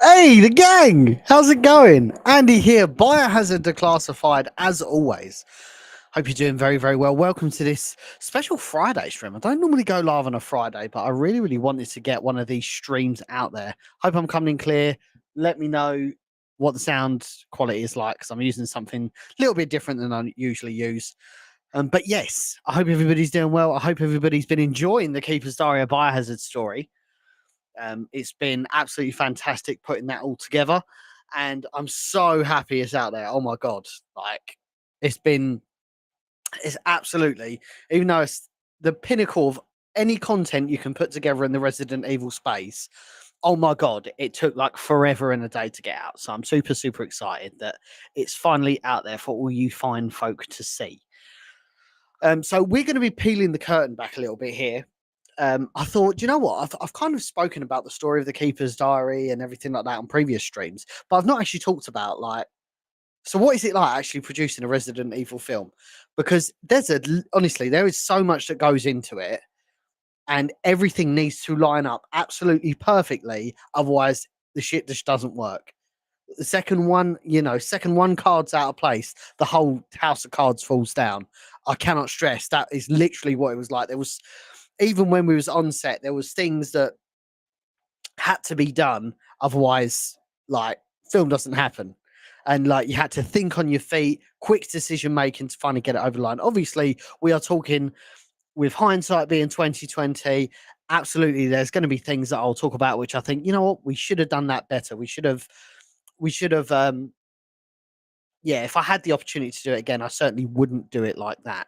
Hey, the gang! How's it going? Andy here, Biohazard Declassified, as always. Hope you're doing very, very well. Welcome to this special Friday stream. I don't normally go live on a Friday, but I really wanted to get one of these streams out there. Hope I'm coming in clear. Let me know what the sound quality is like, because I'm using something a little bit different than I usually use. But yes, I hope everybody's doing well. I hope everybody's been enjoying the Keeper's Diary of Biohazard Story. It's been absolutely fantastic putting that all together, and I'm so happy it's out there. Oh my god, like it's been, it's absolutely, even though it's the pinnacle of any content you can put together in the Resident Evil space. Oh my god, it took like forever and a day to get out. So I'm super excited that it's finally out there for all you fine folk to see. So we're going to be peeling the curtain back a little bit here. I thought, you know what? I've kind of spoken about the story of the Keeper's Diary and everything like that on previous streams, but I've not actually talked about like, so what is it like actually producing a Resident Evil film? Because honestly, there is so much that goes into it, and everything needs to line up absolutely perfectly. Otherwise, the shit just doesn't work. The second one card's out of place, the whole house of cards falls down. I cannot stress that is literally what it was like. There was, even when we was on set, there was things that had to be done. Otherwise, like, film doesn't happen. And like, you had to think on your feet, quick decision making to finally get it over the line. Obviously, we are talking with hindsight being 2020. Absolutely, there's going to be things that I'll talk about which I think, you know what, we should have done that better. We should have yeah, if I had the opportunity to do it again, I certainly wouldn't do it like that.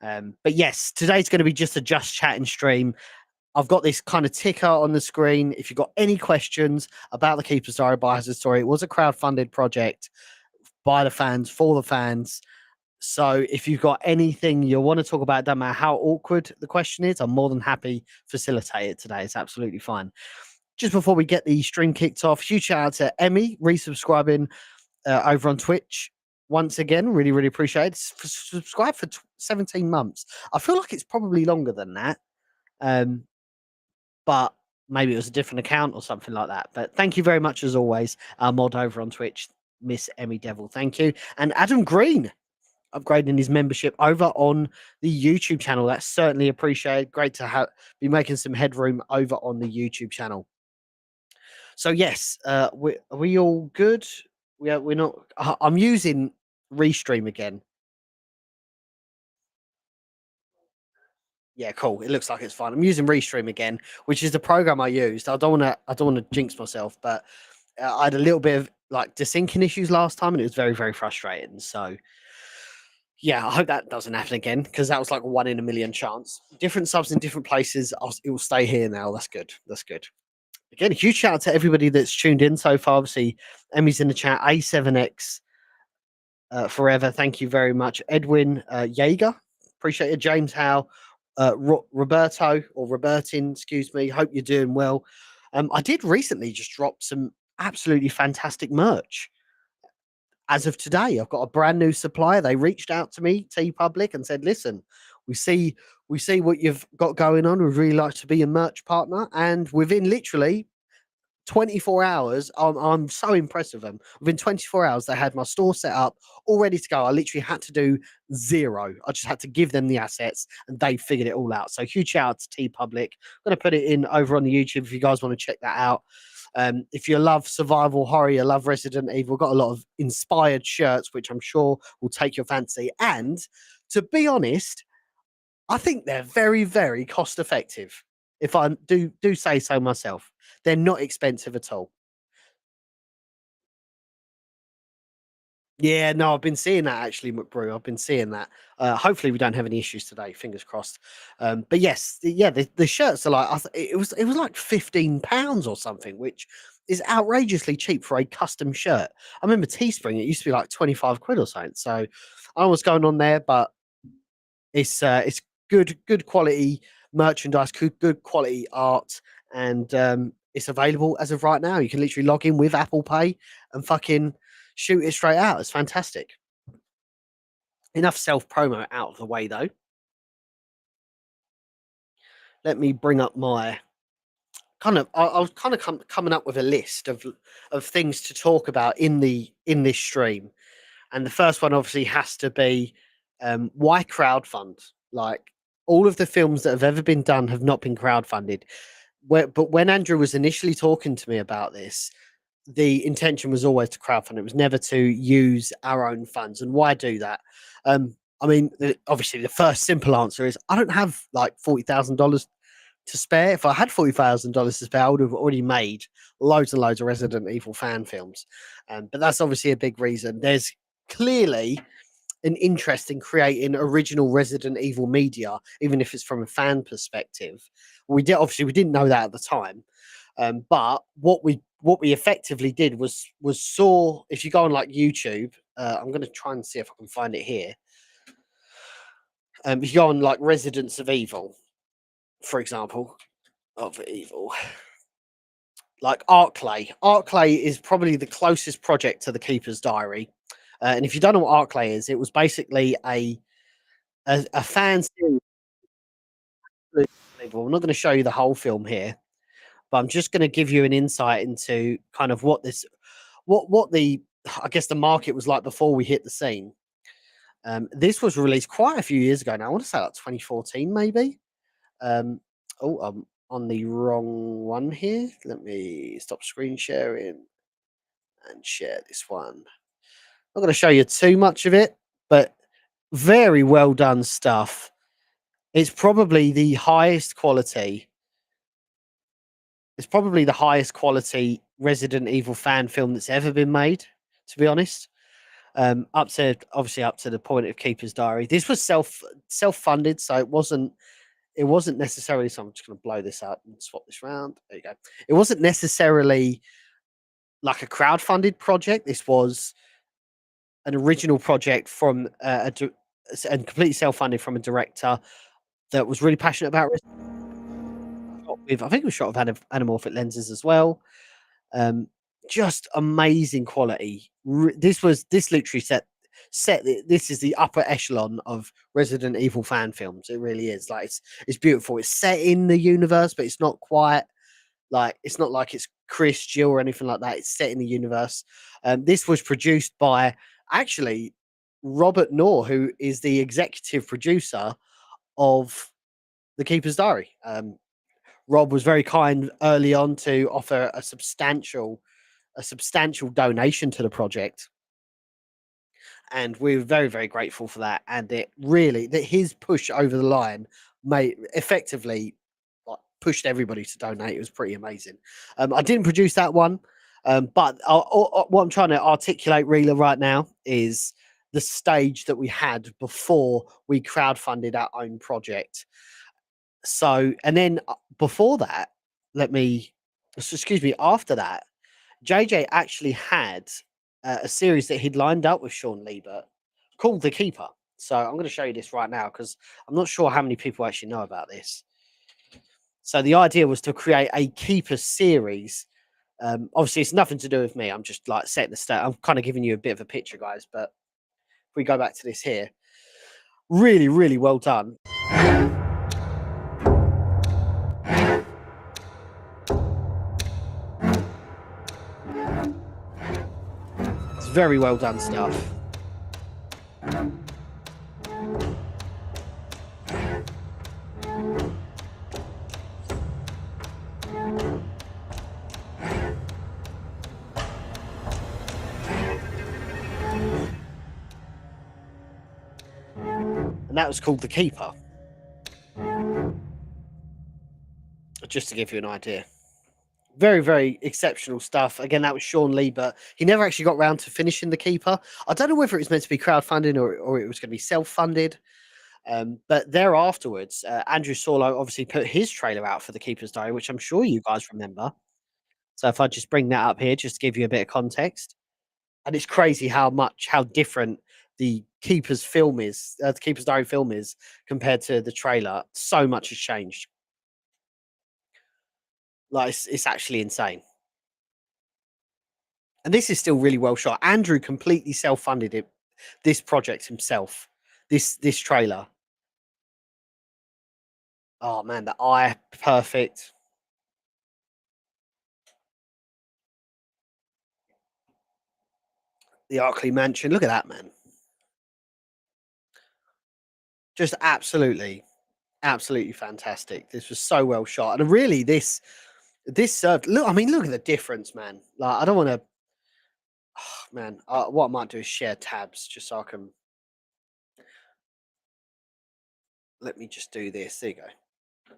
But yes, today's going to be just a just chatting stream. I've got this kind of ticker on the screen. If you've got any questions about the Keeper's Diary Biohazard Story, it was a crowdfunded project by the fans for the fans. So if you've got anything you want to talk about, don't matter how awkward the question is, I'm more than happy to facilitate it today. It's absolutely fine. Just before we get the stream kicked off, huge shout out to Emmy resubscribing over on Twitch. Once again, really appreciate it. Subscribe for 17 months. I feel like it's probably longer than that. Um, but maybe it was a different account or something like that. But thank you very much as always, our mod over on Twitch, Miss Emmy Devil. Thank you. And Adam Green upgrading his membership over on the YouTube channel. That's certainly appreciated. Great to be making some headroom over on the YouTube channel. So yes, are we all good? We're not. I'm using Restream again. Yeah, cool. It looks like it's fine. I'm using Restream again, which is the program I used. I don't want to jinx myself, but I had a little bit of like desyncing issues last time, and it was very frustrating. So yeah, I hope that doesn't happen again, because that was like a 1 in a million chance. Different subs in different places. It will stay here now. That's good. That's good. Again, a huge shout out to everybody that's tuned in so far. Obviously, Emmy's in the chat. A7X forever. Thank you very much, Edwin Jaeger. Appreciate it. James Howe, Roberto or Robertin. Excuse me. Hope you're doing well. I did recently just drop some absolutely fantastic merch. As of today, I've got a brand new supplier. They reached out to me, T Public, and said, "Listen, we see what you've got going on. We'd really like to be a merch partner." And within literally 24 hours, I'm so impressed with them. Within 24 hours, they had my store set up, all ready to go. I literally had to do zero. I just had to give them the assets, and they figured it all out. So huge shout out to T Public. I'm going to put it in over on the YouTube if you guys want to check that out. If you love survival horror, you love Resident Evil, we've got a lot of inspired shirts, which I'm sure will take your fancy. And to be honest, I think they're very cost effective. If I do say so myself, they're not expensive at all. Yeah, no, I've been seeing that actually, McBrew. I've been seeing that. Hopefully, we don't have any issues today. Fingers crossed. But yes, yeah, the shirts are like it was like £15 or something, which is outrageously cheap for a custom shirt. I remember Teespring; it used to be like 25 quid or something. So I don't know what's going on there, but it's good quality merchandise, good quality art, and it's available as of right now. You can literally log in with Apple Pay and fucking shoot it straight out. It's fantastic. Enough self promo out of the way though. Let me bring up my I was kind of coming up with a list of things to talk about in this stream, and the first one obviously has to be why crowdfund. Like all of the films that have ever been done have not been crowdfunded. But when Andrew was initially talking to me about this, the intention was always to crowdfund. It was never to use our own funds. And why do that? I mean, obviously, the first simple answer is I don't have like $40,000 to spare. If I had $40,000 to spare, I would have already made loads and loads of Resident Evil fan films. But that's obviously a big reason. There's clearly an interest in creating original Resident Evil media, even if it's from a fan perspective. We didn't know that at the time, but what we effectively did was saw if you go on like YouTube, I'm going to try and see if I can find it here. If you go on like Residents of Evil, for example, of Evil, like Art Clay is probably the closest project to the Keeper's Diary. And if you don't know what Art Clay is, it was basically a fan series. I'm not going to show you the whole film here, but I'm just going to give you an insight into kind of what the I guess the market was like before we hit the scene. This was released quite a few years ago now. I want to say like 2014, maybe. Um, I'm on the wrong one here. Let me stop screen sharing and share this one. I'm not going to show you too much of it, but very well done stuff. It's probably the highest quality. It's probably the highest quality Resident Evil fan film that's ever been made, to be honest. Up to obviously up to the point of Keeper's Diary. This was self funded, so it wasn't necessarily. So I'm just going to blow this up and swap this round. There you go. It wasn't necessarily like a crowdfunded project. This was an original project from and completely self funded from a director that was really passionate about. I think it was shot with anamorphic lenses as well. Um, just amazing quality. This literally this is the upper echelon of Resident Evil fan films. It really is. Like it's beautiful. It's set in the universe, but it's not quite like it's not like it's Chris, Jill, or anything like that. It's set in the universe. This was produced by actually Robert Knorr, who is the executive producer of The Keeper's Diary. Rob was very kind early on to offer a substantial donation to the project, and we're very very grateful for that. And it really that his push over the line made effectively like pushed everybody to donate. It was pretty amazing. I didn't produce that one, but what I'm trying to articulate really right now is the stage that we had before we crowdfunded our own project. So, and then before that, excuse me, after that, JJ actually had a series that he'd lined up with Sean Liebert called The Keeper. So I'm going to show you this right now because I'm not sure how many people actually know about this. So the idea was to create a Keeper series. Obviously, it's nothing to do with me. I'm just like setting the state. I'm kind of giving you a bit of a picture, guys. But if we go back to this here, really, really well done. It's very well done stuff. And that was called The Keeper. Just to give you an idea. Very, very exceptional stuff. Again, that was Sean Lee, but he never actually got round to finishing The Keeper. I don't know whether it was meant to be crowdfunding or it was going to be self-funded. But there afterwards, Andrew Sorlo obviously put his trailer out for The Keeper's Diary, which I'm sure you guys remember. So if I just bring that up here, just to give you a bit of context. And it's crazy how different the The Keeper's Diary film is compared to the trailer. So much has changed. Like it's actually insane. And this is still really well shot. Andrew completely self-funded this project himself. This trailer. Oh man, the eye perfect. the Arkley Mansion. Look at that, man. Just absolutely, absolutely fantastic. This was so well shot, and really, this served. Look, I mean, look at the difference, man. Like, I don't want to, man. What I might do is share tabs just so I can. Let me just do this. There you go.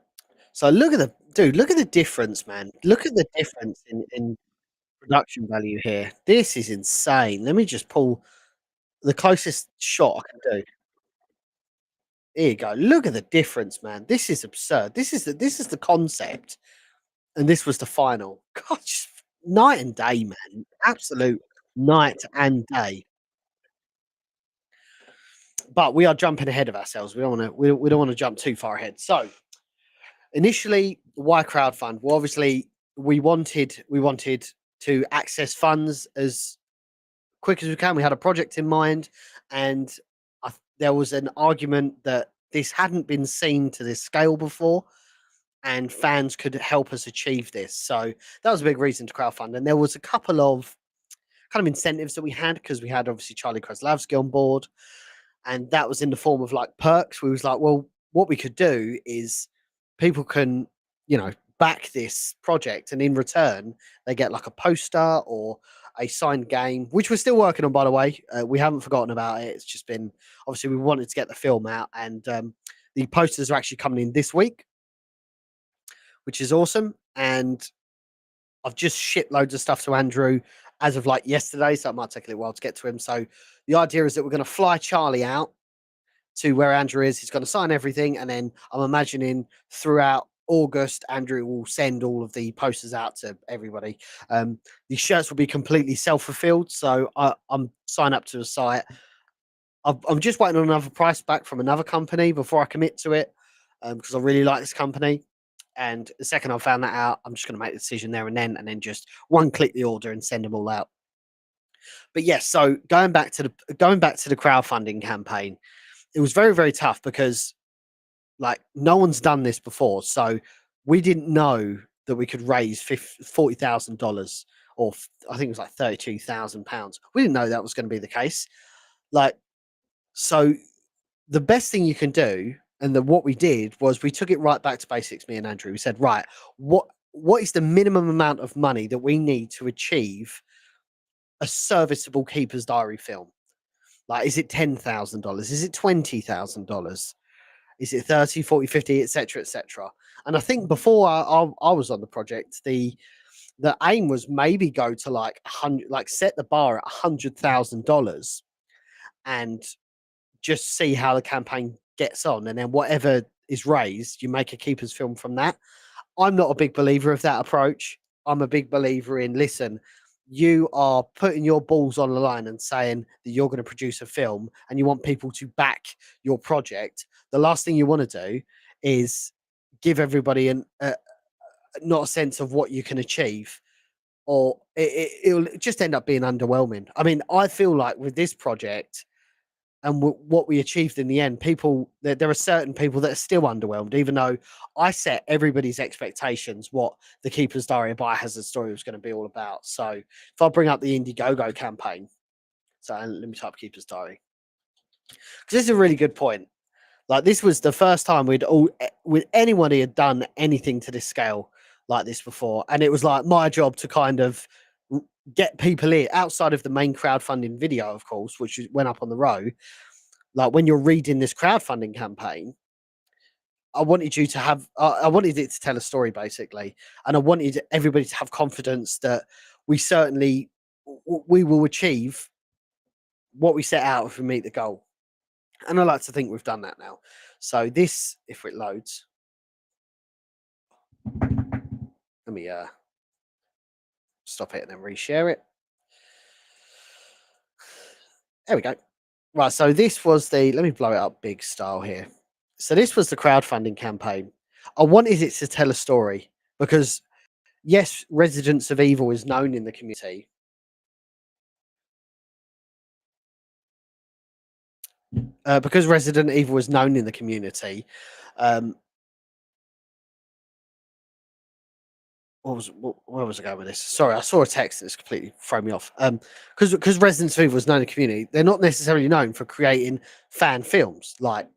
So look at the dude. Look at the difference, man. Look at the difference in production value here. This is insane. Let me just pull the closest shot I can do. Here you go. Look at the difference, man. This is absurd. This is the concept, and this was the final. Gosh, night and day, man. Absolute night and day. But we are jumping ahead of ourselves. We don't want to. We don't want to jump too far ahead. So initially, why crowdfund? Well, obviously, we wanted to access funds as quick as we can. We had a project in mind, and there was an argument that this hadn't been seen to this scale before, and fans could help us achieve this. So that was a big reason to crowdfund. And there was a couple of kind of incentives that we had because we had obviously Charlie Kraslavsky on board, and that was in the form of like perks. We was like, well, what we could do is people can, back this project, and in return, they get like a poster or a signed game, which we're still working on, by the way. We haven't forgotten about it. It's just been obviously we wanted to get the film out, and the posters are actually coming in this week, which is awesome. And I've just shipped loads of stuff to Andrew as of like yesterday, so it might take a little while to get to him. So the idea is that we're going to fly Charlie out to where Andrew is. He's going to sign everything, and then I'm imagining throughout August, Andrew will send all of the posters out to everybody. These shirts will be completely self-fulfilled, so I'm signed up to a site. I'm just waiting on another price back from another company before I commit to it, because I really like this company. And the second I found that out, I'm just going to make the decision there and then just one click the order and send them all out. But yes, so going back to the crowdfunding campaign, it was very, very tough because like no one's done this before. So we didn't know that we could raise $40,000, or I think it was like £32,000. We didn't know that was going to be the case. Like, so the best thing you can do, and what we did was we took it right back to basics. Me and Andrew, we said, right, what is the minimum amount of money that we need to achieve a serviceable keeper's diary film? Like, is it $10,000? Is it $20,000? Is it 30, 40, 50, etc., etc.? And I think before I was on the project, the aim was maybe go to like 100, like set the bar at $100,000 and just see how the campaign gets on, and then whatever is raised, you make a keeper's film from that. I'm not a big believer of that approach. I'm a big believer in, listen, you are putting your balls on the line and saying that you're going to produce a film and you want people to back your project. The last thing you want to do is give everybody not a sense of what you can achieve, or it'll just end up being underwhelming. I mean, I feel like with this project, and what we achieved in the end, there are certain people that are still underwhelmed, even though I set everybody's expectations what the Keeper's Diary of Biohazard Story was going to be all about. So if I bring up the Indiegogo campaign, so let me type Keeper's Diary, because this is a really good point. Like, this was the first time with anybody had done anything to this scale like this before, and it was like my job to kind of get people in outside of the main crowdfunding video, of course, which went up on the row. Like, when you're reading this crowdfunding campaign, I wanted you to have, I wanted it to tell a story basically, and I wanted everybody to have confidence that we certainly we will achieve what we set out if we meet the goal. And I like to think we've done that now. So this, if it loads, let me stop it and then reshare it. There we go. Right, so this was let me blow it up big style here. So this was the crowdfunding campaign. I wanted it to tell a story because, yes, Residents of Evil is known in the community. Because Resident Evil is known in the community. where was I going with this? Sorry, I saw a text that's completely thrown me off. Because Resident Evil is known in the community, they're not necessarily known for creating fan films. Like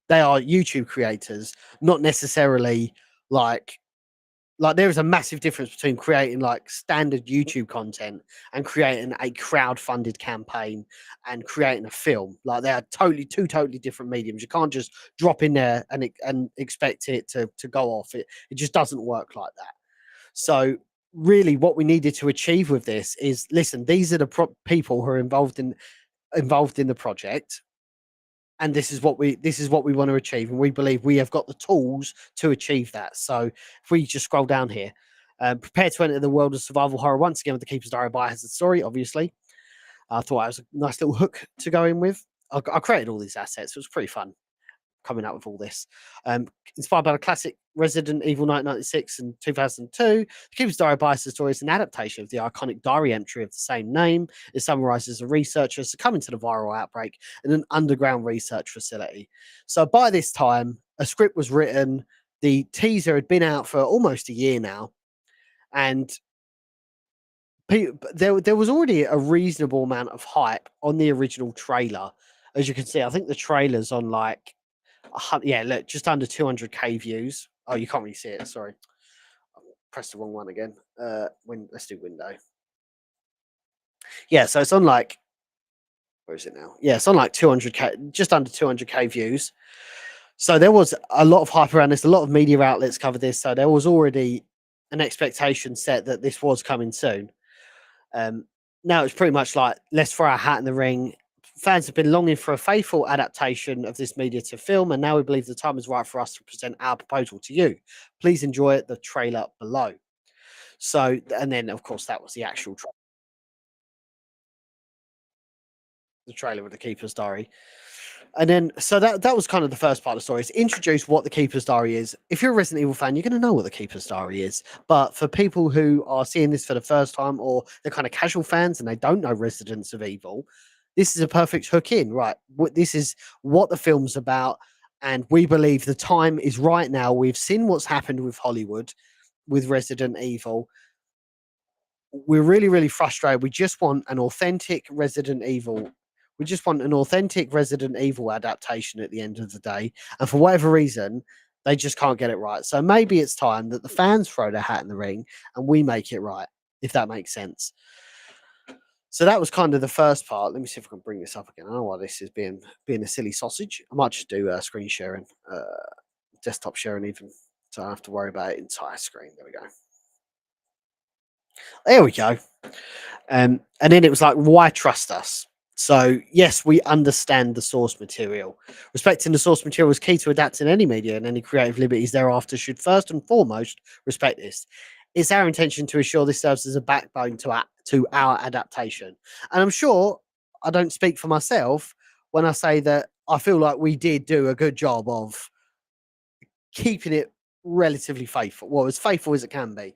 they are YouTube creators, not necessarily like there is a massive difference between creating like standard YouTube content and creating a crowd-funded campaign and creating a film. Like they are two totally different mediums. You can't just drop in there and expect it to go off. It just doesn't work like that. So really, what we needed to achieve with this is, listen, these are the people who are involved in the project, and this is what we want to achieve, and we believe we have got the tools to achieve that. So if we just scroll down here, prepare to enter the world of survival horror once again with the Keeper's Diary Biohazard Story. Obviously, I thought that was a nice little hook to go in with. I created all these assets. It was pretty fun coming out with all this. Um, Inspired by the classic Resident Evil 1996 and 2002, The Keeper's Diary Biohazard Story is an adaptation of the iconic diary entry of the same name. It summarizes a researcher succumbing to the viral outbreak in an underground research facility. So by this time, a script was written. The teaser had been out for almost a year now, and there was already a reasonable amount of hype on the original trailer. As you can see, I think the trailer's on like yeah, look, just under 200k views. Oh, you can't really see it. Sorry, press the wrong one again. Let's do window. Yeah, so it's on like, where is it now? Yeah, it's on like 200k, just under 200k views. So there was a lot of hype around this. A lot of media outlets covered this. So there was already an expectation set that this was coming soon. Now it's pretty much like, let's throw our hat in the ring. Fans have been longing for a faithful adaptation of this media to film, and now we believe the time is right for us to present our proposal to you. Please enjoy the trailer below. So, and then of course that was the actual the trailer with the Keeper's Diary. And then, so that was kind of the first part of the story. Is introduce what the Keeper's Diary is. If you're a Resident Evil fan, you're going to know what the Keeper's Diary is. But for people who are seeing this for the first time, or they're kind of casual fans and they don't know Residents of Evil, this is a perfect hook in, right? This is what the film's about, and we believe the time is right now. We've seen what's happened with Hollywood, with Resident Evil. We're really, really frustrated. We just want an authentic Resident Evil. We just want an authentic Resident Evil adaptation at the end of the day. And for whatever reason, they just can't get it right. So maybe it's time that the fans throw their hat in the ring and we make it right, if that makes sense. So that was kind of the first part. Let me see if I can bring this up again. I don't know why this is being a silly sausage. I might just do screen sharing, desktop sharing even, so I don't have to worry about it entire screen. There we go. There we go. And then it was like, why trust us? So yes, we understand the source material. Respecting the source material is key to adapting any media, and any creative liberties thereafter should first and foremost respect this. It's our intention to ensure this serves as a backbone to our adaptation. And I'm sure I don't speak for myself when I say that I feel like we did do a good job of keeping it relatively faithful, well, as faithful as it can be.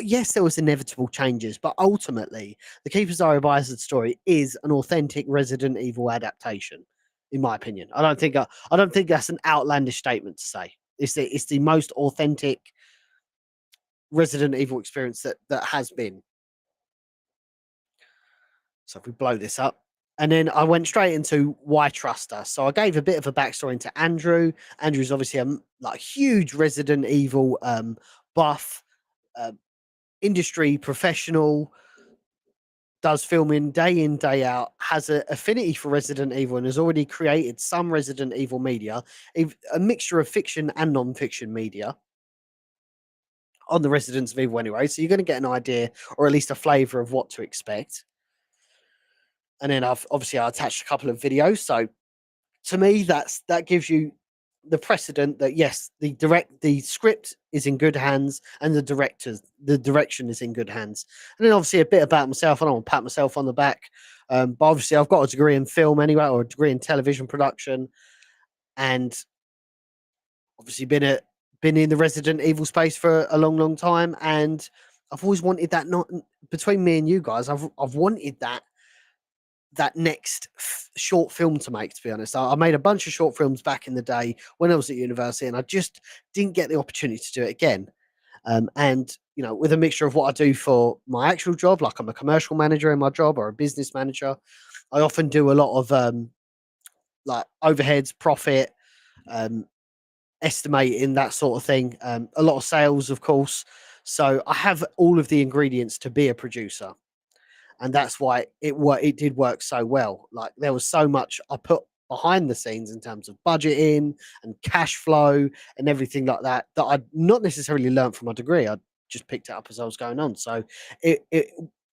Yes, there was inevitable changes, but ultimately, the Keeper's Diary Biohazard Story is an authentic Resident Evil adaptation, in my opinion. I don't think that's an outlandish statement to say. It's the most authentic Resident Evil experience that has been. So if we blow this up, and then I went straight into why trust us. So I gave a bit of a backstory into Andrew. Andrew's obviously a like huge Resident Evil buff, uh, industry professional, does filming day in day out, has an affinity for Resident Evil, and has already created some Resident Evil media, a mixture of fiction and non-fiction media on the Residents of Evil anyway. So you're going to get an idea, or at least a flavour of what to expect. And then I attached a couple of videos. So to me, that gives you the precedent that yes, the script is in good hands, and the direction is in good hands. And then obviously a bit about myself. I don't want to pat myself on the back, but obviously I've got a degree in film anyway, or a degree in television production, and obviously been in the Resident Evil space for a long, long time. And I've always wanted that. Not between me and you guys, I've wanted that next short film to make, to be honest. I made a bunch of short films back in the day when I was at university, and I just didn't get the opportunity to do it again. And with a mixture of what I do for my actual job, like I'm a commercial manager in my job or a business manager, I often do a lot of like overheads, profit, um, estimating, that sort of thing. A lot of sales, of course. So I have all of the ingredients to be a producer, and that's why it did work so well. Like there was so much I put behind the scenes in terms of budgeting and cash flow and everything like that that I'd not necessarily learned from my degree. I just picked it up as I was going on. So it it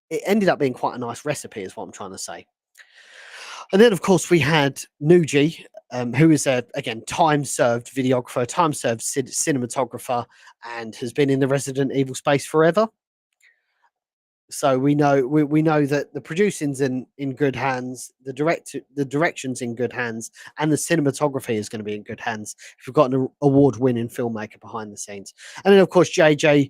it ended up being quite a nice recipe, is what I'm trying to say. And then, of course, we had Nuji, who is a again time served videographer, time served cinematographer, and has been in the Resident Evil space forever. So we know that the producing's in good hands, the direction's in good hands, and the cinematography is going to be in good hands if we've got an award winning filmmaker behind the scenes. And then of course JJ,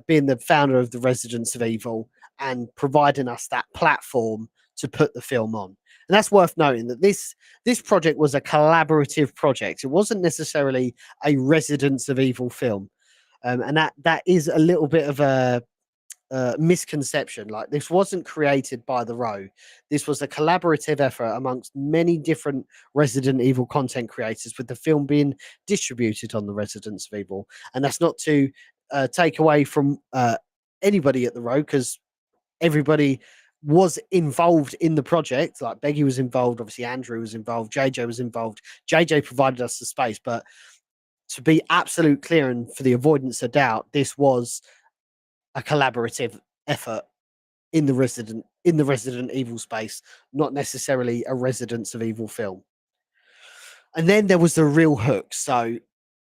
being the founder of the Residents of Evil and providing us that platform to put the film on. And that's worth noting that this project was a collaborative project. It wasn't necessarily a Residents of Evil film. And that is a little bit of a misconception. Like this wasn't created by the row. This was a collaborative effort amongst many different Resident Evil content creators, with the film being distributed on the Residents of Evil. And that's not to take away from anybody at the row, because everybody was involved in the project. Like Beggy was involved, obviously Andrew was involved, JJ was involved. JJ provided us the space, but to be absolute clear and for the avoidance of doubt, this was a collaborative effort in the Resident Evil space, not necessarily a Residents of Evil film. And then there was the real hook. So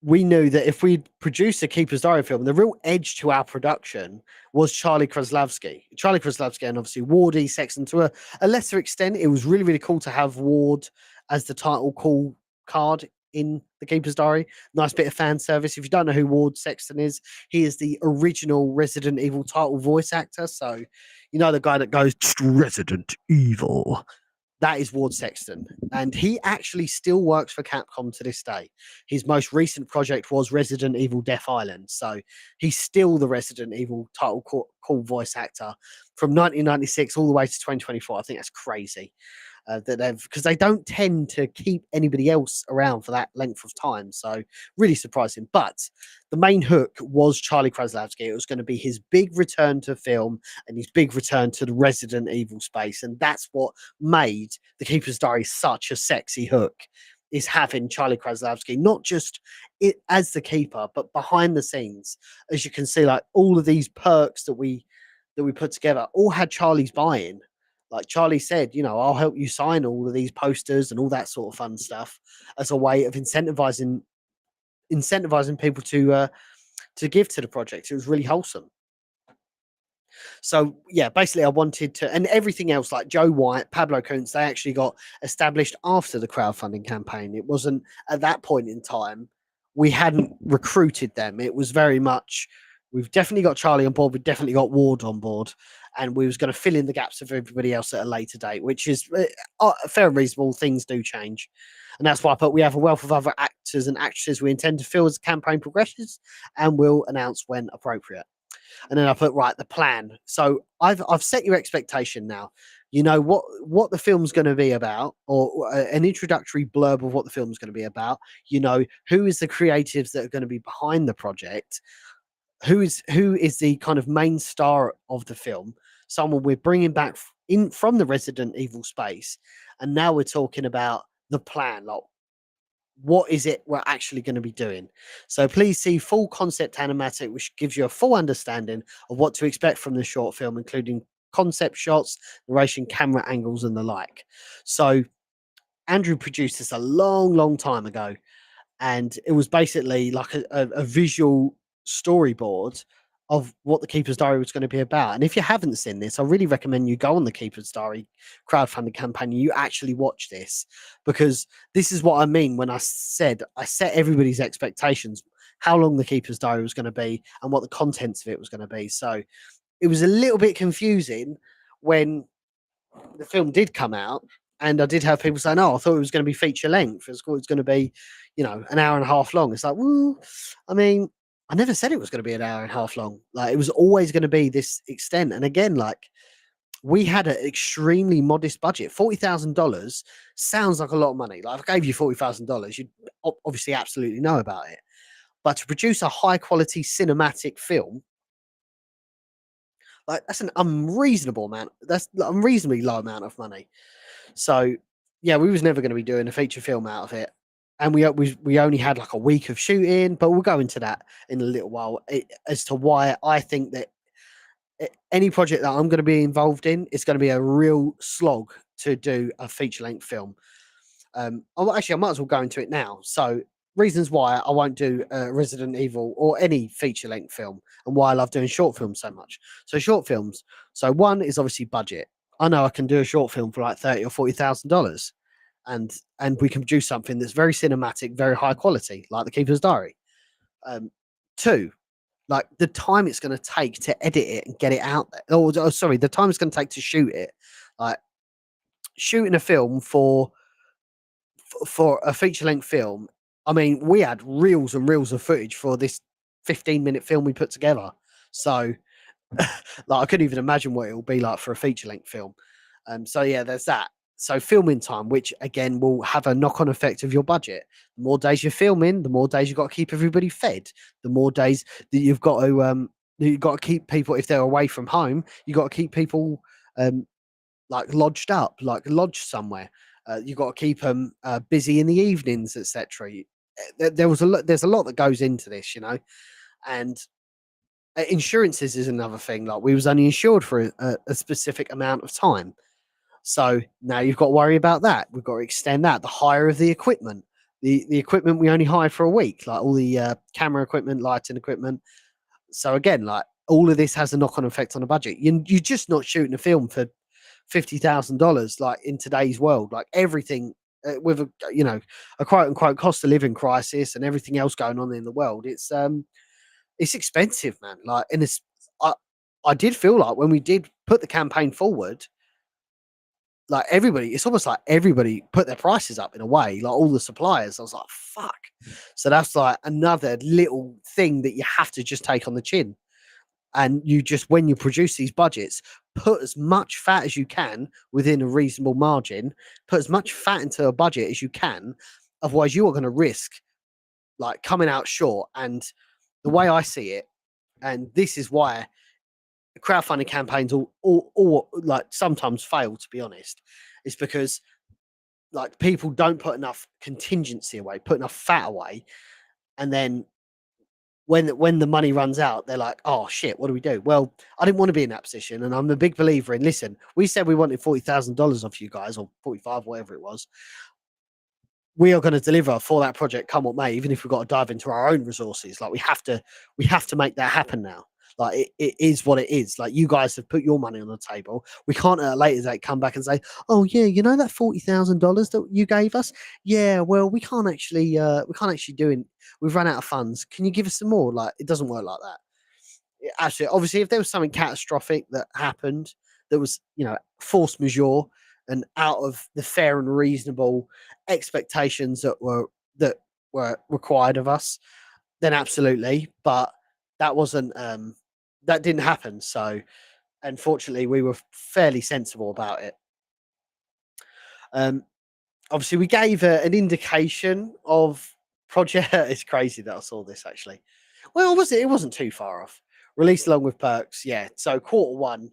we knew that if we produced a Keeper's Diary film, the real edge to our production was Charlie Kraslavsky. Charlie Kraslavsky and obviously Wardy, Sexton to a lesser extent. It was really, really cool to have Ward as the title call card in the Keeper's Diary. Nice bit of fan service. If you don't know who Ward Sexton is, he is the original Resident Evil title voice actor. So, the guy that goes Resident Evil. That is Ward Sexton, and he actually still works for Capcom to this day. His most recent project was Resident Evil Death Island, so he's still the Resident Evil title call voice actor from 1996 all the way to 2024. I think that's crazy. That they've, because they don't tend to keep anybody else around for that length of time. So really surprising. But the main hook was Charlie Kraslavsky. It was going to be his big return to film and his big return to the Resident Evil space. And that's what made The Keeper's Diary such a sexy hook, is having Charlie Kraslavsky, not just it as the keeper, but behind the scenes. As you can see, like all of these perks that we put together all had Charlie's buy-in. Like Charlie said, I'll help you sign all of these posters and all that sort of fun stuff as a way of incentivizing people to give to the project. It was really wholesome. So yeah, basically I wanted to, and everything else like Joe White, Pablo Kuntz, they actually got established after the crowdfunding campaign. It wasn't at that point in time. We hadn't recruited them. It was very much, we've definitely got Charlie on board. We've definitely got Ward on board. And we was going to fill in the gaps of everybody else at a later date, which is fair and reasonable. Things do change. And that's why I put, we have a wealth of other actors and actresses we intend to fill as the campaign progresses, and we'll announce when appropriate. And then I put, right, the plan. So I've set your expectation now. You know what the film's going to be about, or an introductory blurb of what the film's going to be about. Who is the creatives that are going to be behind the project, who is the kind of main star of the film, someone we're bringing back in from the Resident Evil space. And now we're talking about the plan, like what is it we're actually going to be doing. So please see full concept animatic, which gives you a full understanding of what to expect from the short film, including concept shots, narration, camera angles, and the like. So Andrew produced this a long time ago, and it was basically like a visual storyboard of what the Keeper's Diary was going to be about. And if you haven't seen this, I really recommend you go on the Keeper's Diary crowdfunding campaign and you actually watch this, because this is what I mean when I said I set everybody's expectations, how long the Keeper's Diary was going to be and what the contents of it was going to be. So it was a little bit confusing when the film did come out, and I did have people saying, "Oh, I thought it was going to be feature length. It's going to be, an hour and a half long." It's like, well, I mean, I never said it was going to be an hour and a half long. Like, it was always going to be this extent. And again, like, we had an extremely modest budget. $40,000 sounds like a lot of money. Like, if I gave you $40,000, you'd obviously absolutely know about it. But to produce a high quality cinematic film, like, that's an unreasonable amount. That's an unreasonably low amount of money. So yeah, we was never going to be doing a feature film out of it. And we only had like a week of shooting, but we'll go into that in a little while, as to why I think that any project that I'm going to be involved in is going to be a real slog to do a feature length film. Actually, I might as well go into it now. So, reasons why I won't do Resident Evil or any feature length film, and why I love doing short films so much. So, short films. So, one is obviously budget. I know I can do a short film for like $30,000 or $40,000, and we can produce something that's very cinematic, very high quality, like The Keeper's Diary. Two, like, the time it's going to take to edit it and get it out there. Sorry, the time it's going to take to shoot it. Like, shooting a film for a feature length film. I mean, we had reels and reels of footage for this 15-minute film we put together. So, like, I couldn't even imagine what it will be like for a feature length film. So yeah, there's that. So filming time, which again will have a knock on effect of your budget. The more days you're filming, the more days you've got to keep everybody fed. The more days that you've got to keep people, if they're away from home, you've got to keep people like lodged up, like lodged somewhere. You've got to keep them busy in the evenings, etc. There's a lot that goes into this, and insurances is another thing. Like, we was only insured for a specific amount of time, so now you've got to worry about that. We've got to extend that. The hire of the equipment, the equipment we only hired for a week, like all the camera equipment, lighting equipment. So again, like, all of this has a knock on effect on the budget. You're just not shooting a film for $50,000, like, in today's world. Like, everything with a quote unquote cost of living crisis and everything else going on in the world, it's expensive, man. Like, and I I did feel like when we did put the campaign forward, like, it's almost like everybody put their prices up in a way, like all the suppliers. I was like, fuck. So that's like another little thing that you have to just take on the chin. And you just, when you produce these budgets, put as much fat as you can within a reasonable margin, put as much fat into a budget as you can. Otherwise, you are going to risk, like, coming out short. And the way I see it, and this is why crowdfunding campaigns all like sometimes fail, to be honest, is because, like, people don't put enough contingency away, put enough fat away, and then when the money runs out, they're like, "Oh shit, what do we do?" Well, I didn't want to be in that position, and I'm a big believer in, listen, we said we wanted $40,000 off you guys, or 45, whatever it was. We are going to deliver for that project, come what may, even if we've got to dive into our own resources. Like, we have to make that happen now. Like, it is what it is. Like, you guys have put your money on the table. We can't at a later date come back and say, "Oh yeah, that $40,000 that you gave us. Yeah, well, we can't actually do it. We've run out of funds. Can you give us some more?" Like, it doesn't work like that. Actually, obviously, if there was something catastrophic that happened, that was, force majeure and out of the fair and reasonable expectations that were required of us, then absolutely. But that wasn't that didn't happen. So unfortunately, we were fairly sensible about it. Um, Obviously, we gave an indication of project. It's crazy that I saw this, actually. Well, was it? It wasn't too far off. Released along with perks, yeah. So quarter one,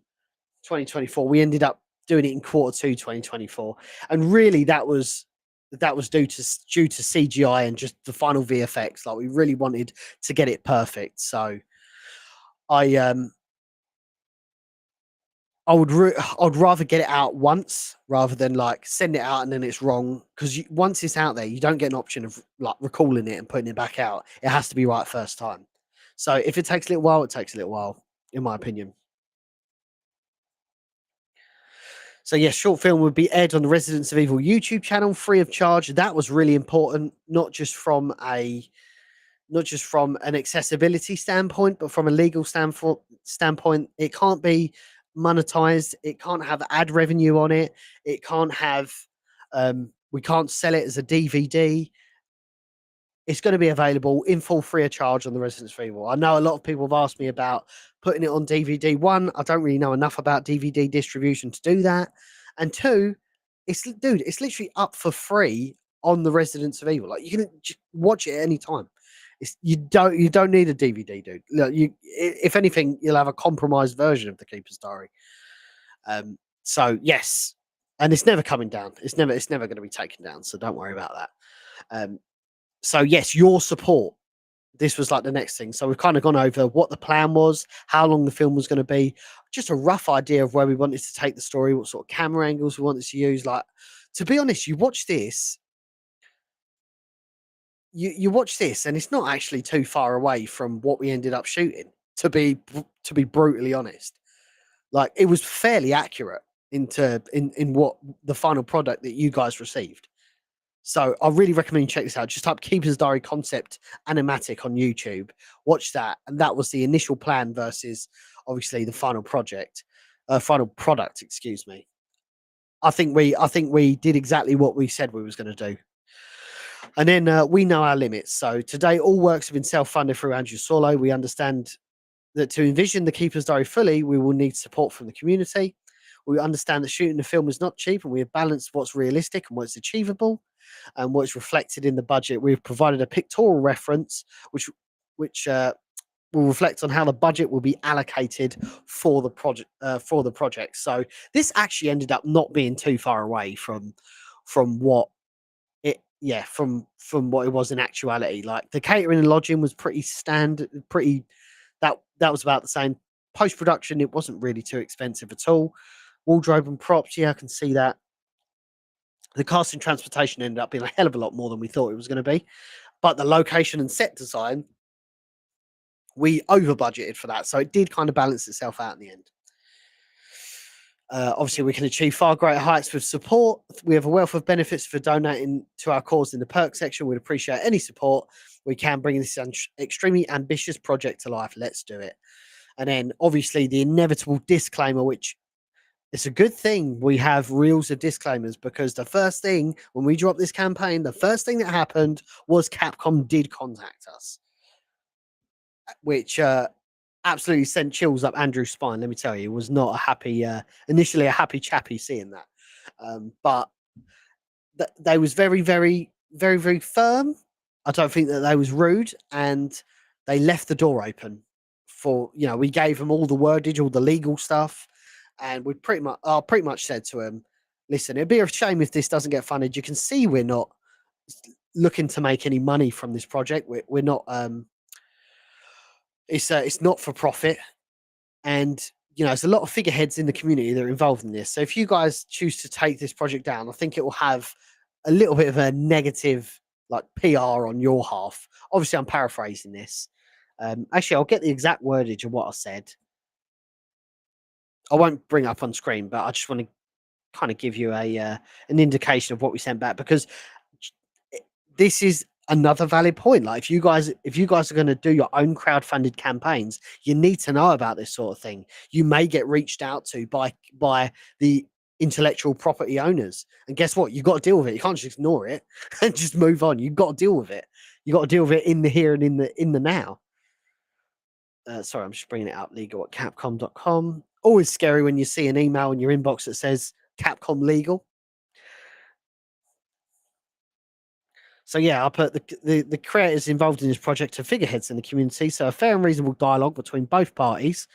2024. We ended up doing it in quarter two, 2024, and really that was due to CGI and just the final VFX. Like, we really wanted to get it perfect. So I um I'd rather get it out once rather than, like, send it out and then it's wrong, because once it's out there, you don't get an option of, like, recalling it and putting it back out. It has to be right first time. So if it takes a little while, it takes a little while, in my opinion. So yes, short film would be aired on the Residents of Evil YouTube channel free of charge. That was really important, not just from an accessibility standpoint, but from a legal standpoint. It can't be monetized. It can't have ad revenue on it. It can't have. We can't sell it as a DVD. It's going to be available in full free of charge on the Residence Evil. I know a lot of people have asked me about putting it on DVD. One, I don't really know enough about DVD distribution to do that. And two, it's literally up for free on the Residence of Evil. Like you can watch it at any time. You don't need a DVD, dude. Look, if anything, you'll have a compromised version of the Keeper's Diary. So yes, and it's never coming down. It's never going to be taken down. So don't worry about that. So yes, your support. This was like the next thing. So we've kind of gone over what the plan was, how long the film was going to be, just a rough idea of where we wanted to take the story, what sort of camera angles we wanted to use. Like, to be honest, you watch this, and it's not actually too far away from what we ended up shooting. To be brutally honest, like it was fairly accurate in what the final product that you guys received. So I really recommend you check this out. Just type Keeper's Diary concept animatic on YouTube. Watch that. And that was the initial plan versus obviously the final product, excuse me. I think we did exactly what we said we was going to do. And then we know our limits. So today all works have been self-funded through Andrew Solo. We understand that to envision the Keeper's Diary fully, we will need support from the community. We understand that shooting the film is not cheap, and we have balanced what's realistic and what's achievable and what's reflected in the budget. We've provided a pictorial reference which will reflect on how the budget will be allocated for the project. So this actually ended up not being too far away from what from what it was in actuality. Like the catering and lodging was pretty standard, pretty that was about the same. Post production, it wasn't really too expensive at all. Wardrobe and props, yeah, I can see that. The cost and transportation ended up being a hell of a lot more than we thought it was going to be. But the location and set design, we over budgeted for that. So it did kind of balance itself out in the end. Obviously, we can achieve far greater heights with support. We have a wealth of benefits for donating to our cause in the perk section. We'd appreciate any support we can bring this extremely ambitious project to life. Let's do it. And then, obviously, the inevitable disclaimer, which it's a good thing we have reels of disclaimers, because the first thing when we dropped this campaign, the first thing that happened was Capcom did contact us, which absolutely sent chills up Andrew's spine. Let me tell you, it was not a happy, initially a happy chappy seeing that. But they was very, very, very, very firm. I don't think that they was rude, and they left the door open for, we gave them all the wordage, all the legal stuff. And we pretty much said to him, listen, it'd be a shame if this doesn't get funded. You can see we're not looking to make any money from this project. We're not, it's not for profit. And, there's a lot of figureheads in the community that are involved in this. So if you guys choose to take this project down, I think it will have a little bit of a negative like PR on your half. Obviously, I'm paraphrasing this. Actually, I'll get the exact wordage of what I said. I won't bring up on screen, but I just want to kind of give you an indication of what we sent back, because this is another valid point. Like if you guys are going to do your own crowdfunded campaigns, you need to know about this sort of thing. You may get reached out to by the intellectual property owners, and guess what? You've got to deal with it. You can't just ignore it and just move on. You've got to deal with it. You got to deal with it in the here and in the now. Sorry, I'm just bringing it up. Legal at capcom.com. Always scary when you see an email in your inbox that says Capcom legal. So yeah, I put the creators involved in this project are figureheads in the community, so a fair and reasonable dialogue between both parties,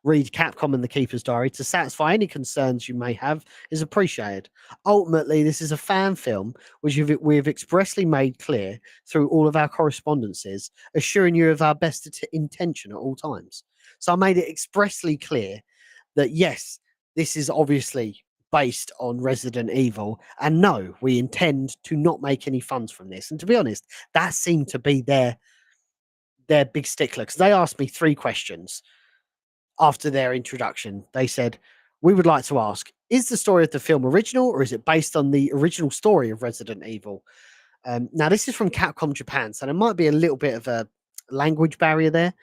read Capcom and the Keeper's Diary, to satisfy any concerns you may have is appreciated. Ultimately, this is a fan film, which we have expressly made clear through all of our correspondences, assuring you of our best intention at all times. So I made it expressly clear that yes, this is obviously based on Resident Evil, and no, we intend to not make any funds from this. And to be honest, that seemed to be their big stickler, because they asked me 3 questions after their introduction. They said, we would like to ask, is the story of the film original, or is it based on the original story of Resident Evil? Now, this is from Capcom Japan, so there might be a little bit of a language barrier there.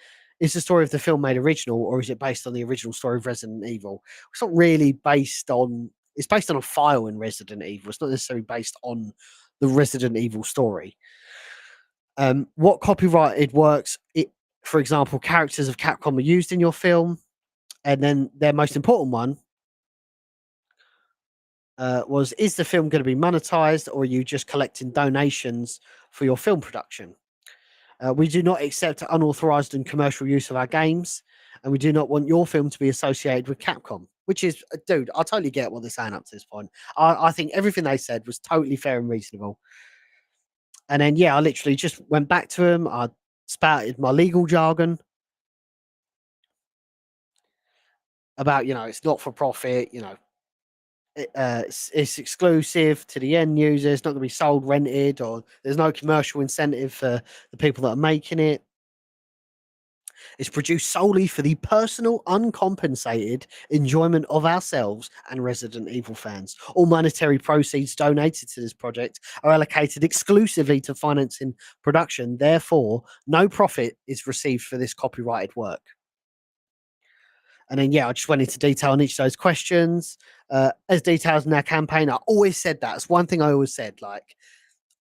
Is the story of the film made original, or is it based on the original story of Resident Evil? It's not really based on. It's based on a file in Resident Evil. It's not necessarily based on the Resident Evil story. What copyrighted works, for example, characters of Capcom are used in your film, and then their most important one was: is the film going to be monetized, or are you just collecting donations for your film production? We do not accept unauthorized and commercial use of our games, and we do not want your film to be associated with Capcom. Which is, dude, I totally get what they're saying up to this point. I think everything they said was totally fair and reasonable. And then, yeah, I literally just went back to him. I spouted my legal jargon about, it's not for profit, it's exclusive to the end user. It's not going to be sold, rented, or there's no commercial incentive for the people that are making it. It's produced solely for the personal, uncompensated enjoyment of ourselves and Resident Evil fans. All monetary proceeds donated to this project are allocated exclusively to financing production. Therefore, no profit is received for this copyrighted work. And then, yeah, I just went into detail on each of those questions. As details in our campaign, I always said that. It's one thing I always said, like,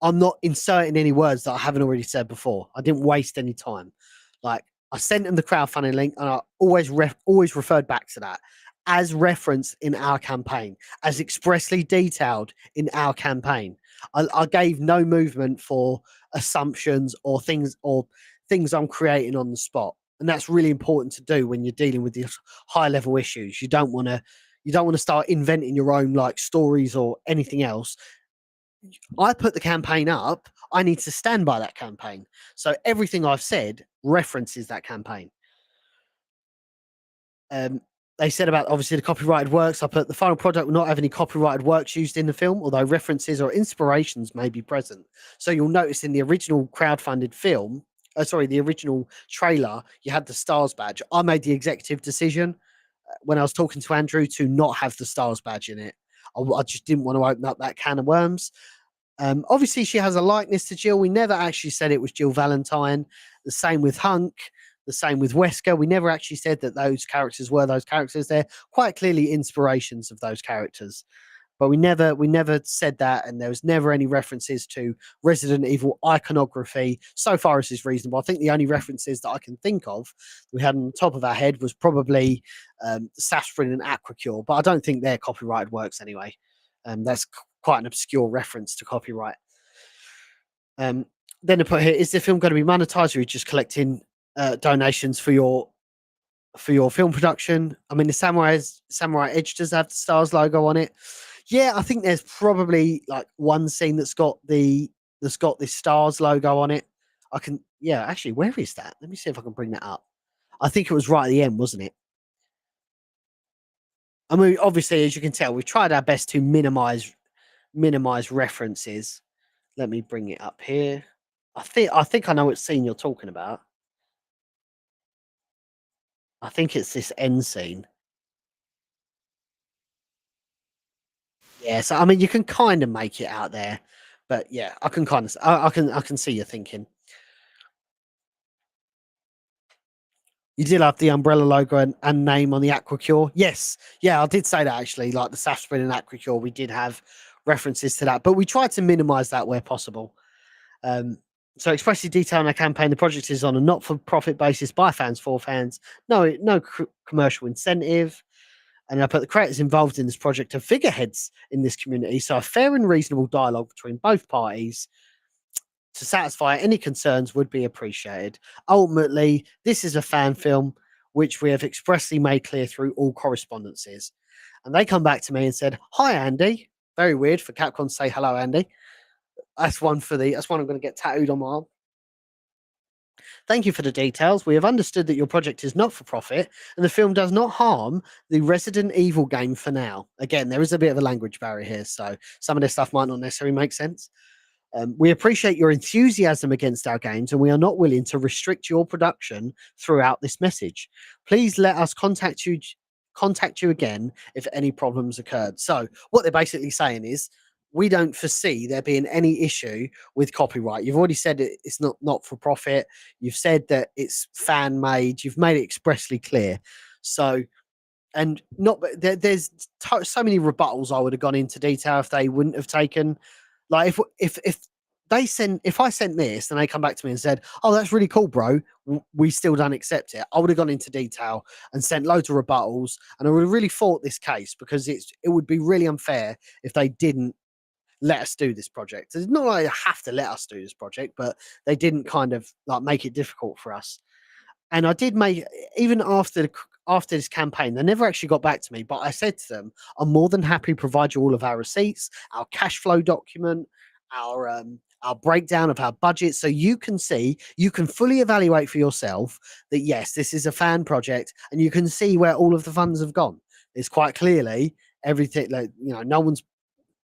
I'm not inserting any words that I haven't already said before. I didn't waste any time. Like, I sent them the crowdfunding link, and I always referred back to that as reference in our campaign, as expressly detailed in our campaign. I gave no movement for assumptions or things I'm creating on the spot, and that's really important to do when you're dealing with these high level issues. You don't want to start inventing your own like stories or anything else. I put the campaign up. I need to stand by that campaign. So everything I've said references that campaign. Um, they said about obviously the copyrighted works. I put the final product will not have any copyrighted works used in the film, although references or inspirations may be present. So you'll notice in the original crowdfunded film, the original trailer, you had the stars badge. I made the executive decision when I was talking to Andrew to not have the stars badge in it. I just didn't want to open up that can of worms. Obviously, she has a likeness to Jill. We never actually said it was Jill Valentine. The same with Hunk. The same with Wesker. We never actually said that those characters were those characters. They're quite clearly inspirations of those characters, but we never said that, and there was never any references to Resident Evil iconography. So far as is reasonable, I think the only references that I can think of we had on the top of our head was probably Saffron and Aquacure, but I don't think they're copyrighted works anyway. That's quite an obscure reference to copyright. Um, then to put here, is the film going to be monetized, or are you just collecting donations for your film production? I mean, the Samurai Edge does have the Stars logo on it. Yeah, I think there's probably like one scene that's got this Stars logo on it. Yeah, actually, where is that? Let me see if I can bring that up. I think it was right at the end, wasn't it? I mean, obviously, as you can tell, we've tried our best to minimize references. Let me bring it up here. I think I know what scene you're talking about. I think it's this end scene. Yeah, so I mean, you can kind of make it out there, but yeah, I can kind of, I can see you thinking. You did have the umbrella logo and name on the Aquacure. Yes, yeah, I did say that actually. Like the Saf Spring and Aquacure, we did have references to that, but we tried to minimise that where possible. Um, so expressly detailing our campaign, the project is on a not-for-profit basis by fans for fans. No commercial incentive. And I put the creators involved in this project are figureheads in this community, so a fair and reasonable dialogue between both parties to satisfy any concerns would be appreciated. Ultimately, this is a fan film which we have expressly made clear through all correspondences. And they come back to me and said, "Hi, Andy." Very weird for Capcom to say hello, Andy. That's one I'm going to get tattooed on my arm. Thank you for the details. We have understood that your project is not for profit and the film does not harm the Resident Evil game for now. Again, there is a bit of a language barrier here, so some of this stuff might not necessarily make sense. We appreciate your enthusiasm against our games, and we are not willing to restrict your production throughout this message. Please let us contact you again if any problems occurred. So, what they're basically saying is, we don't foresee there being any issue with copyright. You've already said it's not for profit. You've said that it's fan made. You've made it expressly clear. So, and not there's so many rebuttals I would have gone into detail if they wouldn't have taken like if if I sent this and they come back to me and said, "Oh, that's really cool, bro. We still don't accept it." I would have gone into detail and sent loads of rebuttals, and I would have really fought this case because it would be really unfair if they didn't let us do this project. It's not like they have to let us do this project, but they didn't kind of like make it difficult for us. And I did make even after this campaign, they never actually got back to me. But I said to them, I'm more than happy to provide you all of our receipts, our cash flow document, our breakdown of our budget, so you can see, you can fully evaluate for yourself that yes, this is a fan project, and you can see where all of the funds have gone. It's quite clearly everything, like, no one's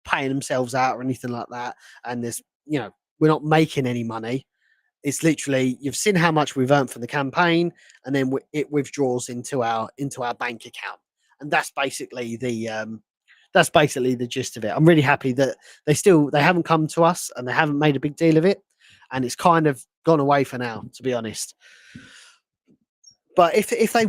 paying themselves out or anything like that, and we're not making any money. It's literally, you've seen how much we've earned from the campaign, and then it withdraws into our bank account, and that's basically the gist of it. I'm really happy that they haven't come to us and they haven't made a big deal of it, and it's kind of gone away for now, to be honest. But if they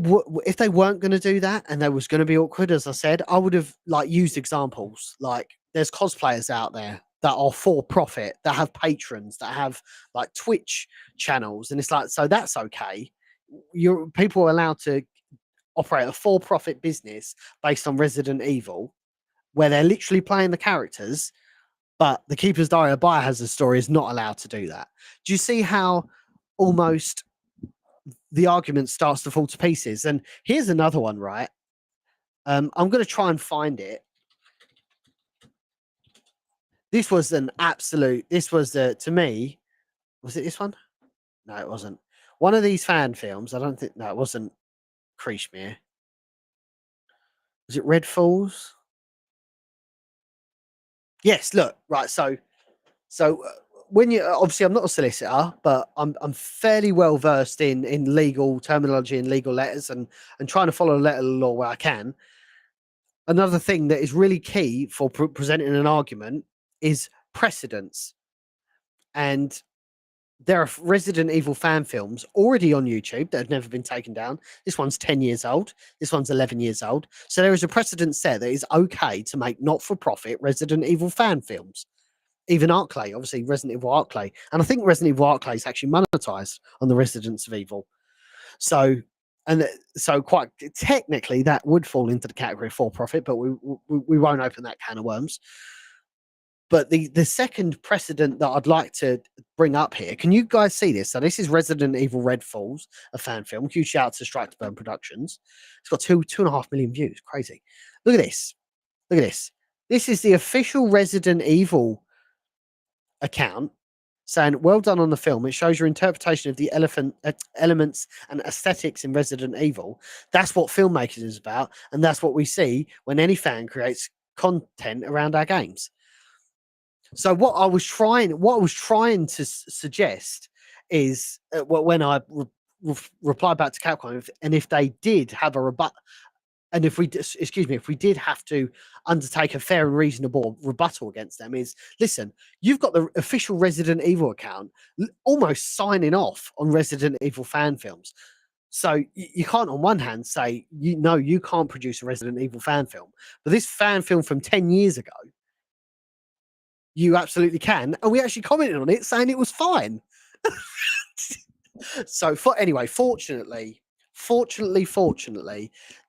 weren't going to do that and they was going to be awkward, as I said, I would have like used examples. Like, there's cosplayers out there that are for profit, that have patrons, that have like Twitch channels, and it's like, so that's okay. People are allowed to operate a for profit business based on Resident Evil, where they're literally playing the characters, but the Keeper's Diary of Biohazard Story is not allowed to do that. Do you see how almost the argument starts to fall to pieces? And here's another one, right? I'm going to try and find it. This was to me, was it this one? No, it wasn't. One of these fan films, I don't think, no, it wasn't Kreishmere. Was it Red Falls? Yes, look, right. So when you, obviously, I'm not a solicitor, but I'm fairly well versed in legal terminology and legal letters, and trying to follow the letter of the law where I can. Another thing that is really key for presenting an argument is precedence. And there are Resident Evil fan films already on YouTube that have never been taken down. This one's 10 years old. This one's 11 years old. So there is a precedent set that is okay to make not-for-profit Resident Evil fan films. Even Arclay, obviously Resident Evil Arclay. And I think Resident Evil Arclay is actually monetized on the Residents of Evil. So quite technically that would fall into the category of for-profit, but we won't open that can of worms. But the second precedent that I'd like to bring up here, can you guys see this? So this is Resident Evil Red Falls, a fan film. Huge shout out to Strike to Burn Productions. It's got 2.5 million views. Crazy. Look at this. Look at this. This is the official Resident Evil account saying, "Well done on the film. It shows your interpretation of the elements and aesthetics in Resident Evil. That's what filmmaking is about, and that's what we see when any fan creates content around our games." So what I was trying to suggest is, when I replied back to Capcom, if they did have a rebut, and if we did have to undertake a fair and reasonable rebuttal against them, is, listen, you've got the official Resident Evil account almost signing off on Resident Evil fan films. So you can't, on one hand, say you can't produce a Resident Evil fan film, but this fan film from 10 years ago, you absolutely can. And we actually commented on it saying it was fine. So fortunately,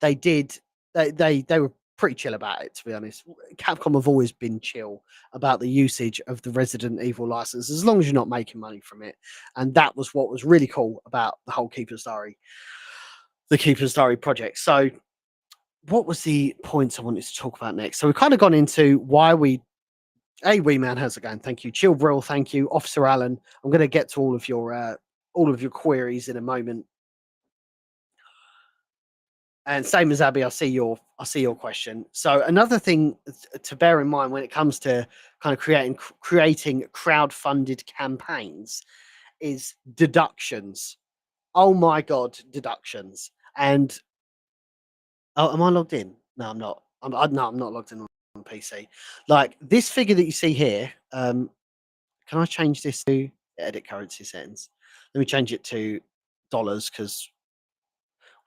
they did. They were pretty chill about it, to be honest. Capcom have always been chill about the usage of the Resident Evil license, as long as you're not making money from it. And that was what was really cool about the whole Keeper's Diary project. So what was the points I wanted to talk about next? So we've kind of gone into why we. Hey, wee man, how's it going? Thank you, Chill Brill. Thank you, Officer Allen. I'm going to get to all of your queries in a moment. And same as Abby, I see your question. So another thing to bear in mind when it comes to kind of creating crowd-funded campaigns is deductions. Oh my god, deductions! And am I logged in? No, I'm not. I'm not logged in on PC. Like this figure that you see here. Can I change this to edit currency settings? Let me change it to dollars because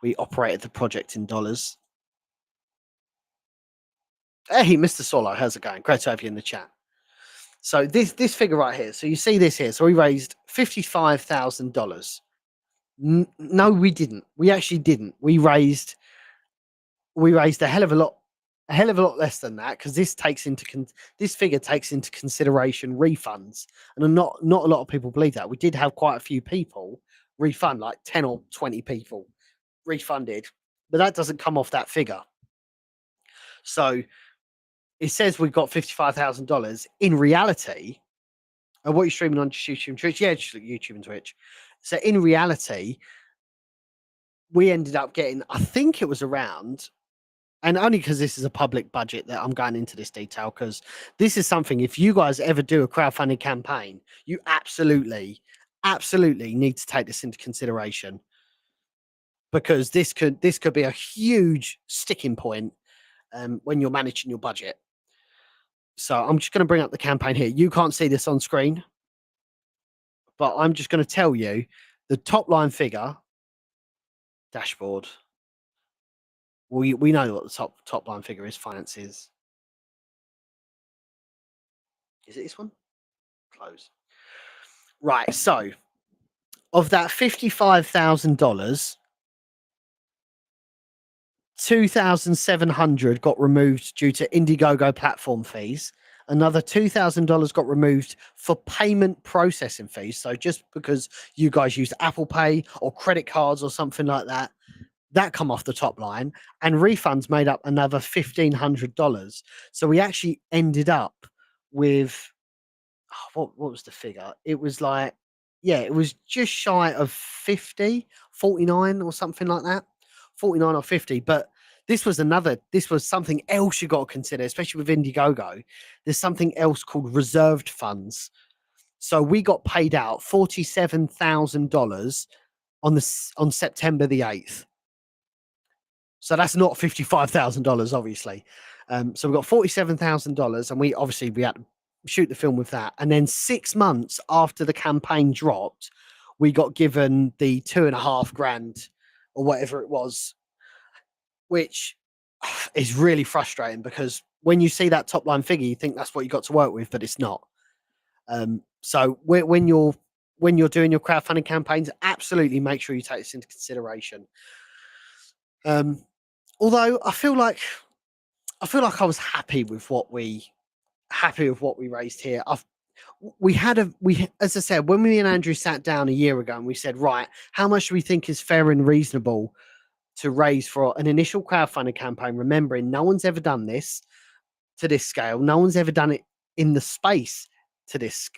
we operated the project in dollars. Hey, Mr. Solo, how's it going? Great to have you in the chat. So this figure right here. So you see this here. So we raised $55,000. No, we didn't. We actually didn't. We raised a hell of a lot less than that, because this figure takes into consideration refunds, and not a lot of people believe that. We did have quite a few people refund, like 10 or 20 people refunded, but that doesn't come off that figure. So it says we've got $55,000. In reality, and what are you streaming on, just YouTube and Twitch? Yeah, just YouTube and Twitch. So in reality, we ended up getting, I think it was around, and only because this is a public budget that I'm going into this detail, because this is something, if you guys ever do a crowdfunding campaign, you absolutely need to take this into consideration, because this could be a huge sticking point when you're managing your budget. So I'm just going to bring up the campaign here. You can't see this on screen, but I'm just going to tell you the top line figure dashboard. We know what the top line figure is. Finances. Is it this one? Close. Right. So of that $55,000, 2,700 got removed due to Indiegogo platform fees. Another $2,000 got removed for payment processing fees. So just because you guys used Apple Pay or credit cards or something like that, that come off the top line. And refunds made up another $1,500. So we actually ended up with, what was the figure? It was like, yeah, it was just shy of 50, 49 or something like that. 49 or 50. But this was something else you got to consider, especially with Indiegogo. There's something else called reserved funds. So we got paid out $47,000 on September the 8th. So that's not $55,000, obviously. So we got $47,000, and we had to shoot the film with that. And then 6 months after the campaign dropped, we got given the 2.5 grand or whatever it was, which is really frustrating, because when you see that top line figure, you think that's what you got to work with, but it's not. So when you're doing your crowdfunding campaigns, absolutely make sure you take this into consideration. Although I feel like I was happy with what we raised here. As I said, when me and Andrew sat down a year ago and we said, right, how much do we think is fair and reasonable to raise for an initial crowdfunding campaign? Remembering no one's ever done this to this scale, no one's ever done it in the space to this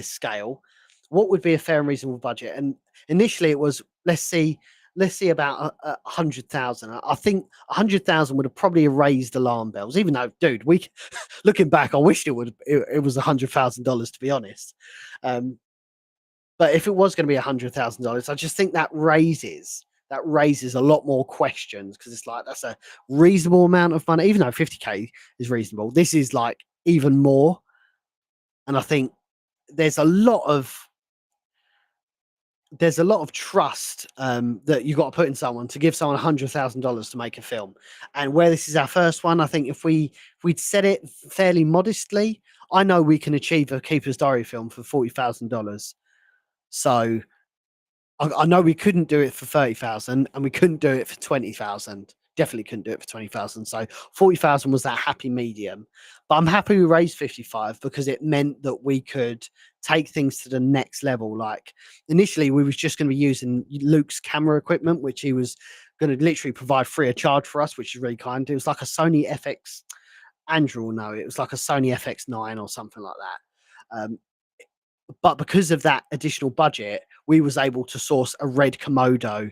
scale. What would be a fair and reasonable budget? And initially it was, let's see about 100,000. I think 100,000 would have probably raised alarm bells, even though, dude, looking back, I wished it was $100,000, to be honest. But if it was going to be $100,000, I just think that raises a lot more questions, because it's like, that's a reasonable amount of money, even though 50K is reasonable. This is like even more. And I think there's a lot of trust that you got to put in someone to give someone $100,000 to make a film. And where this is our first one, I think if we'd set it fairly modestly, I know we can achieve a Keeper's Diary film for $40,000. So I know we couldn't do it for 30,000, and we couldn't do it for 20,000. Definitely couldn't do it for 20,000. So 40,000 was that happy medium. But I'm happy we raised 55, because it meant that we could take things to the next level. Like initially, we was just going to be using Luke's camera equipment, which he was going to literally provide free of charge for us, which is really kind. It was like a Sony FX. Andrew will know it was like a Sony FX9 or something like that. But because of that additional budget, we was able to source a red Komodo,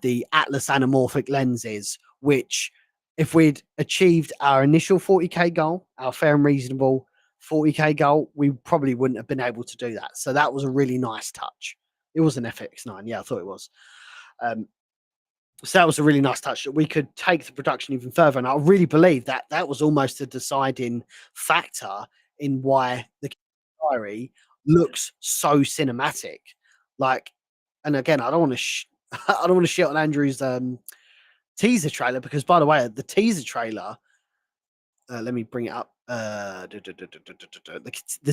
the Atlas anamorphic lenses, which if we'd achieved our initial 40K goal, our fair and reasonable 40K goal, we probably wouldn't have been able to do that. So that was a really nice touch. It was an FX9. Yeah, I thought it was. So that was a really nice touch, that we could take the production even further. And I really believe that that was almost a deciding factor in why the Diary looks so cinematic. Like, and again, I don't want to I don't want to shit on Andrew's teaser trailer, because by the way, the teaser trailer Let me bring it up. The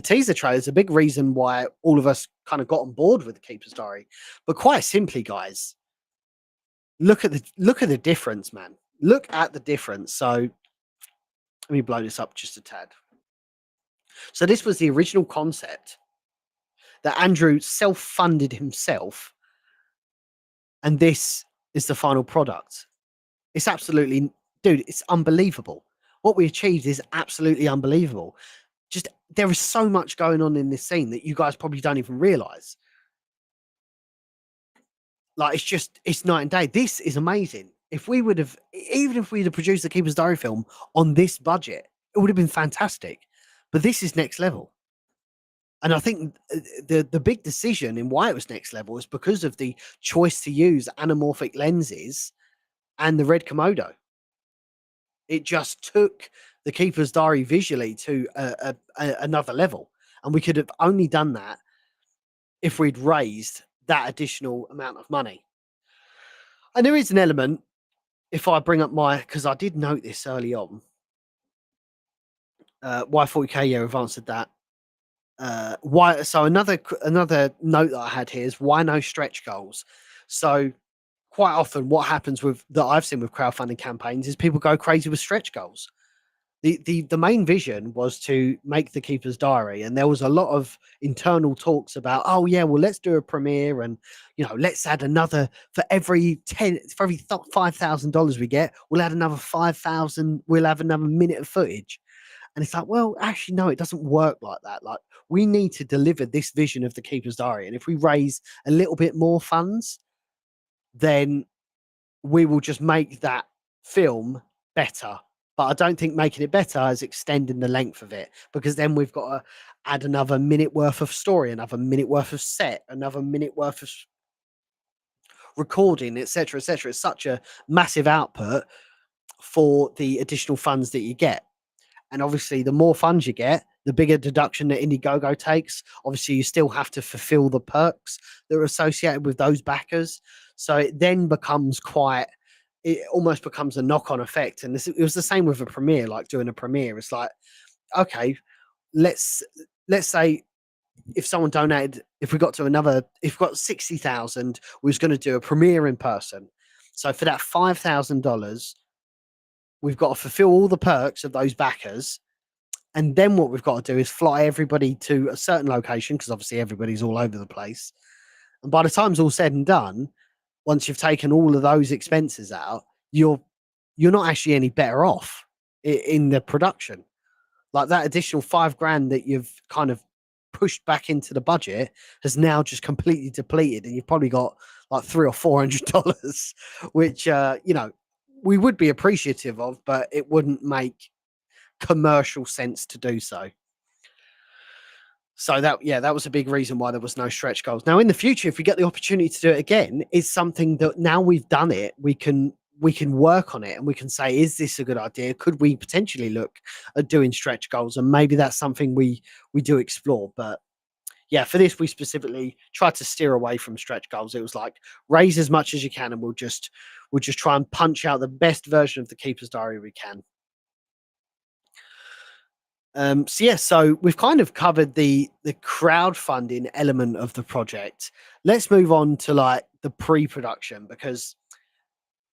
teaser trailer is a big reason why all of us kind of got on board with the Keeper's Diary. But quite simply, guys, look at the difference, man. Look at the difference. So let me blow this up just a tad. So this was the original concept that Andrew self-funded himself, and this is the final product. It's absolutely, dude, it's unbelievable. What we achieved is absolutely unbelievable. Just there is so much going on in this scene that you guys probably don't even realize. Like it's night and day. This is amazing. If we would have, even if we'd have produced the Keeper's Diary film on this budget, it would have been fantastic. But this is next level. And I think the big decision in why it was next level is because of the choice to use anamorphic lenses and the red Komodo. It just took the Keeper's Diary visually to another level, and we could have only done that if we'd raised that additional amount of money. And there is an element, if I bring up because I did note this early on, why 40k, yeah, we've answered that. Why? So another note that I had here is why no stretch goals. So quite often, what happens with that I've seen with crowdfunding campaigns is people go crazy with stretch goals. The main vision was to make the Keeper's Diary, and there was a lot of internal talks about, oh yeah, well let's do a premiere, and let's add another for every $5,000 we get, we'll add another 5,000, we'll have another minute of footage. And it's like, well, actually, no, it doesn't work like that. Like, we need to deliver this vision of the Keeper's Diary. And if we raise a little bit more funds, then we will just make that film better. But I don't think making it better is extending the length of it, because then we've got to add another minute worth of story, another minute worth of set, another minute worth of recording, etc., etc. It's such a massive output for the additional funds that you get. And obviously, the more funds you get, the bigger deduction that Indiegogo takes. Obviously, you still have to fulfill the perks that are associated with those backers. So it then becomes it almost becomes a knock-on effect. And it was the same with a premiere, like doing a premiere. It's like, okay, let's say if someone donated, if we got 60,000, we was going to do a premiere in person. So for that $5,000, we've got to fulfill all the perks of those backers. And then what we've got to do is fly everybody to a certain location, because obviously everybody's all over the place. And by the time it's all said and done, once you've taken all of those expenses out, you're not actually any better off in the production. Like, that additional $5,000 that you've kind of pushed back into the budget has now just completely depleted, and you've probably got like $300 or $400, which we would be appreciative of, but it wouldn't make commercial sense to do so. So that was a big reason why there was no stretch goals. Now, in the future, if we get the opportunity to do it again, it's something that now we've done it, we can work on it, and we can say, is this a good idea? Could we potentially look at doing stretch goals? And maybe that's something we do explore. But yeah, for this, we specifically tried to steer away from stretch goals. It was like, raise as much as you can, and we'll just try and punch out the best version of the Keeper's Diary we can. So we've kind of covered the crowdfunding element of the project. Let's move on to like the pre-production, because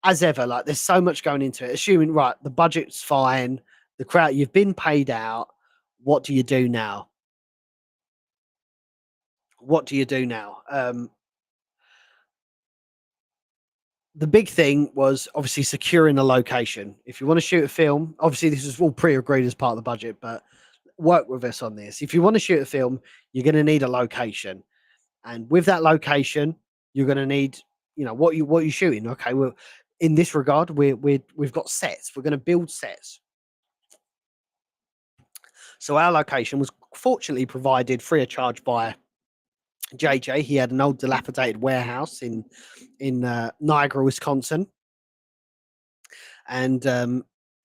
as ever, like, there's so much going into it. Assuming, right, the budget's fine, you've been paid out. What do you do now? The big thing was obviously securing a location. If you want to shoot a film, obviously this is all pre-agreed as part of the budget, but work with us on this. If you want to shoot a film, you're going to need a location, and with that location, you're going to need, what you shooting. Okay, well, in this regard, we've got sets. We're going to build sets. So our location was fortunately provided free of charge by JJ. He had an old dilapidated warehouse in Niagara, Wisconsin, and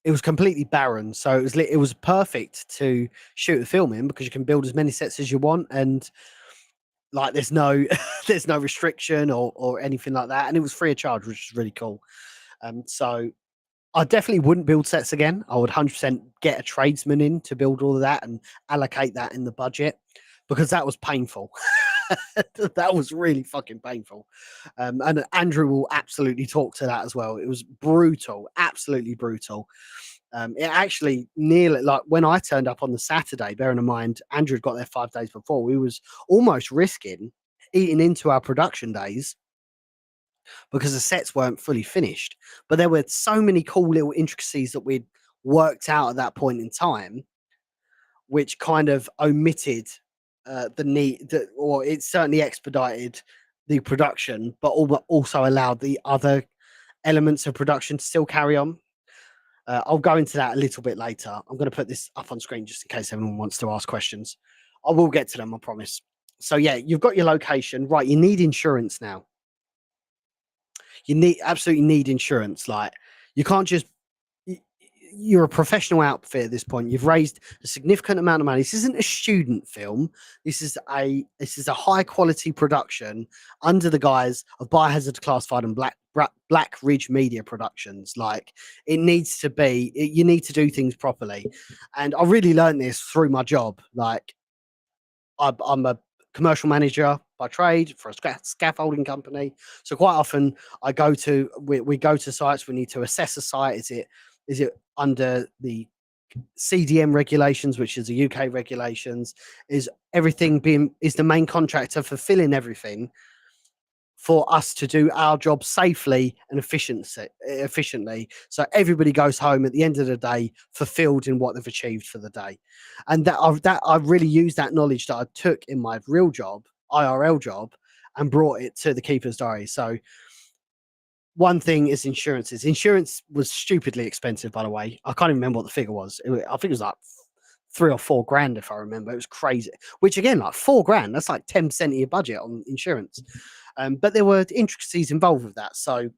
it was completely barren. So it was perfect to shoot a film in, because you can build as many sets as you want, and like, there's no there's no restriction or anything like that, and it was free of charge, which is really cool. So I definitely wouldn't build sets again. I would 100% get a tradesman in to build all of that and allocate that in the budget because that was painful. That was really fucking painful. And Andrew will absolutely talk to that as well. It was brutal, absolutely brutal. It actually nearly, like when I turned up on the Saturday, bearing in mind Andrew had got there 5 days before, we was almost risking eating into our production days because the sets weren't fully finished. But there were so many cool little intricacies that we'd worked out at that point in time, which kind of omitted the need, or it certainly expedited the production, but also allowed the other elements of production to still carry on. I'll go into that a little bit later. I'm going to put this up on screen just in case anyone wants to ask questions. I will get to them, I promise. So yeah, you've got your location, right? You need insurance now. You absolutely need insurance. Like you can't just you're a professional outfit at this point. You've raised a significant amount of money. This isn't a student film. This is a high quality production under the guise of Biohazard Declassified and Black Ridge Media Productions. Like it needs to be. You need to do things properly, and I really learned this through my job. Like I'm a commercial manager by trade for a scaffolding company. So quite often we go to sites. We need to assess a site. Is it under the CDM regulations, which is the UK regulations? Is the main contractor fulfilling everything for us to do our job safely and efficiently, so everybody goes home at the end of the day fulfilled in what they've achieved for the day? And I've really used that knowledge that I took in my real job, IRL job, and brought it to the keeper's diary. So one thing is insurances. Insurance was stupidly expensive, by the way. I can't even remember what the figure was. I think it was like 3 or 4 grand, if I remember. It was crazy. Which again, like 4 grand, that's like 10% of your budget on insurance. But there were intricacies involved with that. So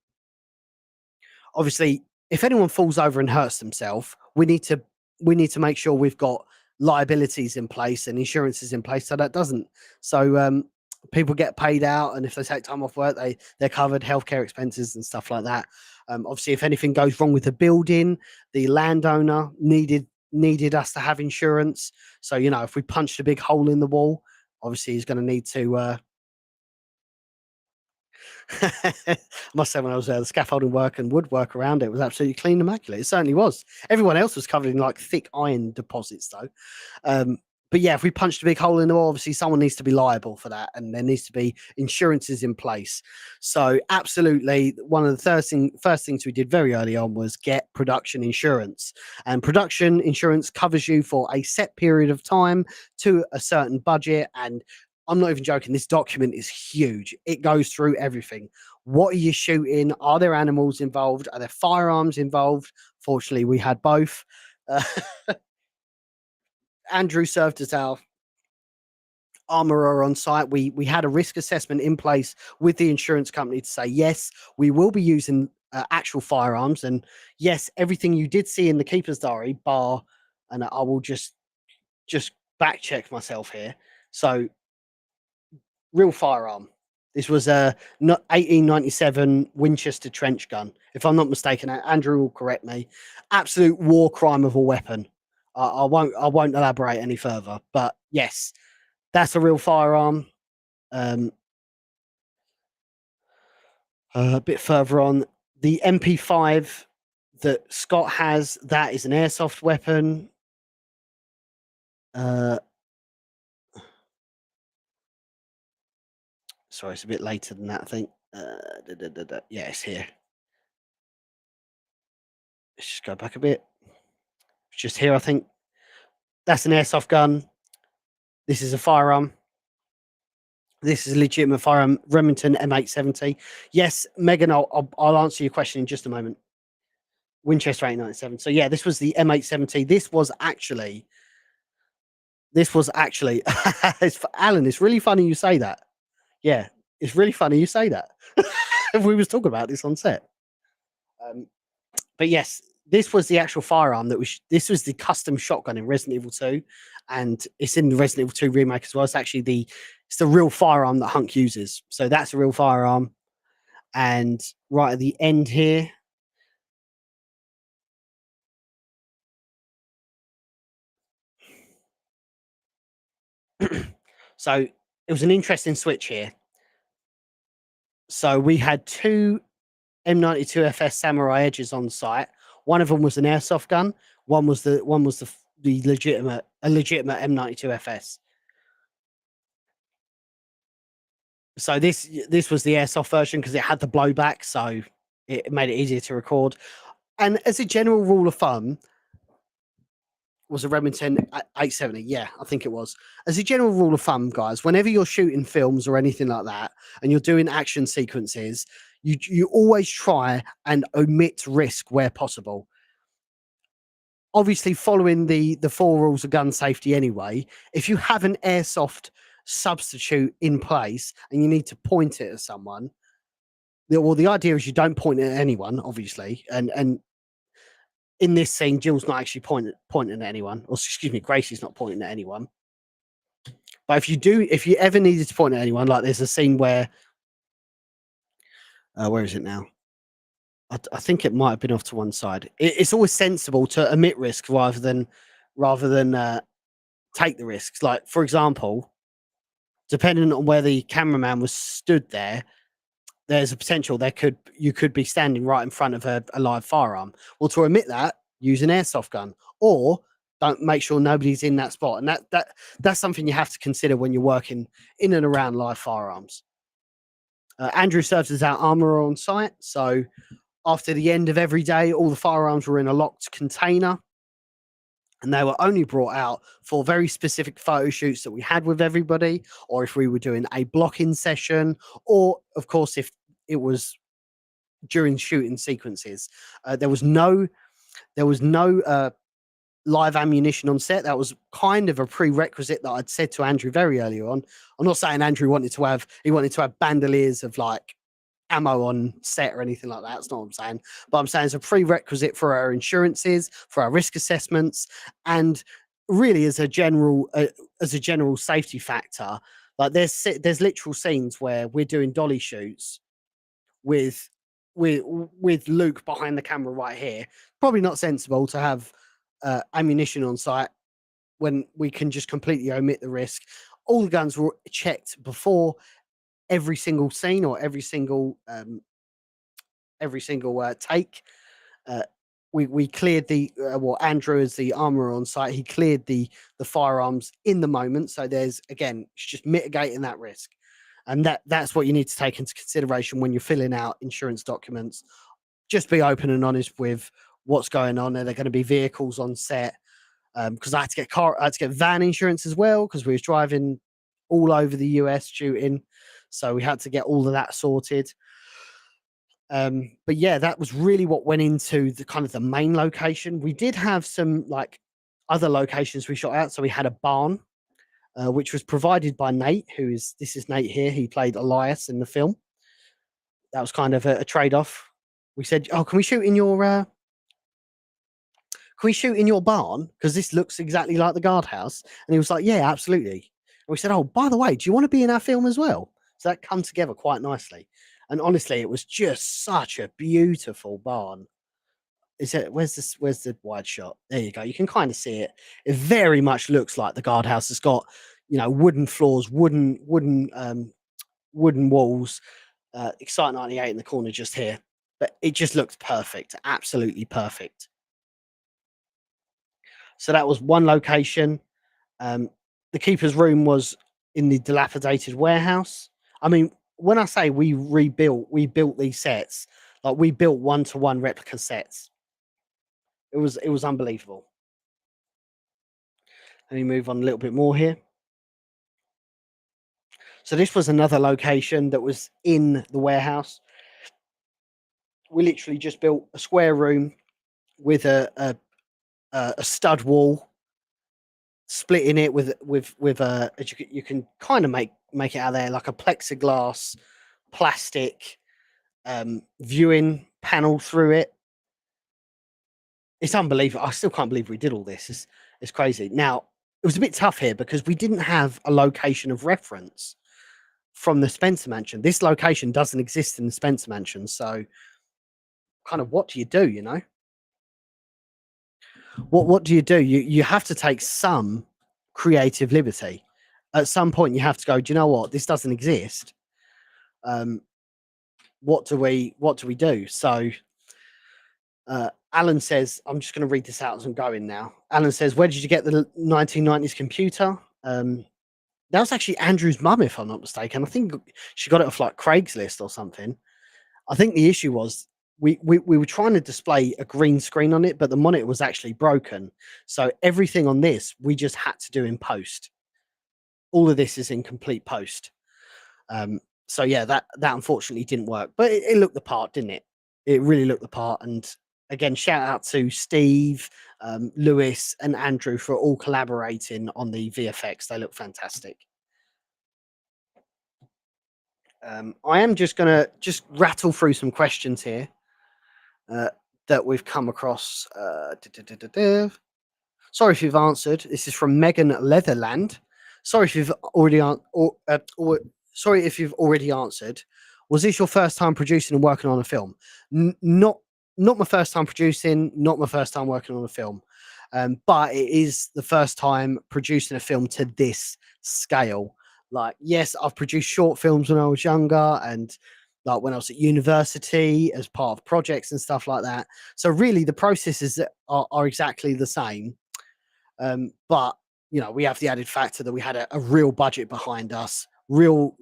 obviously, if anyone falls over and hurts themselves, we need to make sure we've got liabilities in place and insurances in place so that doesn't. So people get paid out, and if they take time off work, they're covered, healthcare expenses and stuff like that. Obviously, if anything goes wrong with the building, the landowner needed us to have insurance. So if we punched a big hole in the wall, obviously he's going to need to I must say, when I was there, the scaffolding work and woodwork around it was absolutely clean, immaculate. It certainly was. Everyone else was covered in like thick iron deposits, though. But yeah, if we punched a big hole in the wall, obviously someone needs to be liable for that, and there needs to be insurances in place. So absolutely, one of the first things we did very early on was get production insurance. And production insurance covers you for a set period of time to a certain budget. And I'm not even joking. This document is huge. It goes through everything. What are you shooting? Are there animals involved? Are there firearms involved? Fortunately, we had both. Uh, Andrew served as our armorer on site. We had a risk assessment in place with the insurance company to say, yes, we will be using actual firearms. And yes, everything you did see in the keeper's diary, bar, and I will just back check myself here. So real firearm. This was a 1897 Winchester trench gun, if I'm not mistaken. Andrew will correct me. Absolute war crime of a weapon. I won't elaborate any further. But yes, that's a real firearm. A bit further on, the MP5 that Scott has, that is an airsoft weapon. Sorry, it's a bit later than that, I think. Yeah, it's here. Let's just go back a bit. It's just here, I think. That's an airsoft gun. This is a firearm. This is a legitimate firearm, Remington M870. Yes, Megan, I'll answer your question in just a moment. Winchester 897. So yeah, this was the M870. This was actually Alan, it's really funny you say that. Yeah, it's really funny you say that. We was talking about this on set. But yes, this was the actual firearm this was the custom shotgun in Resident Evil 2, and it's in the Resident Evil 2 remake as well. It's actually it's the real firearm that Hunk uses. So that's a real firearm. And right at the end here, So it was an interesting switch here. So we had two M92 FS Samurai Edges on site. One of them was an airsoft gun. One was the legitimate M92 FS. So this was the airsoft version because it had the blowback, so it made it easier to record. And as a general rule of thumb, was a Remington 870. Yeah, I think it was. As a general rule of thumb, guys, whenever you're shooting films or anything like that, and you're doing action sequences, you always try and omit risk where possible. Obviously, following the four rules of gun safety anyway. If you have an airsoft substitute in place and you need to point it at someone, the idea is you don't point it at anyone, obviously, and in this scene, Jill's not actually pointing at anyone, or excuse me, Gracie's not pointing at anyone. But if you ever needed to point at anyone, like there's a scene where where is it now? I think it might have been off to one side. It's always sensible to omit risk rather than take the risks. Like for example, depending on where the cameraman was stood there's a potential you could be standing right in front of a live firearm. Well, to omit that, use an airsoft gun, or don't make sure nobody's in that spot. And that's something you have to consider when you're working in and around live firearms. Andrew serves as our armorer on site, so after the end of every day, all the firearms were in a locked container, and they were only brought out for very specific photo shoots that we had with everybody, or if we were doing a blocking session, or of course if it was during shooting sequences. There was no live ammunition on set. That was kind of a prerequisite that I'd said to Andrew very early on. I'm not saying Andrew wanted to have bandoliers of like ammo on set or anything like that. That's not what I'm saying. But I'm saying it's a prerequisite for our insurances, for our risk assessments, and really as a general safety factor. Like there's literal scenes where we're doing dolly shoots with with Luke behind the camera right here. Probably not sensible to have ammunition on site when we can just completely omit the risk. All the guns were checked before every single scene or every single take. Uh, we cleared Andrew as the armorer on site. He cleared the firearms in the moment. So there's again, it's just mitigating that risk, and that's what you need to take into consideration when you're filling out insurance documents. Just be open and honest with what's going on. Are there going to be vehicles on set? Because I had to get van insurance as well because we was driving all over the US shooting, so we had to get all of that sorted. But yeah, that was really what went into the kind of the main location. We did have some like other locations we shot out. So we had a barn, which was provided by Nate, this is Nate here. He played Elias in the film. That was kind of a trade off. We said, "Oh, can we shoot in your barn? Because this looks exactly like the guardhouse." And he was like, "Yeah, absolutely." And we said, "Oh, by the way, do you want to be in our film as well?" So that come together quite nicely. And honestly, it was just such a beautiful barn. Is it? Where's the wide shot? There you go. You can kind of see it. It very much looks like the guardhouse. It's got, wooden floors, wooden walls. Excite 98 in the corner just here, but it just looked perfect, absolutely perfect. So that was one location. Um, the keeper's room was in the dilapidated warehouse. I mean, when I say we built these sets, like we built one-to-one replica sets. It was unbelievable. Let me move on a little bit more here. So this was another location that was in the warehouse. We literally just built a square room with a stud wall, splitting it with as you can kind of make it out there like a plexiglass plastic viewing panel through it. It's unbelievable. I still can't believe we did all this. It's crazy. Now, it was a bit tough here because we didn't have a location of reference from the Spencer Mansion. This location doesn't exist in the Spencer Mansion. So, kind of, what do you do? What do you do? You have to take some creative liberty. at some point you have to go, do you know what? This doesn't exist. Um, what do we do? So Alan says, I'm just going to read this out as I'm going now. Alan says, where did you get the 1990s computer? That was actually Andrew's mum, if I'm not mistaken. I think she got it off like Craigslist or something. I think the issue was we were trying to display a green screen on it, but the monitor was actually broken. So everything on this we just had to do in post. All of this is in complete post. So yeah, that unfortunately didn't work, but it looked the part, didn't it? It really looked the part. And again, shout out to Steve, Lewis, and Andrew for all collaborating on the VFX. They look fantastic. I am just gonna rattle through some questions here that we've come across. Sorry if you've answered. This is from Megan Leatherland. Sorry if you've already sorry if you've already answered. Was this your first time producing and working on a film? Not my first time producing, not my first time working on a film, but it is the first time producing a film to this scale. Like, yes, I've produced short films when I was younger and like when I was at university as part of projects and stuff like that. So really, the processes are exactly the same. But you know, we have the added factor that we had a real budget behind us, real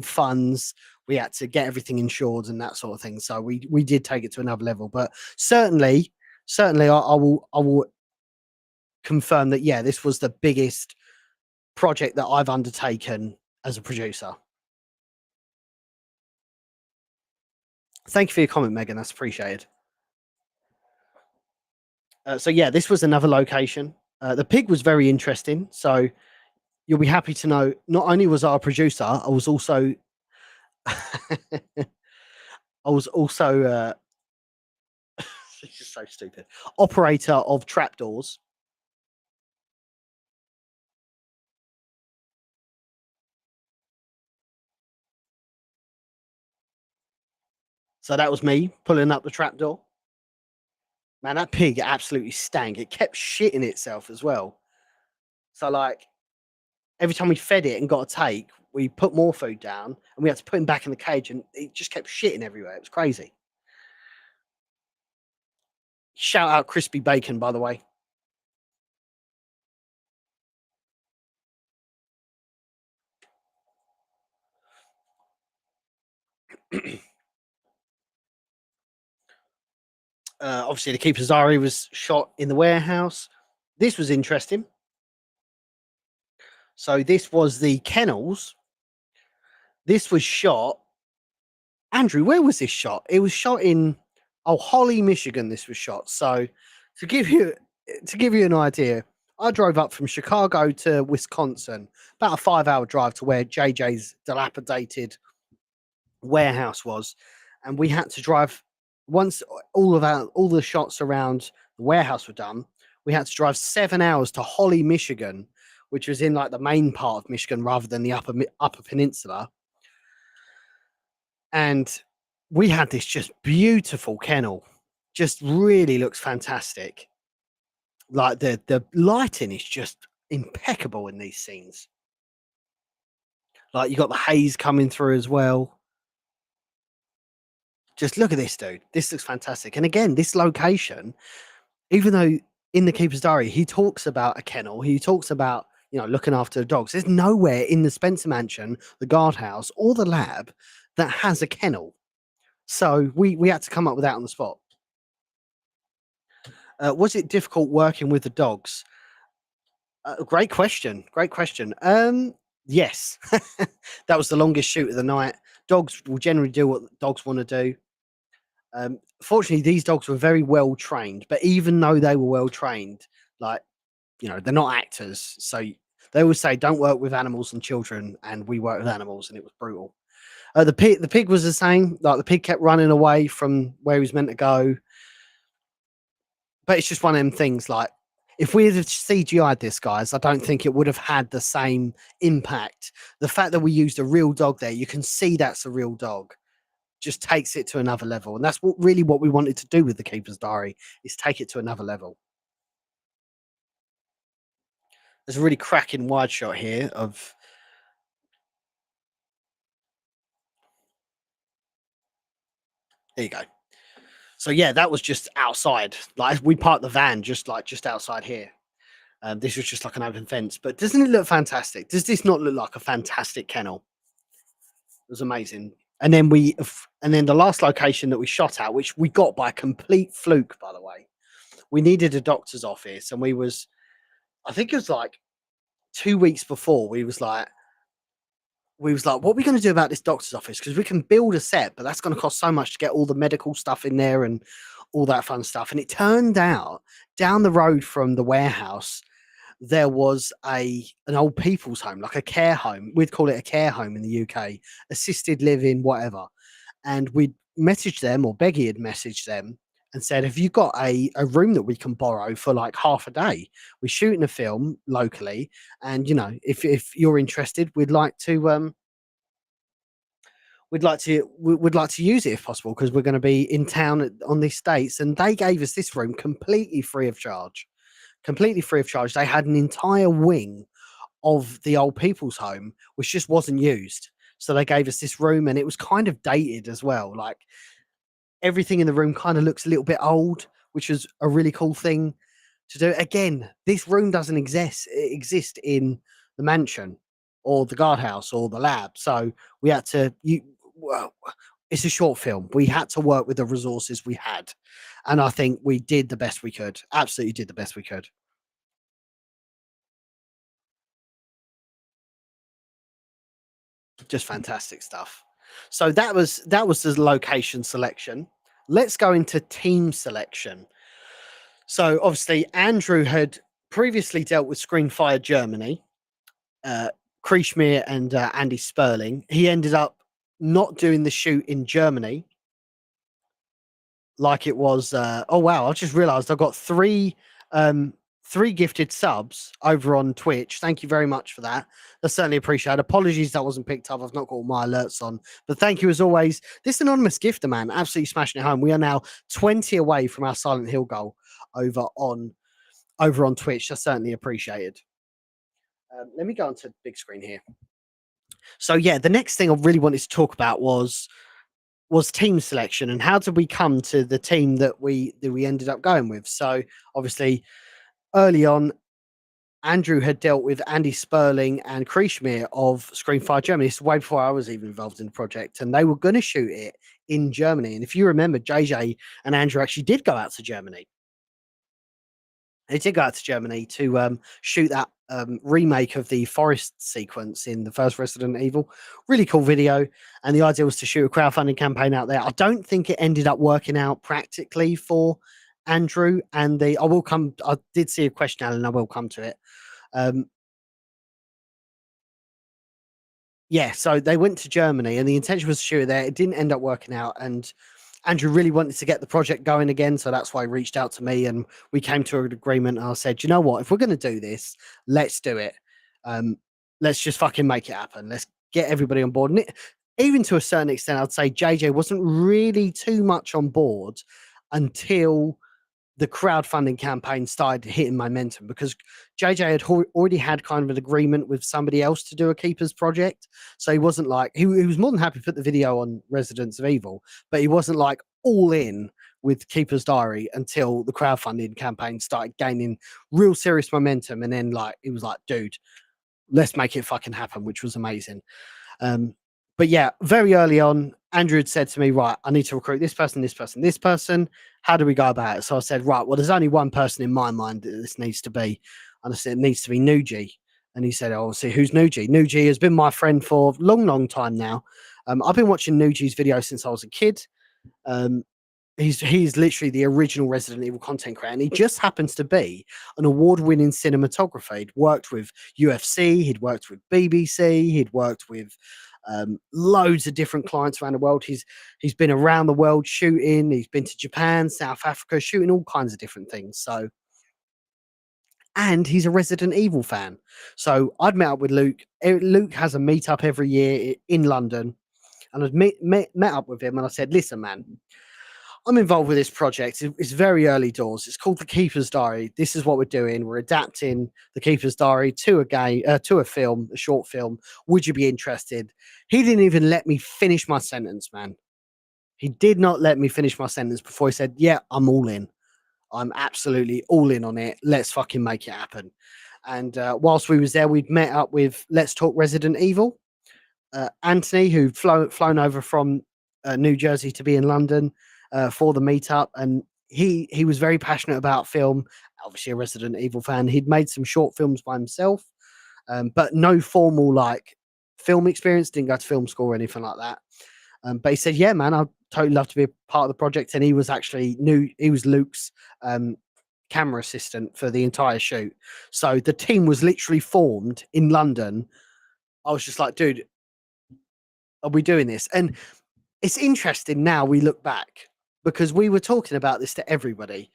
funds. We had to get everything insured and that sort of thing. So we did take it to another level. But certainly, I will confirm that yeah, this was the biggest project that I've undertaken as a producer. Thank you for your comment, Megan. That's appreciated. So yeah, this was another location. The pig was very interesting. So you'll be happy to know not only was I a producer, I was also I was also this is so stupid. Operator of trapdoors. So that was me pulling up the trapdoor. Man, that pig absolutely stank. It kept shitting itself as well. So like every time we fed it and got a take, we put more food down and we had to put him back in the cage and it just kept shitting everywhere. It was crazy. Shout out crispy bacon, by the way. Obviously, the Keeper's Diary was shot in the warehouse. This was interesting. So this was the kennels. This was shot. Andrew, where was this shot? It was shot in Holly, Michigan. This was shot. So to give you an idea, I drove up from Chicago to Wisconsin, about a 5-hour drive to where JJ's dilapidated warehouse was, and we had to drive once all the shots around the warehouse were done. We had to drive 7 hours to Holly, Michigan, which was in like the main part of Michigan rather than the upper peninsula. And we had this just beautiful kennel, just really looks fantastic. Like the lighting is just impeccable in these scenes. Like you got the haze coming through as well. Just look at this, dude. This looks fantastic. And again, this location, even though in the Keeper's Diary he talks about a kennel, he talks about looking after the dogs. There's nowhere in the Spencer Mansion, the guardhouse, or the lab that has a kennel. So we had to come up with that on the spot. Was it difficult working with the dogs? Great question. Great question. Yes, that was the longest shoot of the night. Dogs will generally do what dogs want to do. Fortunately, these dogs were very well trained, but even though they were well trained, like they're not actors, so they always say don't work with animals and children, and we work with animals, and it was brutal. The pig was the same. Like the pig kept running away from where he was meant to go, but it's just one of them things. Like if we had CGI'd this, guys, I don't think it would have had the same impact. The fact that we used a real dog there, you can see that's a real dog, just takes it to another level. And that's what we wanted to do with the Keeper's Diary, is take it to another level. There's a really cracking wide shot here of There you go. So yeah, that was just outside. Like we parked the van just outside here. This was just like an open fence. But doesn't it look fantastic? Does this not look like a fantastic kennel? It was amazing. And then the last location that we shot at, which we got by complete fluke, by the way, we needed a doctor's office, and I think it was like 2 weeks before, we was like, what are we going to do about this doctor's office? Because we can build a set, but that's going to cost so much to get all the medical stuff in there and all that fun stuff. And it turned out down the road from the warehouse, there was an old people's home, like a care home. We'd call it a care home in the UK, assisted living, whatever. And we messaged them, or Beggy had messaged them and said, have you got a room that we can borrow for like half a day? We're shooting a film locally, and if you're interested, we'd like to use it if possible, because we're going to be in town on these dates. And they gave us this room completely free of charge. Completely free of charge. They had an entire wing of the old people's home which just wasn't used. So they gave us this room, and it was kind of dated as well. Like everything in the room kind of looks a little bit old, which is a really cool thing to do. Again, this room doesn't exist in the mansion or the guardhouse or the lab. So we had to well, it's a short film. We had to work with the resources we had. And I think we did the best we could. Absolutely did the best we could. Just fantastic stuff. So that was the location selection. Let's go into team selection. So obviously Andrew had previously dealt with Screenfire Germany, uh, Kreishmir and Andy Sperling. He ended up not doing the shoot in Germany, like it was. Oh wow! I just realised I've got three gifted subs over on Twitch. Thank you very much for that. That's certainly appreciated. Apologies that wasn't picked up. I've not got all my alerts on, but thank you as always. This anonymous gifter, man, absolutely smashing it home. We are now 20 away from our Silent Hill goal over on Twitch. That's certainly appreciated. Let me go onto the big screen here. So yeah, the next thing I really wanted to talk about was team selection, and how did we come to the team that we ended up going with. So obviously early on, Andrew had dealt with Andy Sperling and Kreishmir of Screenfire Germany. This is way before I was even involved in the project, and they were going to shoot it in Germany. And if you remember, JJ and Andrew actually did go out to Germany. They did go out to Germany to shoot that remake of the forest sequence in the first Resident Evil. Really cool video. And the idea was to shoot a crowdfunding campaign out there. I don't think it ended up working out practically for Andrew. And I did see a question, Alan, I will come to it. Um, yeah, so they went to Germany, and the intention was to shoot it there. It didn't end up working out. And Andrew really wanted to get the project going again, so that's why he reached out to me, and we came to an agreement. And I said, you know what, if we're going to do this, let's do it. Um, let's just fucking make it happen. Let's get everybody on board. And even to a certain extent, I'd say JJ wasn't really too much on board until the crowdfunding campaign started hitting momentum, because JJ had already had kind of an agreement with somebody else to do a Keepers project. So he wasn't like, he was more than happy to put the video on Residents of Evil, but he wasn't like all in with Keeper's Diary until the crowdfunding campaign started gaining real serious momentum. And then like, it was like, dude, let's make it fucking happen, which was amazing. But yeah, very early on, Andrew had said to me, right, I need to recruit this person, this person, this person. How do we go about it? So I said, right, well, there's only one person in my mind that this needs to be. And I said, it needs to be Nuji. And he said, oh, see, who's Nuji? Nuji has been my friend for a long, long time now. I've been watching Nuji's videos since I was a kid. He's literally the original Resident Evil content creator, and he just happens to be an award-winning cinematographer. He'd worked with UFC, he'd worked with BBC, he'd worked with loads of different clients around the world. He's been around the world shooting. He's been to Japan, South Africa, shooting all kinds of different things. So, and he's a Resident Evil fan. So I'd met up with Luke. Luke has a meetup every year in London, and I'd met up with him, and I said, listen, man, I'm involved with this project. It's very early doors. It's called The Keeper's Diary. This is what we're doing. We're adapting The Keeper's Diary to a film, a short film. Would you be interested? He didn't even let me finish my sentence, man. He did not let me finish my sentence before he said, "Yeah, I'm all in. I'm absolutely all in on it. Let's fucking make it happen." And whilst we was there, we'd met up with Let's Talk Resident Evil, Anthony, who'd flown over from New Jersey to be in London for the meetup, and he was very passionate about film. Obviously, a Resident Evil fan. He'd made some short films by himself, but no formal like film experience. Didn't go to film school or anything like that. But he said, "Yeah, man, I'd totally love to be a part of the project." And he was actually new. He was Luke's camera assistant for the entire shoot. So the team was literally formed in London. I was just like, dude, are we doing this? And it's interesting now we look back because we were talking about this to everybody,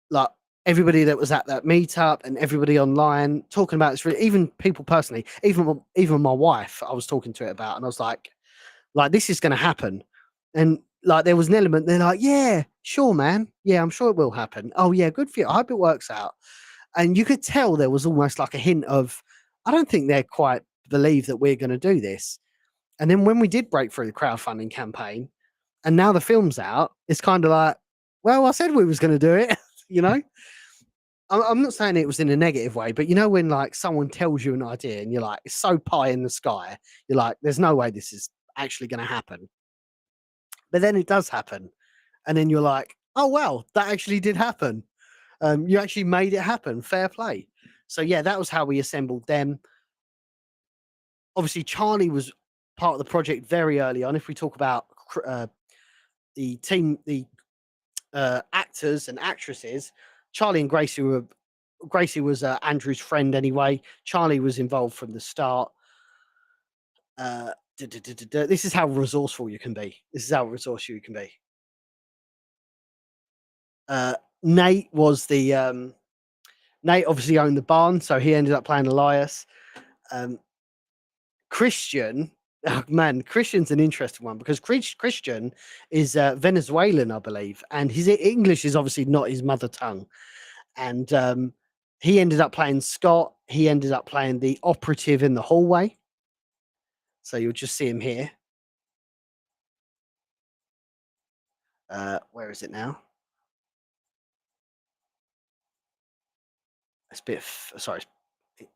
like everybody that was at that meetup and everybody online talking about this. Even people personally, even my wife, I was talking to it about, and I was like this is going to happen. And like there was an element. They're like, yeah, sure, man. Yeah, I'm sure it will happen. Oh yeah, good for you. I hope it works out. And you could tell there was almost like a hint of, I don't think they quite believe that we're going to do this. And then when we did break through the crowdfunding campaign, and now the film's out, it's kind of like, well, I said we was going to do it, you know. I'm not saying it was in a negative way, but you know when like someone tells you an idea and you're like, it's so pie in the sky, you're like, there's no way this is actually going to happen. But then it does happen, and then you're like, oh wow, that actually did happen. You actually made it happen. Fair play. So yeah, that was how we assembled them. Obviously, Charlie was part of the project very early on. If we talk about the team, the actors and actresses, Charlie and Gracie was Andrew's friend anyway. Charlie was involved from the start. This is how resourceful you can be. This is how resourceful you can be. Nate was the Nate obviously owned the barn, so he ended up playing Elias. Christian, oh man, Christian's an interesting one because Christian is Venezuelan, I believe, and his English is obviously not his mother tongue. And he ended up playing Scott. He ended up playing the operative in the hallway. So you'll just see him here. Where is it now? It's a bit. Sorry.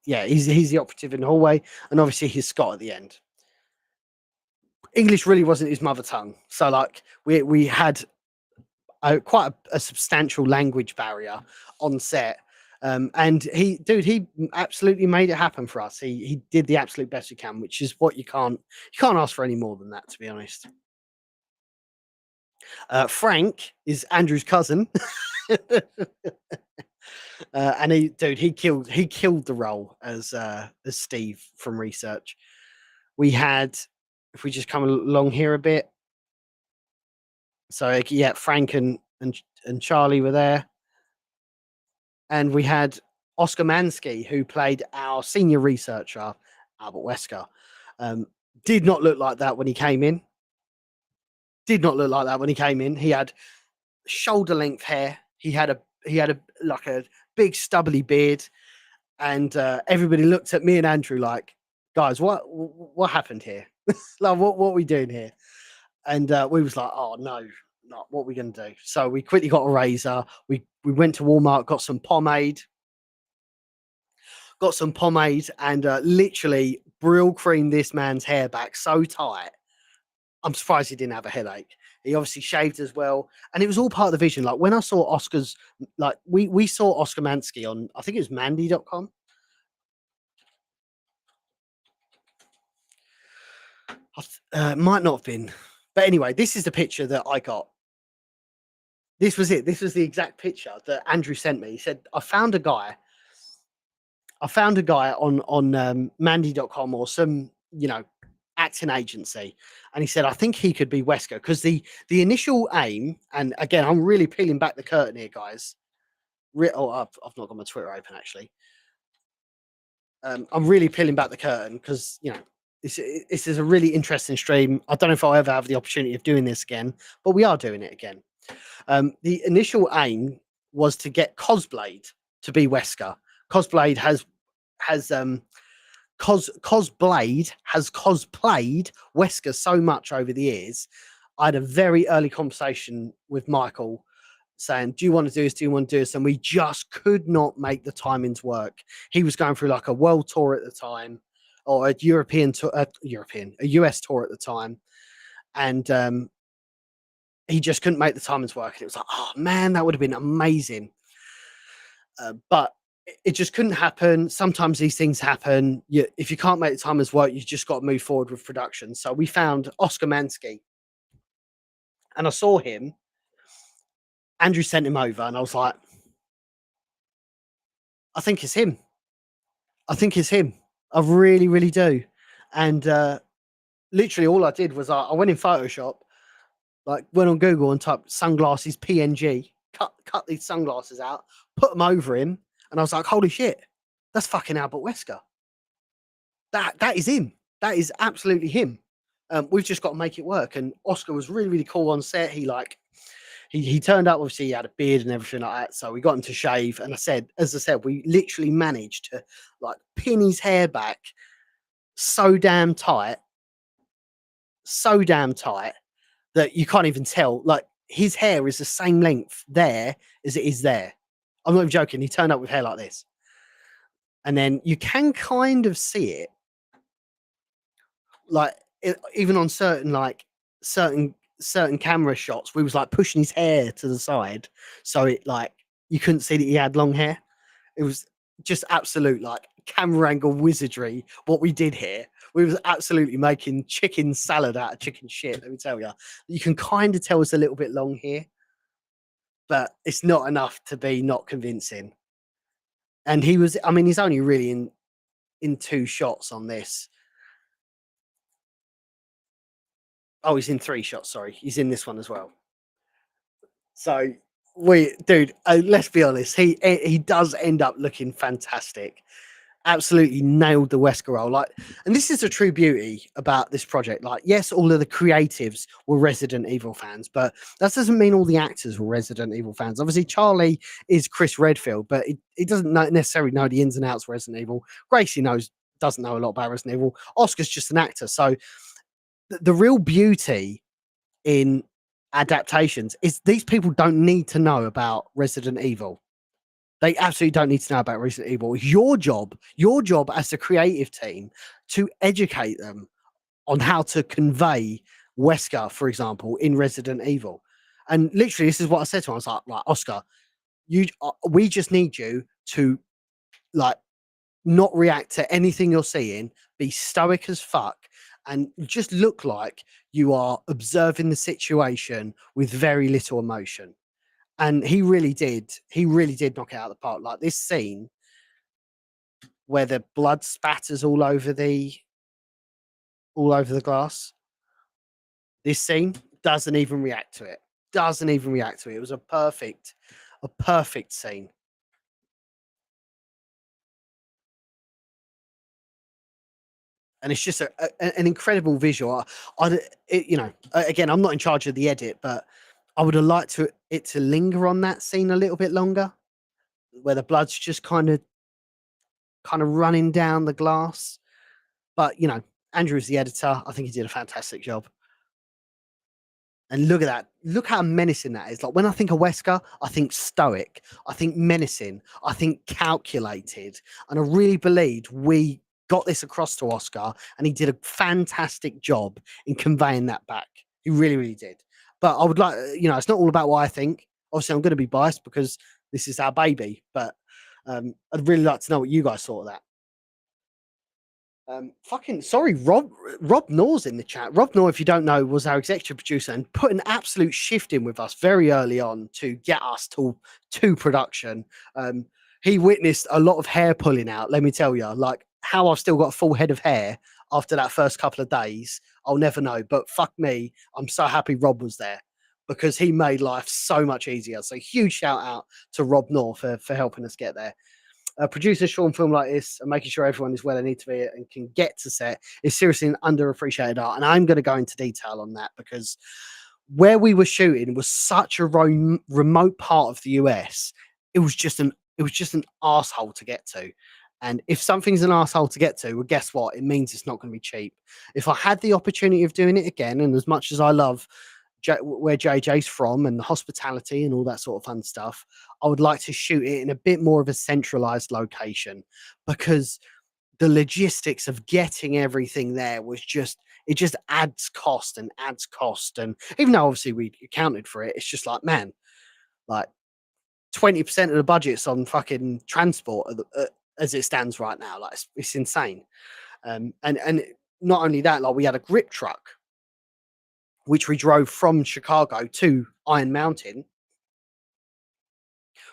Yeah, he's the operative in the hallway, and obviously he's Scott at the end. English really wasn't his mother tongue, so like we had quite a substantial language barrier on set. And he absolutely made it happen for us. He did the absolute best he can, which is what you can't ask for any more than that, to be honest. Frank is Andrew's cousin. And he killed the role as Steve from research. We had, if we just come along here a bit. So yeah, Frank and Charlie were there. And we had Oscar Mansky, who played our senior researcher, Albert Wesker. Did not look like that when he came in. He had shoulder length hair. He had a like a big stubbly beard, and everybody looked at me and Andrew like, guys, what happened here? Like, what are we doing here? And we was like, oh no, not what we're gonna do. So we quickly got a razor. We went to Walmart, got some pomade, and literally Brill creamed this man's hair back so tight. I'm surprised he didn't have a headache. He obviously shaved as well, and it was all part of the vision. Like when I saw Oscar's, like we saw Oscar Mansky on, I think it was Mandy.com. Might not have been, but anyway, this is the picture that I got. This was it. This was the exact picture that Andrew sent me. He said, I found a guy on Mandy.com or some, acting agency. And he said, I think he could be Wesker because the initial aim, and again, I'm really peeling back the curtain here, guys. I've not got my Twitter open, actually. I'm really peeling back the curtain because, this is a really interesting stream. I don't know if I'll ever have the opportunity of doing this again, but we are doing it again. The initial aim was to get Cosblade to be Wesker. Cosblade has Cosplayed Wesker so much over the years. I had a very early conversation with Michael saying, "Do you want to do this? Do you want to do this?" And we just could not make the timings work. He was going through like a world tour at the time, or a a US tour at the time, and he just couldn't make the timings work. And it was like, oh man, that would have been amazing. But it just couldn't happen. Sometimes these things happen. If you can't make the timers work, you just got to move forward with production. So we found Oscar Mansky, and I saw him. Andrew sent him over, and I was like, I think it's him. I think it's him. I really, really do. And literally, all I did was I went in Photoshop, like went on Google and typed sunglasses PNG, cut these sunglasses out, put them over him, and I was like, holy shit, that's fucking Albert Wesker. That is him. That is absolutely him. We've just got to make it work. And Oscar was really, really cool on set. He turned up, obviously he had a beard and everything like that. So we got him to shave. And as I said, we literally managed to like pin his hair back so damn tight that you can't even tell. Like his hair is the same length there as it is there. I'm not even joking. He turned up with hair like this. And then you can kind of see it, like even on certain camera shots, we was like pushing his hair to the side, so it like you couldn't see that he had long hair. It was just absolute like camera angle wizardry. What we did here, we was absolutely making chicken salad out of chicken shit. Let me tell you, you can kind of tell it's a little bit long here, but it's not enough to be not convincing. And he was, I mean, he's only really in 2 shots on this. Oh, he's in 3 shots. Sorry, he's in this one as well. So dude, let's be honest, he does end up looking fantastic. Absolutely nailed the Wesker role. Like, and this is the true beauty about this project. Like, yes, all of the creatives were Resident Evil fans, but that doesn't mean all the actors were Resident Evil fans. Obviously, Charlie is Chris Redfield, but he doesn't necessarily know the ins and outs of Resident Evil. Gracie doesn't know a lot about Resident Evil. Oscar's just an actor. So the real beauty in adaptations is these people don't need to know about Resident Evil. They absolutely don't need to know about Resident Evil. It's your job as the creative team to educate them on how to convey Wesker, for example, in Resident Evil. And literally, this is what I said to him. I was like Oscar, we just need you to like not react to anything you're seeing, be stoic as fuck, and just look like you are observing the situation with very little emotion. And he really did knock it out of the park. Like this scene where the blood spatters all over the glass. This scene doesn't even react to it. It was a perfect scene. And it's just an incredible visual. Again, I'm not in charge of the edit, but I would have liked it to linger on that scene a little bit longer, where the blood's just kind of running down the glass. But Andrew's the editor. I think he did a fantastic job. And look at that. Look how menacing that is. Like when I think of Wesker, I think stoic. I think menacing. I think calculated. And I really believed we got this across to Oscar, and he did a fantastic job in conveying that back. He really, really did. But I would like, it's not all about what I think. Obviously, I'm going to be biased because this is our baby. But I'd really like to know what you guys thought of that. Sorry, Rob Knorr's in the chat. Rob Knorr, if you don't know, was our executive producer and put an absolute shift in with us very early on to get us to production. He witnessed a lot of hair pulling out, let me tell you. Like how I've still got a full head of hair after that first couple of days, I'll never know. But fuck me, I'm so happy Rob was there because he made life so much easier. So huge shout out to Rob Knorr for helping us get there. Producers short film like this and making sure everyone is where they need to be and can get to set is seriously an underappreciated art. And I'm going to go into detail on that because where we were shooting was such a remote part of the US. It was just an arsehole to get to. And if something's an arsehole to get to, well, guess what? It means it's not going to be cheap. If I had the opportunity of doing it again, and as much as I love where JJ's from and the hospitality and all that sort of fun stuff, I would like to shoot it in a bit more of a centralized location, because the logistics of getting everything there was just, it just adds cost and adds cost. And even though obviously we accounted for it, it's just like, man, like 20% of the budget's on fucking transport as it stands right now. Like it's insane. And not only that, like we had a grip truck which we drove from Chicago to Iron Mountain.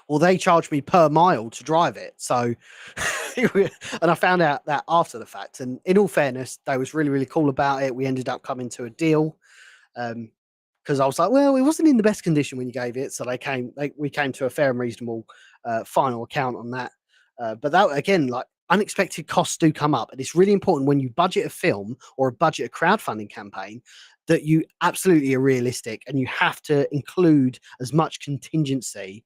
Well, they charged me per mile to drive it. So, and I found out that after the fact. And in all fairness, they was really, really cool about it. We ended up coming to a deal. Because I was like, well, it wasn't in the best condition when you gave it. So we came to a fair and reasonable final account on that. But that, again, like unexpected costs do come up. And it's really important when you budget a film or a budget a crowdfunding campaign that you absolutely are realistic, and you have to include as much contingency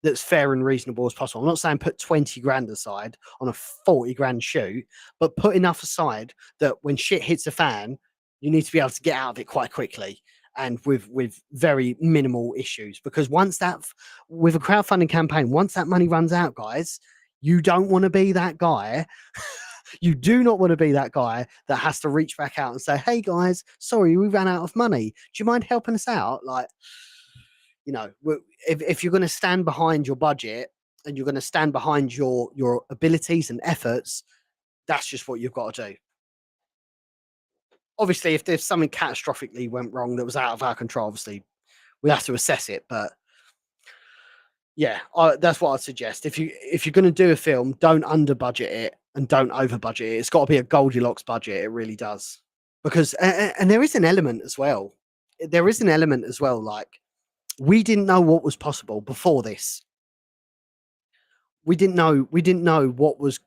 that's fair and reasonable as possible. I'm not saying put 20 grand aside on a 40 grand shoot, but put enough aside that when shit hits the fan, you need to be able to get out of it quite quickly and with very minimal issues. Because once that, with a crowdfunding campaign, once that money runs out, guys, you don't want to be that guy. You do not want to be that guy that has to reach back out and say, hey guys, sorry, we ran out of money. Do you mind helping us out? Like, you know, if you're going to stand behind your budget and you're going to stand behind your abilities and efforts, that's just what you've got to do. Obviously, if there's something catastrophically went wrong that was out of our control, obviously we have to assess it. But yeah, that's what I'd suggest. If you're going to do a film, don't under budget it and don't over budget it. It's got to be a Goldilocks budget. It really does. Because and there is an element as well. There is an element as well. Like, we didn't know what was possible before this. We didn't know what was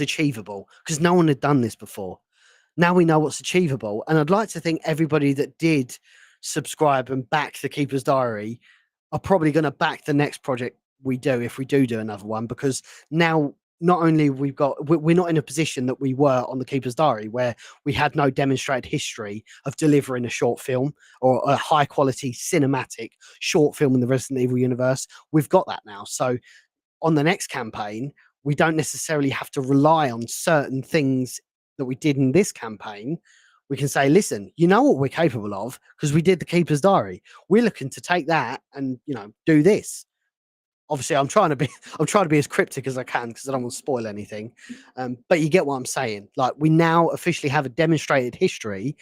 achievable, because no one had done this before. Now we know what's achievable, and I'd like to think everybody that did subscribe and back the Keeper's Diary are probably going to back the next project we do, if we do another one, because now not only we're not in a position that we were on the Keeper's Diary, where we had no demonstrated history of delivering a short film or a high quality cinematic short film in the Resident Evil universe. We've got that now. So on the next campaign, we don't necessarily have to rely on certain things that we did in this campaign. We can say, listen, you know what we're capable of, because we did the Keeper's Diary. We're looking to take that and, you know, do this. Obviously, I'm trying to be as cryptic as I can, because I don't want to spoil anything. But you get what I'm saying. Like, we now officially have a demonstrated history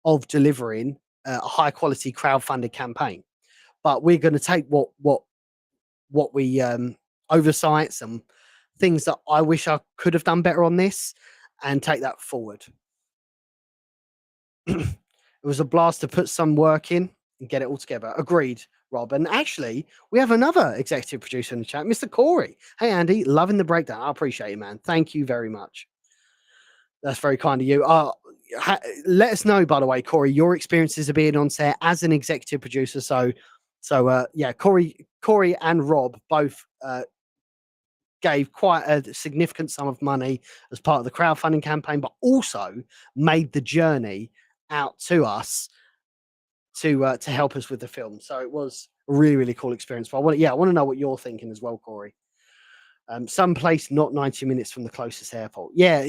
of delivering a high quality crowdfunded campaign. But we're going to take what we oversights and things that I wish I could have done better on this, and take that forward. It was a blast to put some work in and get it all together. Agreed, Rob. And actually, we have another executive producer in the chat, Mr. Corey. Hey, Andy, loving the breakdown. I appreciate it, man. Thank you very much. That's very kind of you. Let us know, by the way, Corey, your experiences of being on set as an executive producer. So yeah, Corey and Rob both gave quite a significant sum of money as part of the crowdfunding campaign, but also made the journey out to us to help us with the film. So it was a really, really cool experience. But I want to know what you're thinking as well, Corey. Some place not 90 minutes from the closest airport. Yeah,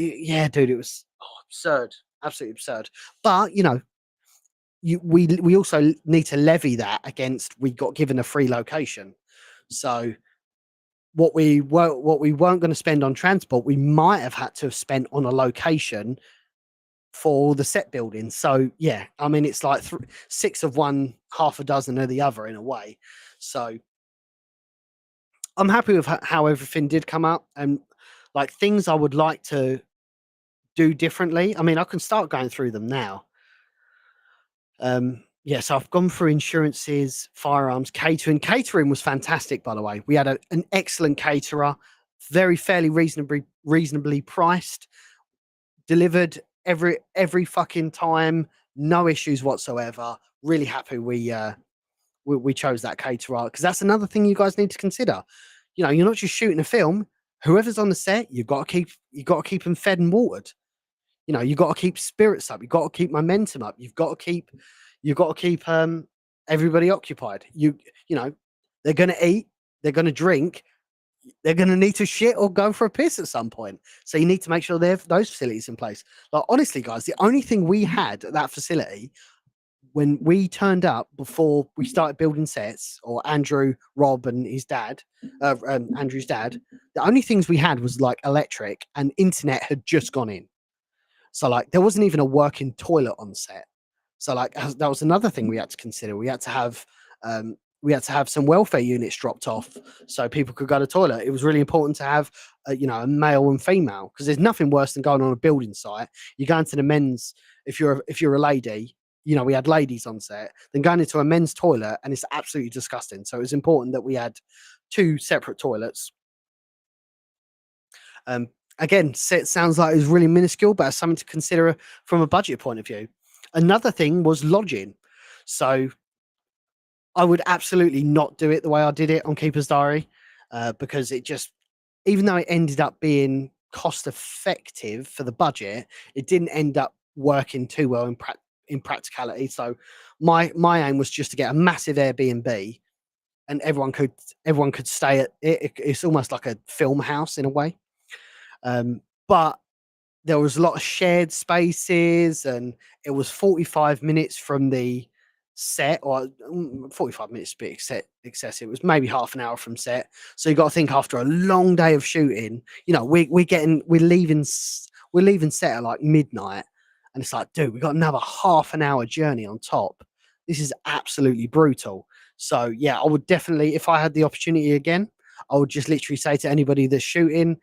dude, it was absurd, absolutely absurd. But you know, we also need to levy that against, we got given a free location. So what we weren't going to spend on transport, we might have had to have spent on a location for the set building. So yeah, I mean, it's like 6 of one, half a dozen of the other in a way. So I'm happy with how everything did come out, and like things I would like to do differently. I mean, I can start going through them now. Yeah, so I've gone through insurances, firearms, catering. Catering was fantastic, by the way. We had an excellent caterer, fairly reasonably priced, delivered every fucking time, no issues whatsoever. Really happy we chose that caterer, because that's another thing you guys need to consider. You know, you're not just shooting a film. Whoever's on the set, you've got to keep them fed and watered. You've got to keep spirits up. You've got to keep momentum up. You've got to keep everybody occupied. You know, they're going to eat, they're going to drink, they're going to need to shit or go for a piss at some point. So you need to make sure they have those facilities in place. Like, honestly, guys, the only thing we had at that facility when we turned up before we started building sets, or Andrew, Rob, and his dad, Andrew's dad, the only things we had was like electric, and internet had just gone in. So like there wasn't even a working toilet on set. So like that was another thing we had to consider. We had to have some welfare units dropped off so people could go to the toilet. It was really important to have a male and female, because there's nothing worse than going on a building site. You go into the men's, if you're a lady, we had ladies on set, then going into a men's toilet, and it's absolutely disgusting. So it was important that we had two separate toilets. Um, Again, it sounds like it was really minuscule, but it's something to consider from a budget point of view. Another thing was lodging. So I would absolutely not do it the way I did it on Keeper's Diary, because it just, even though it ended up being cost effective for the budget, it didn't end up working too well in practicality. So my aim was just to get a massive Airbnb, and everyone could stay at it. It's almost like a film house in a way. But there was a lot of shared spaces, and it was 45 minutes from the set, or 45 minutes a bit excessive. It was maybe half an hour from set. So you got to think, after a long day of shooting, we're leaving set at like midnight, and it's like, dude, we got another half an hour journey on top. This is absolutely brutal. So yeah, I would definitely, if I had the opportunity again, I would just literally say to anybody that's shooting,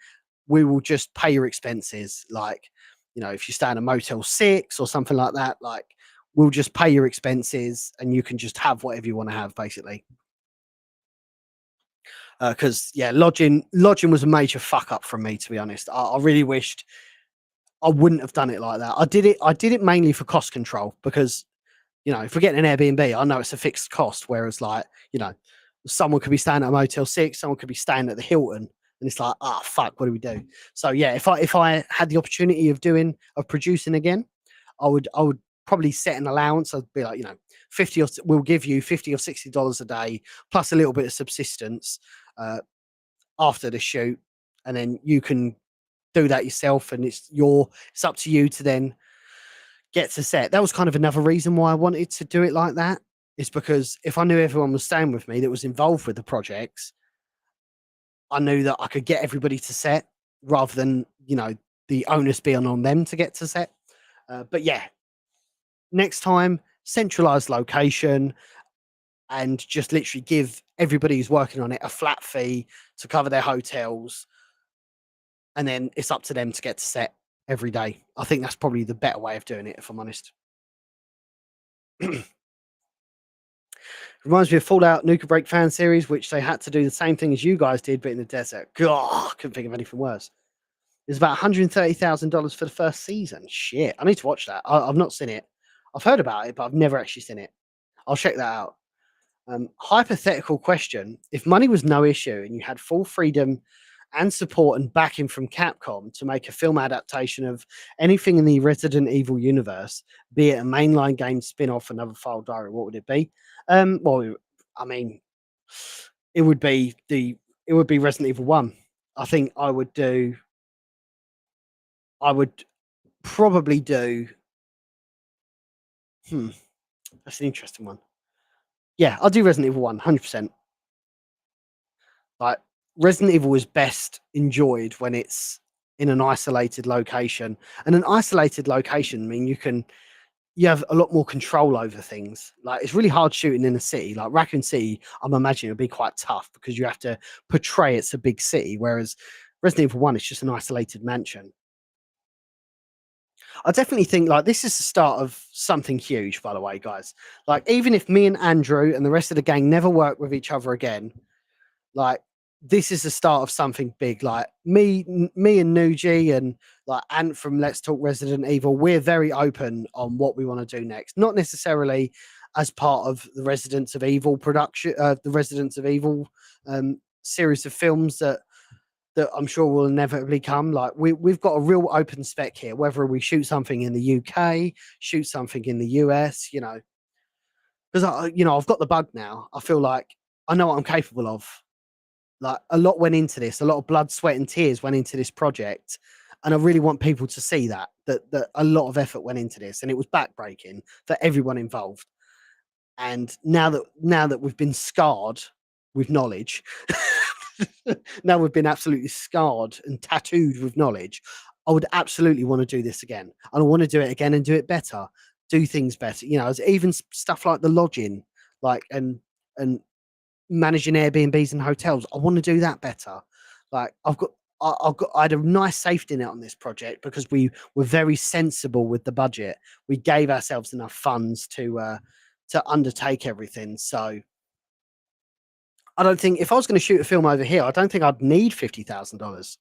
we will just pay your expenses. Like, if you stay in a Motel 6 or something like that, like, we'll just pay your expenses and you can just have whatever you want to have, basically. Because yeah, lodging was a major fuck up from me, to be honest. I really wished I wouldn't have done it like that. I did it mainly for cost control, because if we're getting an Airbnb, I know it's a fixed cost. Whereas, like, someone could be staying at a Motel 6, someone could be staying at the Hilton, and it's like, fuck, what do we do? So yeah, if I had the opportunity of producing again, I would probably set an allowance. I'd be like, 50, or we'll give you $50 or $60 a day plus a little bit of subsistence uh, after the shoot, and then you can do that yourself, and it's up to you to then get to set. That was kind of another reason why I wanted to do it like that, is because if I knew everyone was staying with me that was involved with the projects, I knew that I could get everybody to set, rather than, the onus being on them to get to set. But yeah, next time, centralized location, and just literally give everybody who's working on it a flat fee to cover their hotels, and then it's up to them to get to set every day. I think that's probably the better way of doing it, if I'm honest. Reminds me of Fallout Nuka Break fan series, which they had to do the same thing as you guys did, but in the desert. God, couldn't think of anything worse. It's about $130,000 for the first season. Shit, I need to watch that. I've not seen it. I've heard about it, but I've never actually seen it. I'll check that out. Hypothetical question: if money was no issue and you had full freedom and support and backing from Capcom to make a film adaptation of anything in the Resident Evil universe, be it a mainline game spin-off, another file diary, what would it be? Well, I mean, it would be Resident Evil 1. I think I would probably do. That's an interesting one. Yeah, I'll do Resident Evil 1, 100%. Like, Resident Evil is best enjoyed when it's in an isolated location. And an isolated location, I mean, you have a lot more control over things. Like, it's really hard shooting in a city. Like Raccoon City, I'm imagining it'll be quite tough because you have to portray it's a big city. Whereas Resident Evil 1 is just an isolated mansion. I definitely think, like, this is the start of something huge, by the way, guys. Like, even if me and Andrew and the rest of the gang never work with each other again, like, this is the start of something big. Like, me and Nuji and like Ant from Let's Talk Resident Evil, we're very open on what we want to do next. Not necessarily as part of the Residents of Evil production, the Residents of Evil series of films that that I'm sure will inevitably come. Like we've got a real open spec here, whether we shoot something in the UK, shoot something in the US, because I've got the bug now. I feel like I know what I'm capable of. Like a lot went into this, a lot of blood, sweat, and tears went into this project, and I really want people to see that a lot of effort went into this, and it was backbreaking for everyone involved. And now that we've been scarred with knowledge, now we've been absolutely scarred and tattooed with knowledge, I would absolutely want to do this again. And I want to do it again and do it better, do things better. Even stuff like the lodging, like and managing Airbnbs and hotels. I want to do that better. Like I had a nice safety net on this project because we were very sensible with the budget. We gave ourselves enough funds to undertake everything. So I don't think if I was going to shoot a film over here, I don't think I'd need $50,000.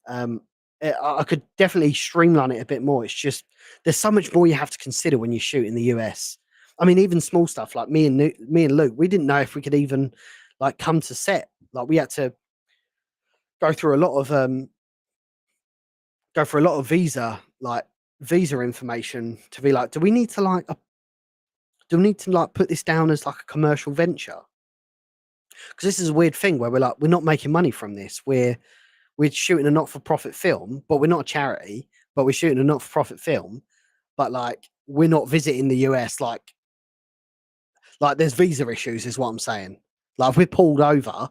I could definitely streamline it a bit more. It's just there's so much more you have to consider when you shoot in the US. I mean, even small stuff like me and Luke, we didn't know if we could even like come to set. Like we had to go through a lot of visa information to be like, do we need to put this down as like a commercial venture? Because this is a weird thing where we're not making money from this. We're shooting a not-for-profit film, but we're not a charity, but we're shooting a not-for-profit film, but like we're not visiting the US. Like there's visa issues is what I'm saying. Like if we're pulled over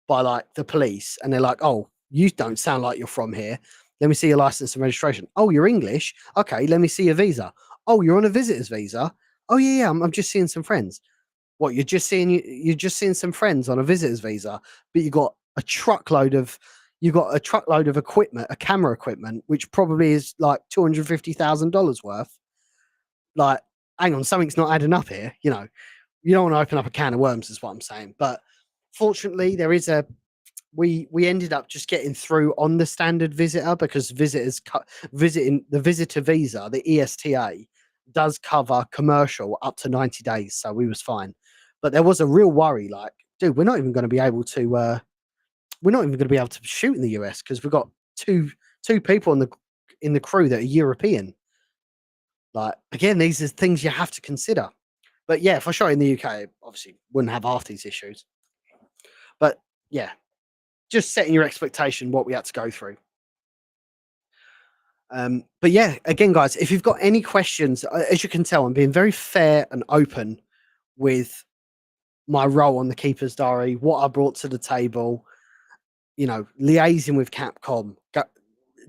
by like the police and they're like, oh, you don't sound like you're from here, let me see your license and registration. Oh, you're English, okay, let me see your visa. Oh, you're on a visitor's visa. Oh yeah, I'm just seeing some friends. What, you're just seeing some friends on a visitor's visa, but you've got a truckload of equipment, a camera equipment, which probably is like $250,000 worth. Like, hang on, something's not adding up here. You don't want to open up a can of worms, is what I'm saying. But fortunately, we ended up just getting through on the standard visitor because visiting the visitor visa, the ESTA, does cover commercial up to 90 days, so we was fine. But there was a real worry, like, dude, we're not even going to be able to shoot in the US because we've got two people in the crew that are European. Like, again, these are things you have to consider. But yeah, if I shot in the UK, obviously wouldn't have half these issues. But yeah, just setting your expectation what we had to go through. But yeah, again, guys, if you've got any questions, as you can tell, I'm being very fair and open with my role on the Keeper's Diary, what I brought to the table, liaising with Capcom,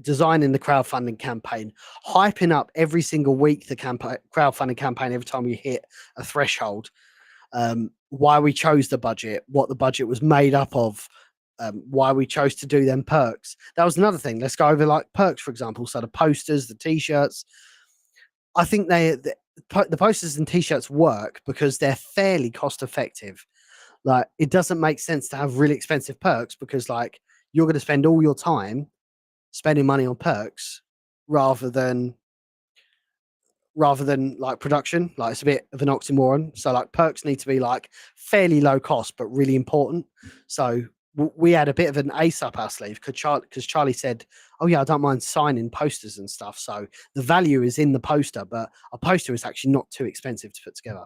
designing the crowdfunding campaign, hyping up every single week the crowdfunding campaign every time you hit a threshold, why we chose the budget, what the budget was made up of, why we chose to do them perks. That was another thing. Let's go over like perks, for example. So the posters, the t-shirts. I think the posters and t-shirts work because they're fairly cost effective. Like it doesn't make sense to have really expensive perks because like you're going to spend all your time spending money on perks rather than like production. Like it's a bit of an oxymoron. So like perks need to be like fairly low cost but really important. So we had a bit of an ace up our sleeve because Charlie said, oh yeah, I don't mind signing posters and stuff. So the value is in the poster, but a poster is actually not too expensive to put together.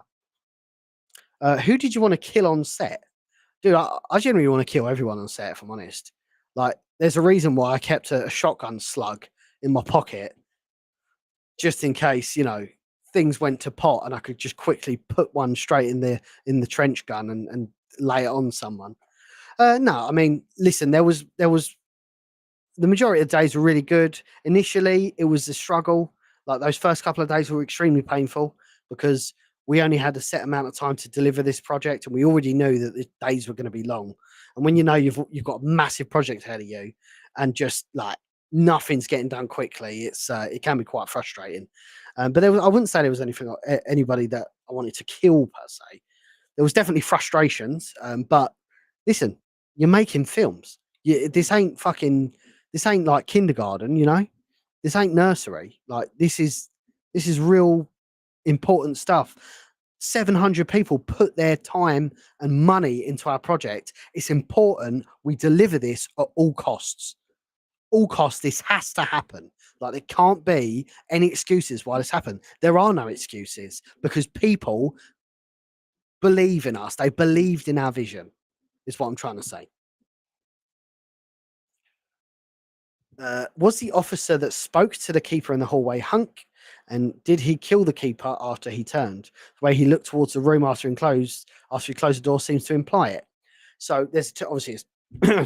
Who did you want to kill on set? Dude, I generally want to kill everyone on set, if I'm honest. Like, there's a reason why I kept a shotgun slug in my pocket, just in case, things went to pot and I could just quickly put one straight in the trench gun and lay it on someone. No, I mean, listen, there was the majority of the days were really good. Initially, it was a struggle. Like those first couple of days were extremely painful because we only had a set amount of time to deliver this project, and we already knew that the days were going to be long. And when you've got a massive project ahead of you, and just like nothing's getting done quickly, it can be quite frustrating. But I wouldn't say there was anybody that I wanted to kill per se. There was definitely frustrations, but listen, you're making films. This ain't like kindergarten, this ain't nursery. Like this is real important stuff. 700 people put their time and money into our project. It's important we deliver this at all costs. All costs, this has to happen. Like, there can't be any excuses why this happened. There are no excuses because people believe in us. They believed in our vision, is what I'm trying to say. Was the officer that spoke to the keeper in the hallway Hunk? And did he kill the keeper after he turned? The way he looked towards the room after he closed the door seems to imply it. So there's obviously it's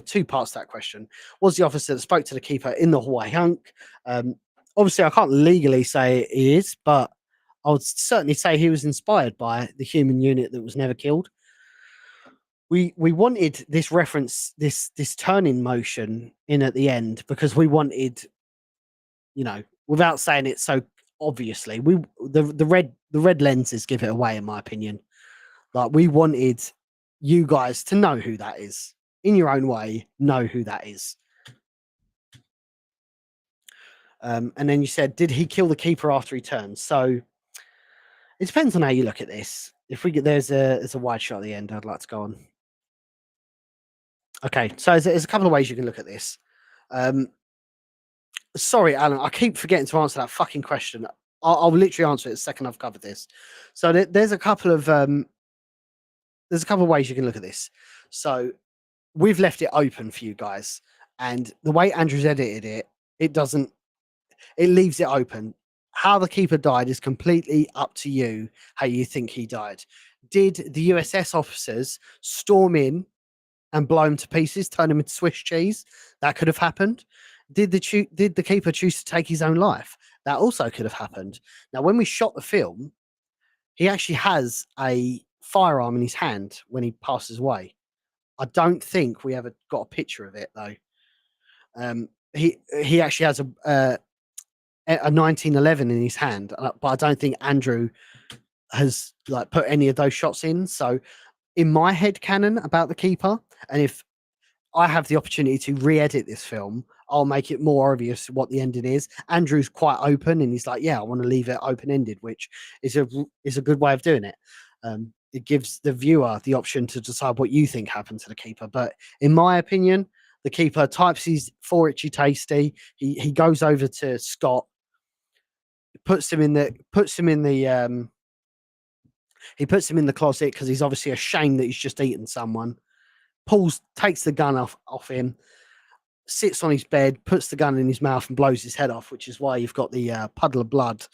two parts to that question. Was the officer that spoke to the keeper in the hallway Hunk? Obviously, I can't legally say he is, but I would certainly say he was inspired by the human unit that was never killed. We wanted this reference, this turning motion in at the end because we wanted, without saying it so obviously, the red lenses give it away, in my opinion. Like, we wanted you guys to know who that is in your own way. Know who that is. And then you said, did he kill the keeper after he turned? So it depends on how you look at this. If we get there's a wide shot at the end, I'd like to go on. Okay, so there's a couple of ways you can look at this. Sorry, Alan, I keep forgetting to answer that fucking question. I'll literally answer it the second I've covered this. So there's a couple of ways you can look at this. So we've left it open for you guys, and the way Andrew's edited it, it leaves it open. How the keeper died is completely up to you. How you think he died? Did the USS officers storm in and blow him to pieces, turn him into Swiss cheese? That could have happened. Did the keeper choose to take his own life? That also could have happened. Now, when we shot the film, he actually has a firearm in his hand when he passes away. I don't think we ever got a picture of it though. He actually has a 1911 in his hand, but I don't think Andrew has like put any of those shots in. So in my head canon about the keeper, and if I have the opportunity to re-edit this film, I'll make it more obvious what the ending is. Andrew's quite open, and he's like, "Yeah, I want to leave it open-ended," which is a good way of doing it. It gives the viewer the option to decide what you think happened to the keeper. But in my opinion, the keeper types his for itchy tasty. He goes over to Scott, puts him in the closet because he's obviously ashamed that he's just eaten someone. Takes the gun off him, sits on his bed, puts the gun in his mouth and blows his head off, which is why you've got the puddle of blood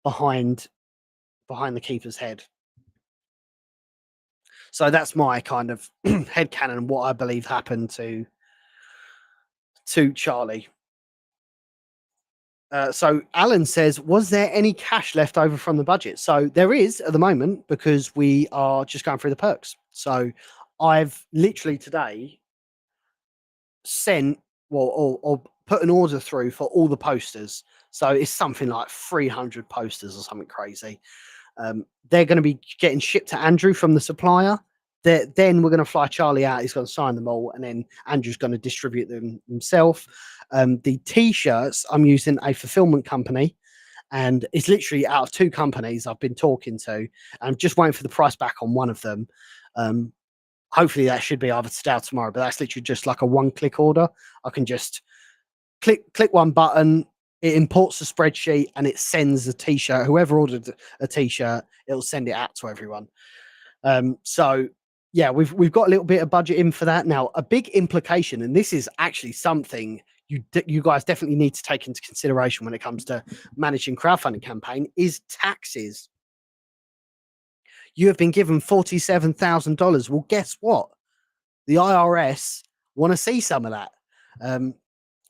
behind the keeper's head. So that's my kind of headcanon, what I believe happened to Charlie. So Alan says, was there any cash left over from the budget? So there is at the moment because we are just going through the perks. So I've literally today sent or put an order through for all the posters. So it's something like 300 posters or something crazy. They're going to be getting shipped to Andrew from the supplier. Then we're going to fly Charlie out. He's going to sign them all, and then Andrew's going to distribute them himself. The T-shirts, I'm using a fulfillment company, and it's literally out of two companies I've been talking to. I'm just waiting for the price back on one of them. Hopefully that should be either today or tomorrow, but that's literally just like a one-click order. I can just click one button, it imports the spreadsheet, and it sends a T-shirt. Whoever ordered a T-shirt, it'll send it out to everyone. So yeah, we've got a little bit of budget in for that. Now, a big implication, and this is actually something you guys definitely need to take into consideration when it comes to managing crowdfunding campaign, is taxes. You have been given $47,000. Well, guess what? The IRS want to see some of that,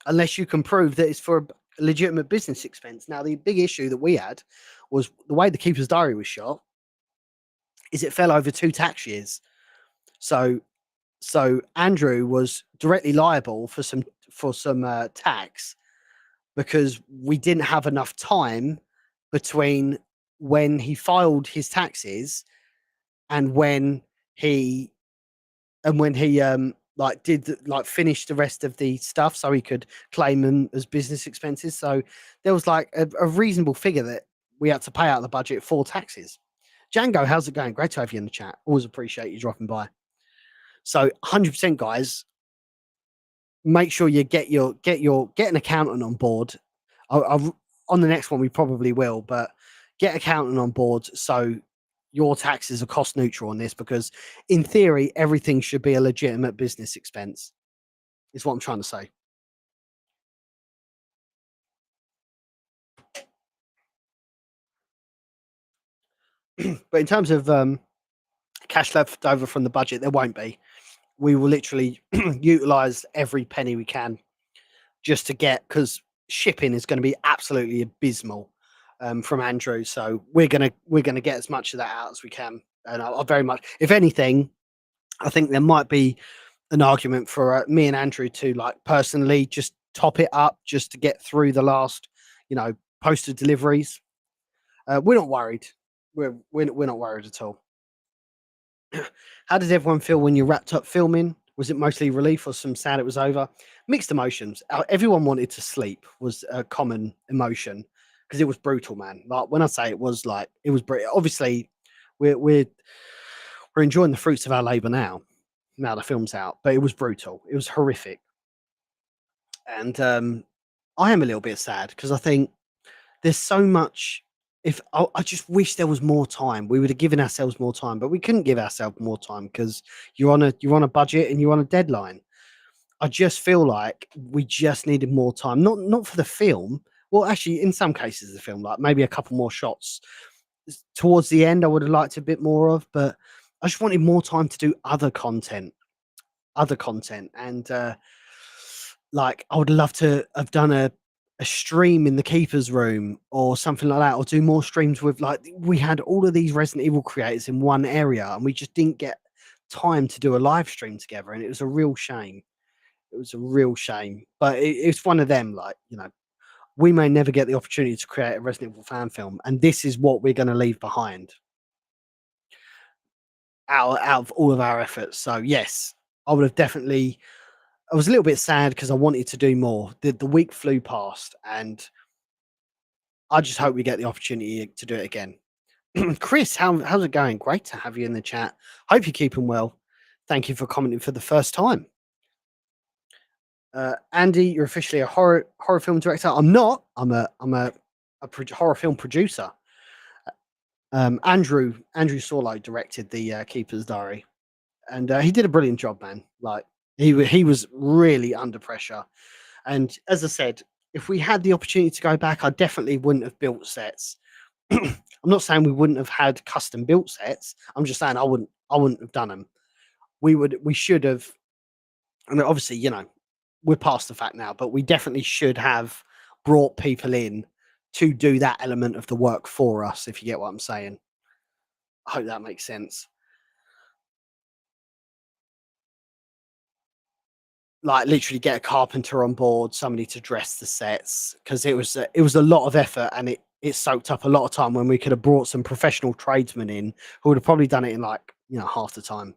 unless you can prove that it's for a legitimate business expense. Now, the big issue that we had was the way the keeper's diary was shot is it fell over 2 tax years. So Andrew was directly liable for some tax because we didn't have enough time between when he filed his taxes and when he finished the rest of the stuff so he could claim them as business expenses. So there was like a reasonable figure that we had to pay out of the budget for taxes. Django, how's it going? Great to have you in the chat. Always appreciate you dropping by. So 100% guys, make sure you get an accountant on board. On the next one we probably will, but get accountant on board so your taxes are cost neutral on this, because in theory everything should be a legitimate business expense is what I'm trying to say. But in terms of cash left over from the budget, there won't be. We will literally utilize every penny we can just to get, because shipping is going to be absolutely abysmal from Andrew. So we're gonna get as much of that out as we can. And I very much, if anything, I think there might be an argument for me and Andrew to like personally just top it up just to get through the last, posted deliveries. We're not worried. We're not worried at all. How did everyone feel when you wrapped up filming? Was it mostly relief or some sad it was over? Mixed emotions. Everyone wanted to sleep was a common emotion because it was brutal, man. Like when I say it was like it was brutal. Obviously, we're enjoying the fruits of our labor now. Now the film's out, but it was brutal. It was horrific, and I am a little bit sad because I think there's so much. If I just wish there was more time, we would have given ourselves more time, but we couldn't give ourselves more time because you're on a budget and you're on a deadline. I just feel like we just needed more time, not for the film. Well, actually, in some cases, the film, like maybe a couple more shots towards the end, I would have liked a bit more of, but I just wanted more time to do other content, and like I would love to have done a stream in the keeper's room or something like that, or do more streams with like we had all of these Resident Evil creators in one area and we just didn't get time to do a live stream together, and it was a real shame. It was a real shame, but it's one of them. Like we may never get the opportunity to create a Resident Evil fan film, and this is what we're going to leave behind out of all of our efforts. So yes, I would have definitely. I was a little bit sad because I wanted to do more. The week flew past, and I just hope we get the opportunity to do it again. Chris, how's it going? Great to have you in the chat. Hope you're keeping well. Thank you for commenting for the first time. Andy, you're officially a horror film director. I'm not. I'm a horror film producer. Andrew Sorlo directed the Keeper's Diary, and he did a brilliant job, man. Like he was really under pressure. And as I said, if we had the opportunity to go back, I definitely wouldn't have built sets. I'm not saying we wouldn't have had custom built sets. I'm just saying I wouldn't have done them. We should have. And obviously, we're past the fact now, but we definitely should have brought people in to do that element of the work for us, if you get what I'm saying. I hope that makes sense. Like literally get a carpenter on board, somebody to dress the sets, because it was a lot of effort, and it soaked up a lot of time when we could have brought some professional tradesmen in who would have probably done it in like half the time.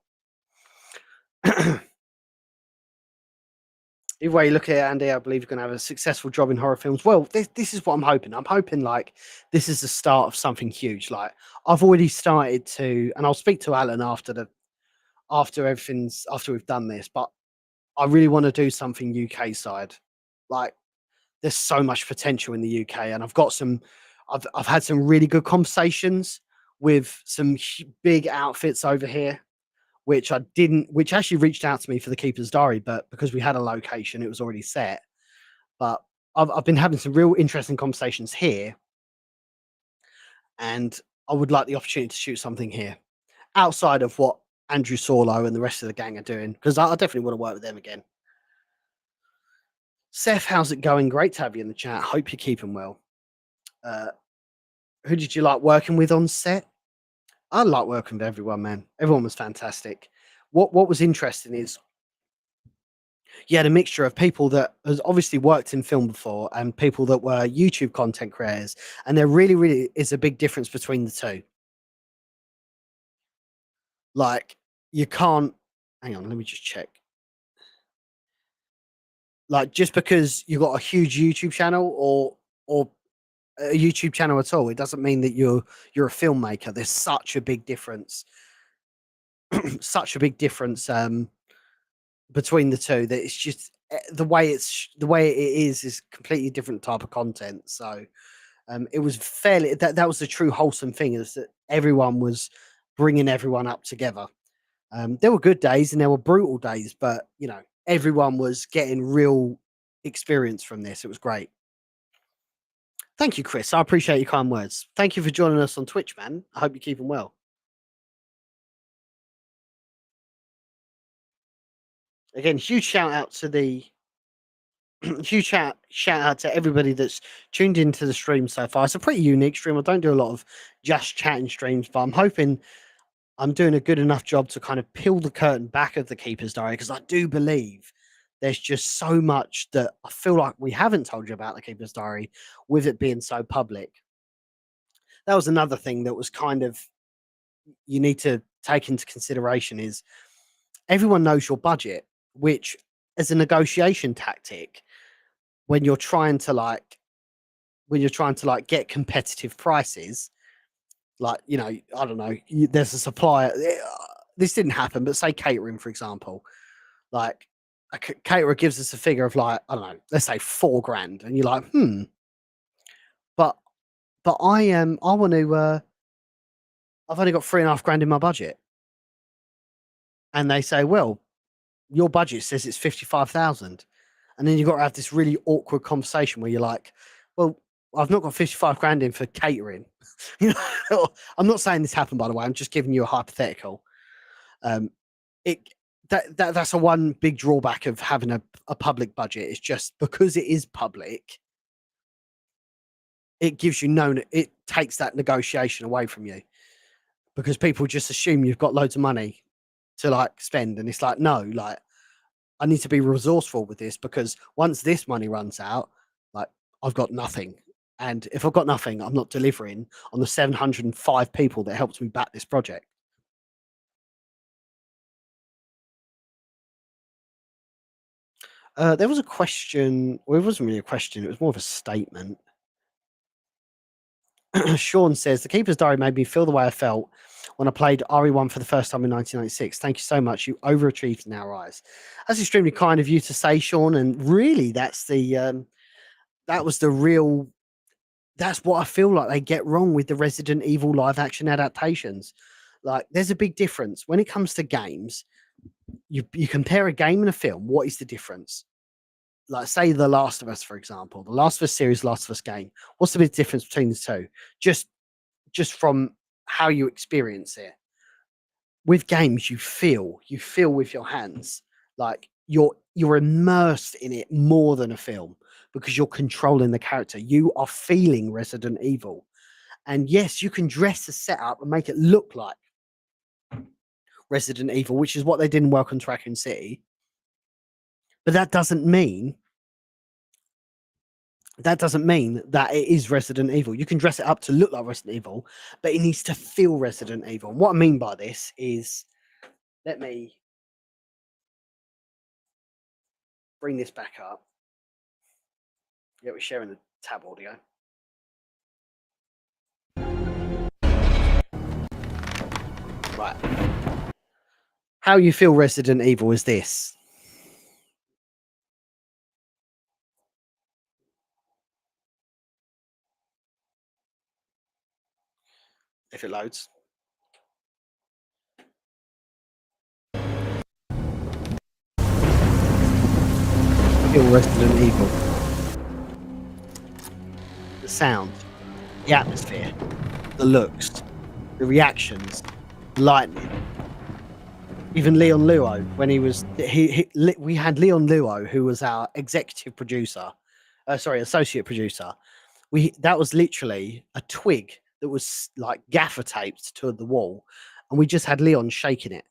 Either way you look at it, Andy, I believe you're going to have a successful job in horror films. Well, this is what I'm hoping. I'm hoping like this is the start of something huge. Like I've already started to, and I'll speak to Alan after we've done this, but I really want to do something UK side. Like there's so much potential in the UK, and I've had some really good conversations with some big outfits over here, which actually reached out to me for the Keeper's Diary, but because we had a location, it was already set. But I've been having some real interesting conversations here, and I would like the opportunity to shoot something here outside of what Andrew Sorlo and the rest of the gang are doing, because I definitely want to work with them again. Seth, how's it going? Great to have you in the chat. Hope you're keeping well. Who did you like working with on set? I like working with everyone, man. Everyone was fantastic. What was interesting is you had a mixture of people that has obviously worked in film before and people that were YouTube content creators, and there really, really is a big difference between the two. Like you can't. Hang on, let me just check. Like just because you got a huge YouTube channel or a YouTube channel at all. It doesn't mean that you're a filmmaker. There's such a big difference, such a big difference between the two that it's just the way it is completely different type of content. So it was fairly that was the true wholesome thing is that everyone was bringing everyone up together. There were good days and there were brutal days, but everyone was getting real experience from this. It was great. Thank you, Chris. I appreciate your kind words. Thank you for joining us on Twitch, man. I hope you're keeping well. Again, huge shout out to the huge shout out to everybody that's tuned into the stream so far. It's a pretty unique stream. I don't do a lot of just chatting streams, but I'm hoping I'm doing a good enough job to kind of peel the curtain back of the Keeper's Diary because I do believe there's just so much that I feel like we haven't told you about the Keeper's Diary with it being so public. That was another thing that was kind of you need to take into consideration is everyone knows your budget, which as a negotiation tactic, when you're trying to get competitive prices, like I don't know, there's a supplier. This didn't happen, but say catering, for example, like a caterer gives us a figure of like I don't know, let's say 4 grand, and you're like, but I am I want to. I've only got 3.5 grand in my budget, and they say, well, your budget says it's 55,000. And then you've got to have this really awkward conversation where you're like, well, I've not got 55 grand in for catering. I'm not saying this happened, by the way. I'm just giving you a hypothetical. It that's a one big drawback of having a public budget. It's just because it is public, it gives you it takes that negotiation away from you because people just assume you've got loads of money to like spend. And it's like, no, like I need to be resourceful with this because once this money runs out, like I've got nothing. And if I've got nothing, I'm not delivering on the 705 people that helped me back this project. There was a question. Well, it wasn't really a question. It was more of a statement. Sean says, the Keeper's Diary made me feel the way I felt when I played RE1 for the first time in 1996. Thank you so much. You overachieved in our eyes. That's extremely kind of you to say, Sean. And really, that's what I feel like they get wrong with the Resident Evil live action adaptations. Like, there's a big difference when it comes to games. You compare a game and a film. What is the difference? Like, say The Last of Us, for example, the Last of Us series, Last of Us game. What's the big difference between the two? Just from how you experience it. With games, you feel with your hands, like you're immersed in it more than a film because you're controlling the character. You are feeling Resident Evil. And yes, you can dress the setup and make it look like Resident Evil, which is what they did in Welcome to Raccoon City. But that doesn't mean that it is Resident Evil. You can dress it up to look like Resident Evil, but it needs to feel Resident Evil. And what I mean by this is, let me bring this back up. Yeah, we're sharing the tab audio. Right. How you feel Resident Evil is this. If it loads. Feel Resident Evil. The sound, the atmosphere, the looks, the reactions, the lightning. Even Leon Luo, when he was we had Leon Luo, who was our executive producer, associate producer. That was literally a twig that was like gaffer taped to the wall, and we just had Leon shaking it.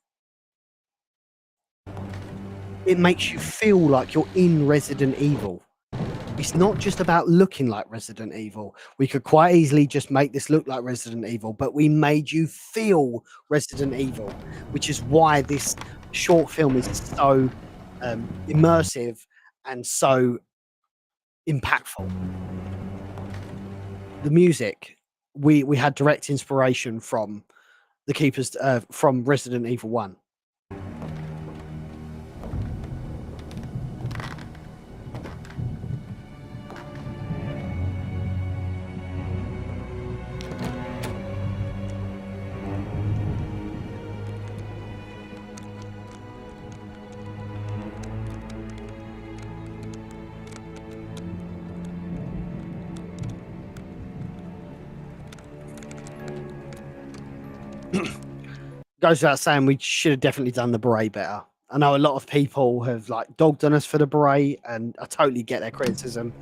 It makes you feel like you're in Resident Evil. It's not just about looking like Resident Evil. We could quite easily just make this look like Resident Evil, but we made you feel Resident Evil, which is why this short film is so immersive and so impactful. the music, we had direct inspiration from the Keepers from Resident Evil 1. Goes without saying, we should have definitely done the beret better. I know a lot of people have like dogged on us for the beret, and I totally get their criticism.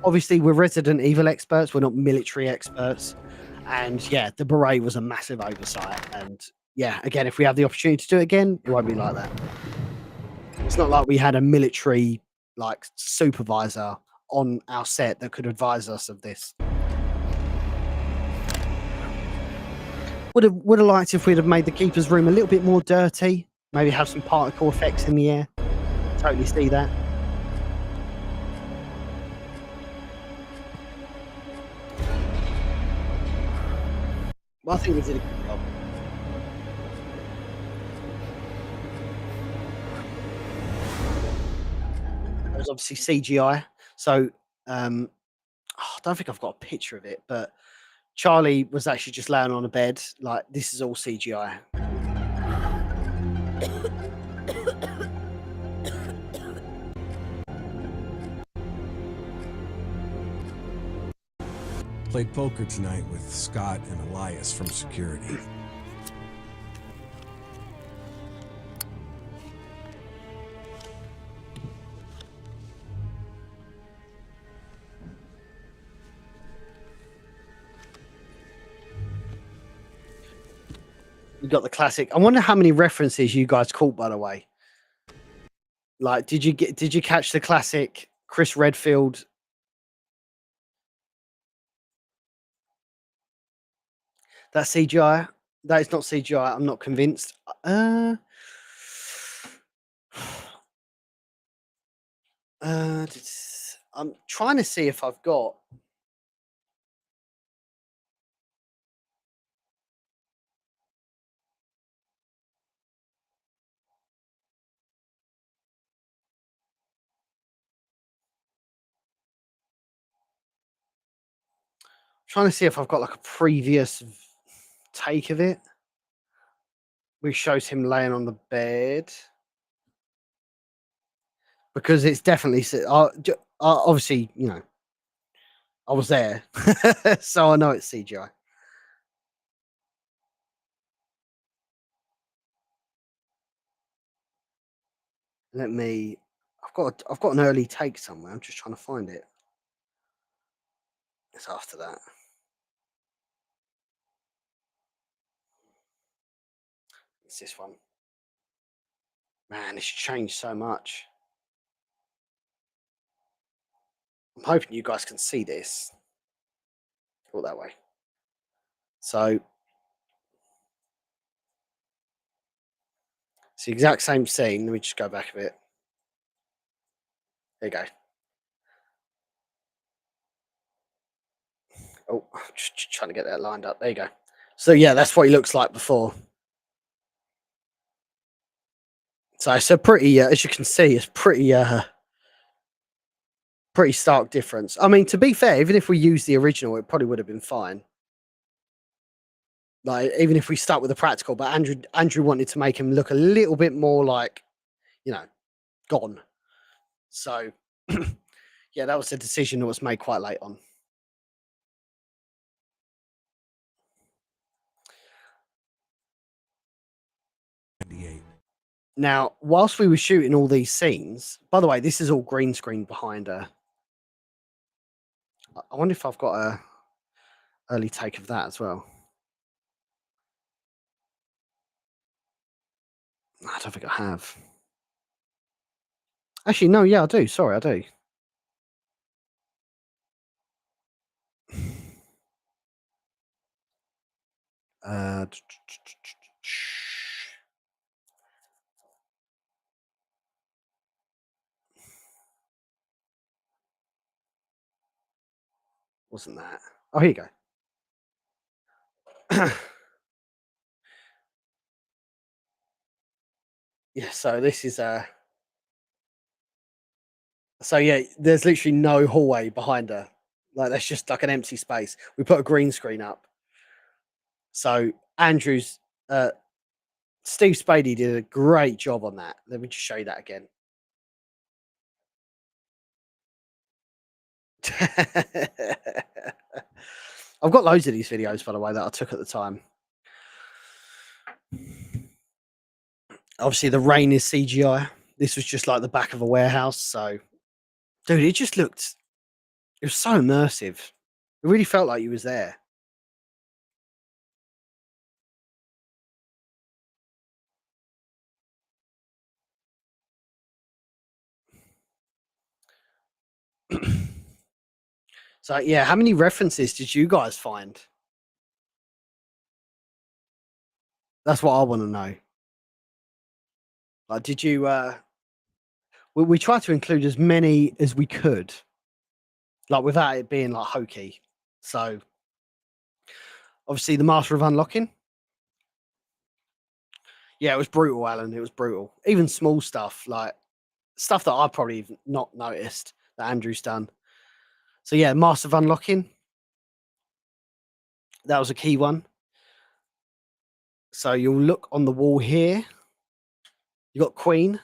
Obviously, we're Resident Evil experts, we're not military experts. And yeah, the beret was a massive oversight. And yeah, again, if we have the opportunity to do it again, it won't be like that. It's not like we had a military like supervisor on our set that could advise us of this. Would have liked if we'd have made the keeper's room a little bit more dirty. Maybe have some particle effects in the air. Totally see that. Well, I think we did a good job. It was obviously CGI. So I don't think I've got a picture of it, but Charlie was actually just laying on a bed. Like, this is all CGI. Played poker tonight with Scott and Elias from security. You got the classic. I wonder how many references you guys caught, by the way. Like, did you catch the classic Chris Redfield? That CGI? That is not CGI. I'm not convinced. I'm trying to see if I've got. Trying to see if I've got like a previous take of it, which shows him laying on the bed, because it's definitely obviously, you know, I was there, so I know it's CGI. Let me. I've got an early take somewhere. I'm just trying to find it. It's after that. It's this one. Man, it's changed so much. I'm hoping you guys can see this. Go that way. So it's the exact same scene. Let me just go back a bit. There you go. Oh, just trying to get that lined up. There you go. So yeah, that's what he looks like before. So it's a pretty, as you can see, it's pretty stark difference. I mean, to be fair, even if we used the original, it probably would have been fine. Like, even if we start with the practical, but Andrew wanted to make him look a little bit more like, you know, gone. So yeah, that was a decision that was made quite late on. Now, whilst we were shooting all these scenes, by the way, this is all green screen behind her. I wonder if I've got a early take of that as well. I don't think I have. Actually, no, yeah, I do. Sorry, I do. Uh, wasn't that? Oh, here you go. Yeah, so this is so yeah, there's literally no hallway behind her. Like that's just like an empty space. We put a green screen up. So Andrew's uh Steve Spady did a great job on that. Let me just show you that again. I've got loads of these videos, by the way, that I took at the time. Obviously, the rain is CGI. This was just like the back of a warehouse. So, dude, it just looked, it was so immersive. It really felt like you was there. So, yeah, how many references did you guys find? That's what I want to know. Like, did you, we tried to include as many as we could, like, without it being like hokey. So, obviously, the Master of Unlocking. Yeah, it was brutal, Alan. It was brutal. Even small stuff, like stuff that I probably not noticed that Andrew's done. So yeah, Master of Unlocking. That was a key one. So you'll look on the wall here. You got Queen.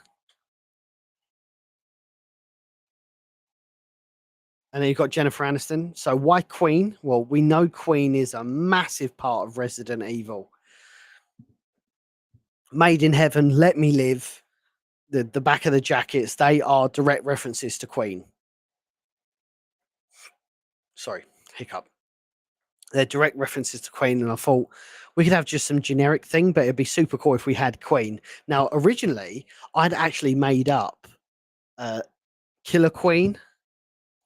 And then you've got Jennifer Aniston. So why Queen? Well, we know Queen is a massive part of Resident Evil. Made in Heaven, Let Me Live, the back of the jackets, they are direct references to Queen. Sorry, hiccup. They're direct references to Queen, and I thought we could have just some generic thing, but it'd be super cool if we had Queen. Now, originally, I'd actually made up Killer Queen,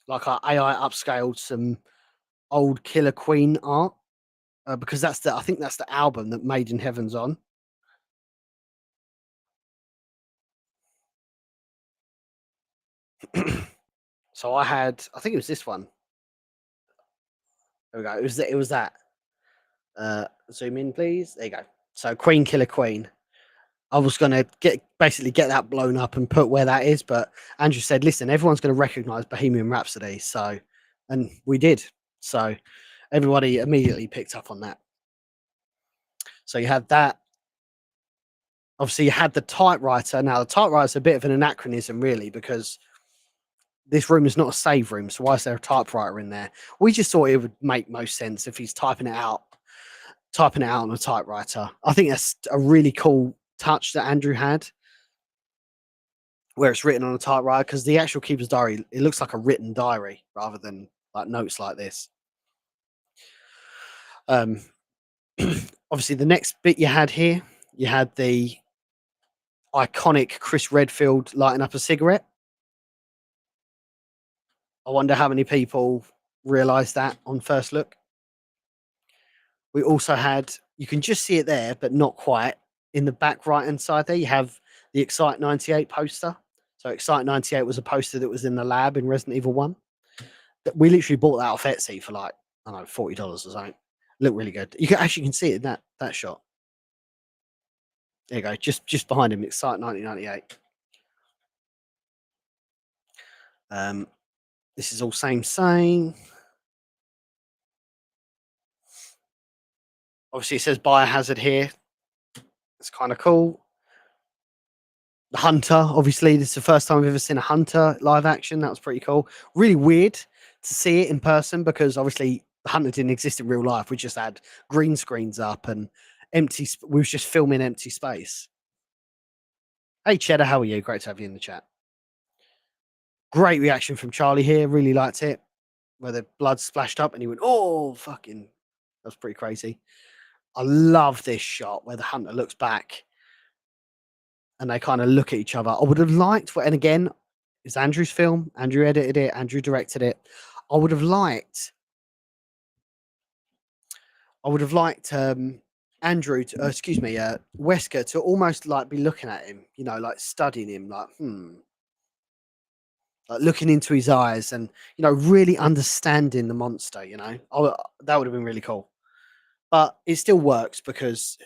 like our AI upscaled some old Killer Queen art, because I think that's the album that Made in Heaven's on. So I think it was this one. There we go. It was that. Zoom in, please. There you go. So Queen, Killer Queen. I was going to get that blown up and put where that is, but Andrew said, "Listen, everyone's going to recognize Bohemian Rhapsody." So, and we did. So, everybody immediately picked up on that. So you had that. Obviously, you had the typewriter. Now, the typewriter is a bit of an anachronism, really, because this room is not a save room. So why is there a typewriter in there? We just thought it would make most sense if he's typing it out on a typewriter. I think that's a really cool touch that Andrew had, where it's written on a typewriter, because the actual keeper's diary, it looks like a written diary rather than like notes like this. Obviously, the next bit you had here, you had the iconic Chris Redfield lighting up a cigarette. I wonder how many people realised that on first look. We also had, you can just see it there, but not quite. In the back right hand side there, you have the Excite 98 poster. So Excite 98 was a poster that was in the lab in Resident Evil 1. We literally bought that off Etsy for like, I don't know, $40 or something. Looked really good. You can see it in that shot. There you go, just behind him, Excite 1998. This is all same. Obviously, it says Biohazard here. It's kind of cool. The Hunter, obviously, this is the first time we've ever seen a Hunter live action. That was pretty cool. Really weird to see it in person, because obviously the Hunter didn't exist in real life. We just had green screens up and we was just filming empty space. Hey, Cheddar, how are you? Great to have you in the chat. Great reaction from Charlie here. Really liked it. Where the blood splashed up and he went, "Oh, fucking." That was pretty crazy. I love this shot where the Hunter looks back and they kind of look at each other. I would have liked, and again, it's Andrew's film. Andrew edited it. Andrew directed it. I would have liked Andrew to, Wesker to almost like be looking at him, like studying him, like, like looking into his eyes and really understanding the monster. That would have been really cool. But it still works because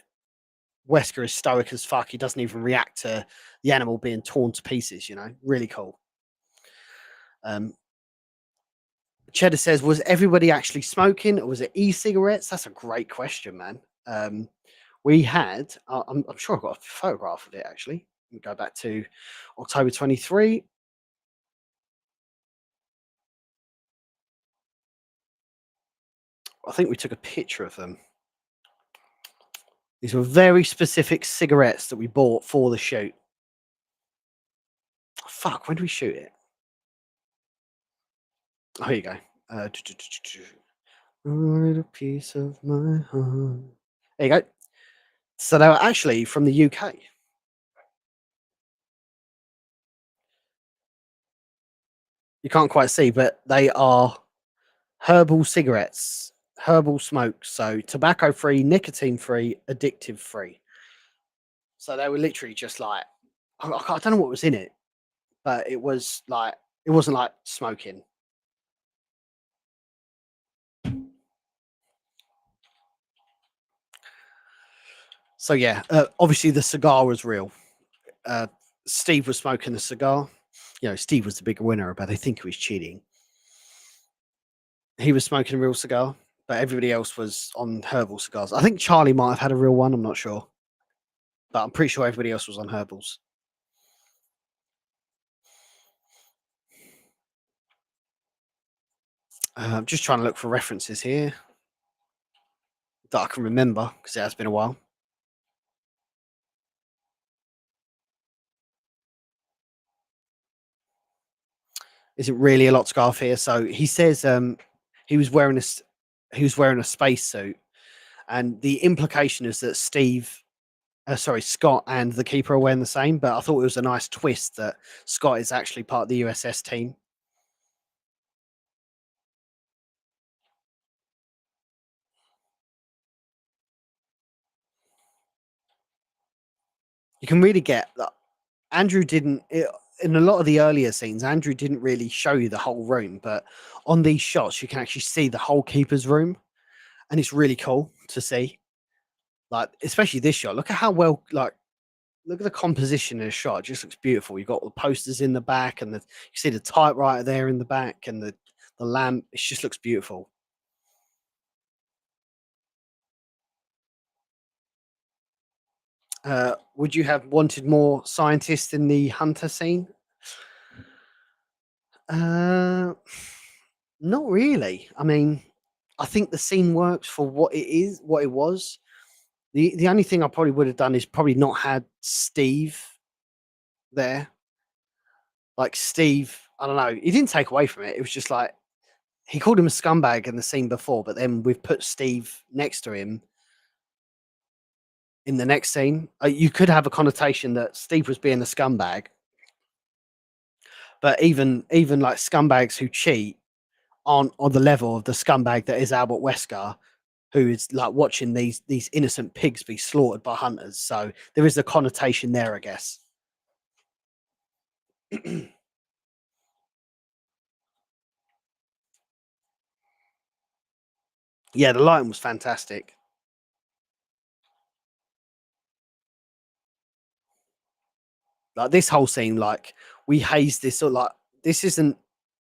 Wesker is stoic as fuck. He doesn't even react to the animal being torn to pieces. Really cool. Cheddar says, was everybody actually smoking or was it e-cigarettes? That's a great question, man. We had, I'm sure I've got a photograph of it actually. Let me go back to October 23. I think we took a picture of them. These were very specific cigarettes that we bought for the shoot. Fuck, when did we shoot it? Oh, here you go. A piece of my heart. There you go. So they were actually from the UK. You can't quite see, but they are herbal cigarettes, herbal smokes. So tobacco free, nicotine free, addictive free. So they were literally just like, I don't know what was in it, but it wasn't like smoking. So yeah, obviously the cigar was real. Steve was smoking a cigar. Steve was the bigger winner, but I think he was cheating. He was smoking a real cigar, but everybody else was on herbal cigars. I think Charlie might have had a real one. I'm not sure, but I'm pretty sure everybody else was on herbals. I'm just trying to look for references here that I can remember because it has been a while. Isn't really a lot to go off here. So he says he was wearing a spacesuit, and the implication is that Scott and the keeper are wearing the same. But I thought it was a nice twist that Scott is actually part of the USS team. You can really get that. Andrew didn't. In a lot of the earlier scenes, Andrew didn't really show you the whole room, but on these shots, you can actually see the whole keeper's room, and it's really cool to see. Like, especially this shot. Look at how well, like, look at the composition in the shot. It just looks beautiful. You've got all the posters in the back, and you see the typewriter there in the back, and the lamp. It just looks beautiful. Would you have wanted more scientists in the hunter scene? Not really. I mean, I think the scene works for what it was. The only thing I probably would have done is probably not had Steve there. Like Steve, I don't know. He didn't take away from it. It was just like he called him a scumbag in the scene before, but then we've put Steve next to him in the next scene. You could have a connotation that Steve was being a scumbag, but even like scumbags who cheat aren't on the level of the scumbag that is Albert Wesker, who is like watching these innocent pigs be slaughtered by hunters. So there is a connotation there, I guess. Yeah, the lighting was fantastic. Like this whole scene, like we hazed this all like this isn't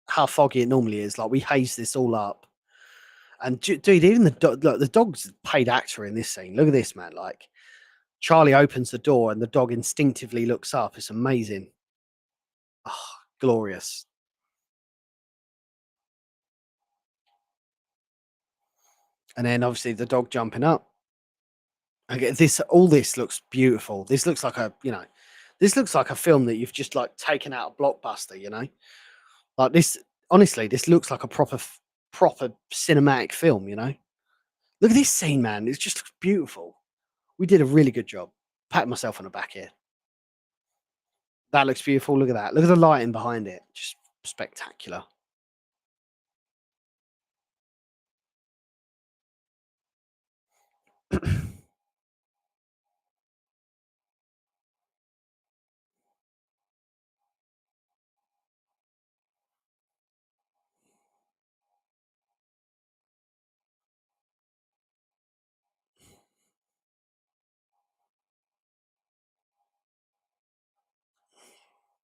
how foggy it normally is. Like we hazed this all up. And dude, even the dog's paid actor in this scene. Look at this, man. Like Charlie opens the door and the dog instinctively looks up. It's amazing. Oh, glorious. And then obviously the dog jumping up. Okay, all this looks beautiful. This looks like this looks like a film that you've just like taken out a blockbuster. Like this, honestly, this looks like a proper cinematic film. Look at this scene, man. It just looks beautiful. We did a really good job. Pat myself on the back here. That looks beautiful. Look at that. Look at the lighting behind it. Just spectacular.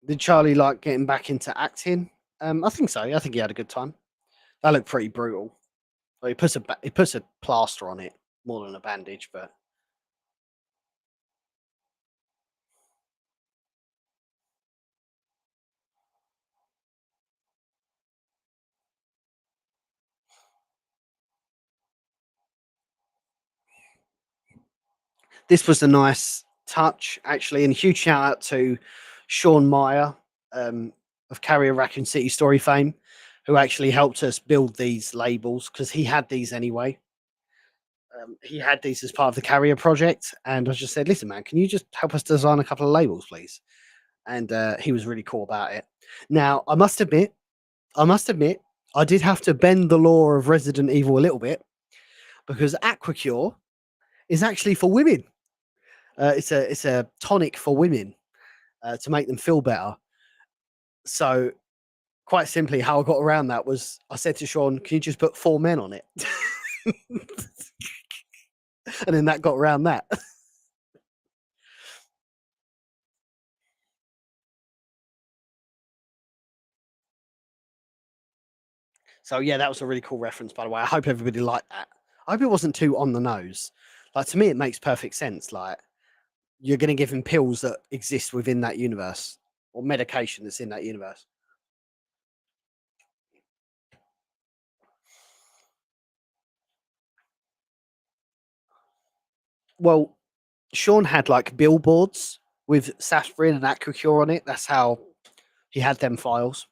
Did Charlie like getting back into acting? I think so. I think he had a good time. That looked pretty brutal. Well, he puts a plaster on it more than a bandage, but this was a nice touch actually, and huge shout out to Sean Meyer of Carrier Raccoon City Story fame, who actually helped us build these labels because he had these anyway. He had these as part of the Carrier project, and I just said, "Listen, man, can you just help us design a couple of labels, please?" And he was really cool about it. Now, I must admit, I did have to bend the law of Resident Evil a little bit because Aquacure is actually for women. It's a tonic for women to make them feel better. So, quite simply, how I got around that was I said to Sean, "Can you just put 4 men on it?" And then that got around that. So yeah, that was a really cool reference, by the way. I hope everybody liked that. I hope it wasn't too on the nose. Like to me, it makes perfect sense. Like you're going to give him pills that exist within that universe or medication that's in that universe. Well, Sean had like billboards with Sasprin and Aquacure on it. That's how he had them files.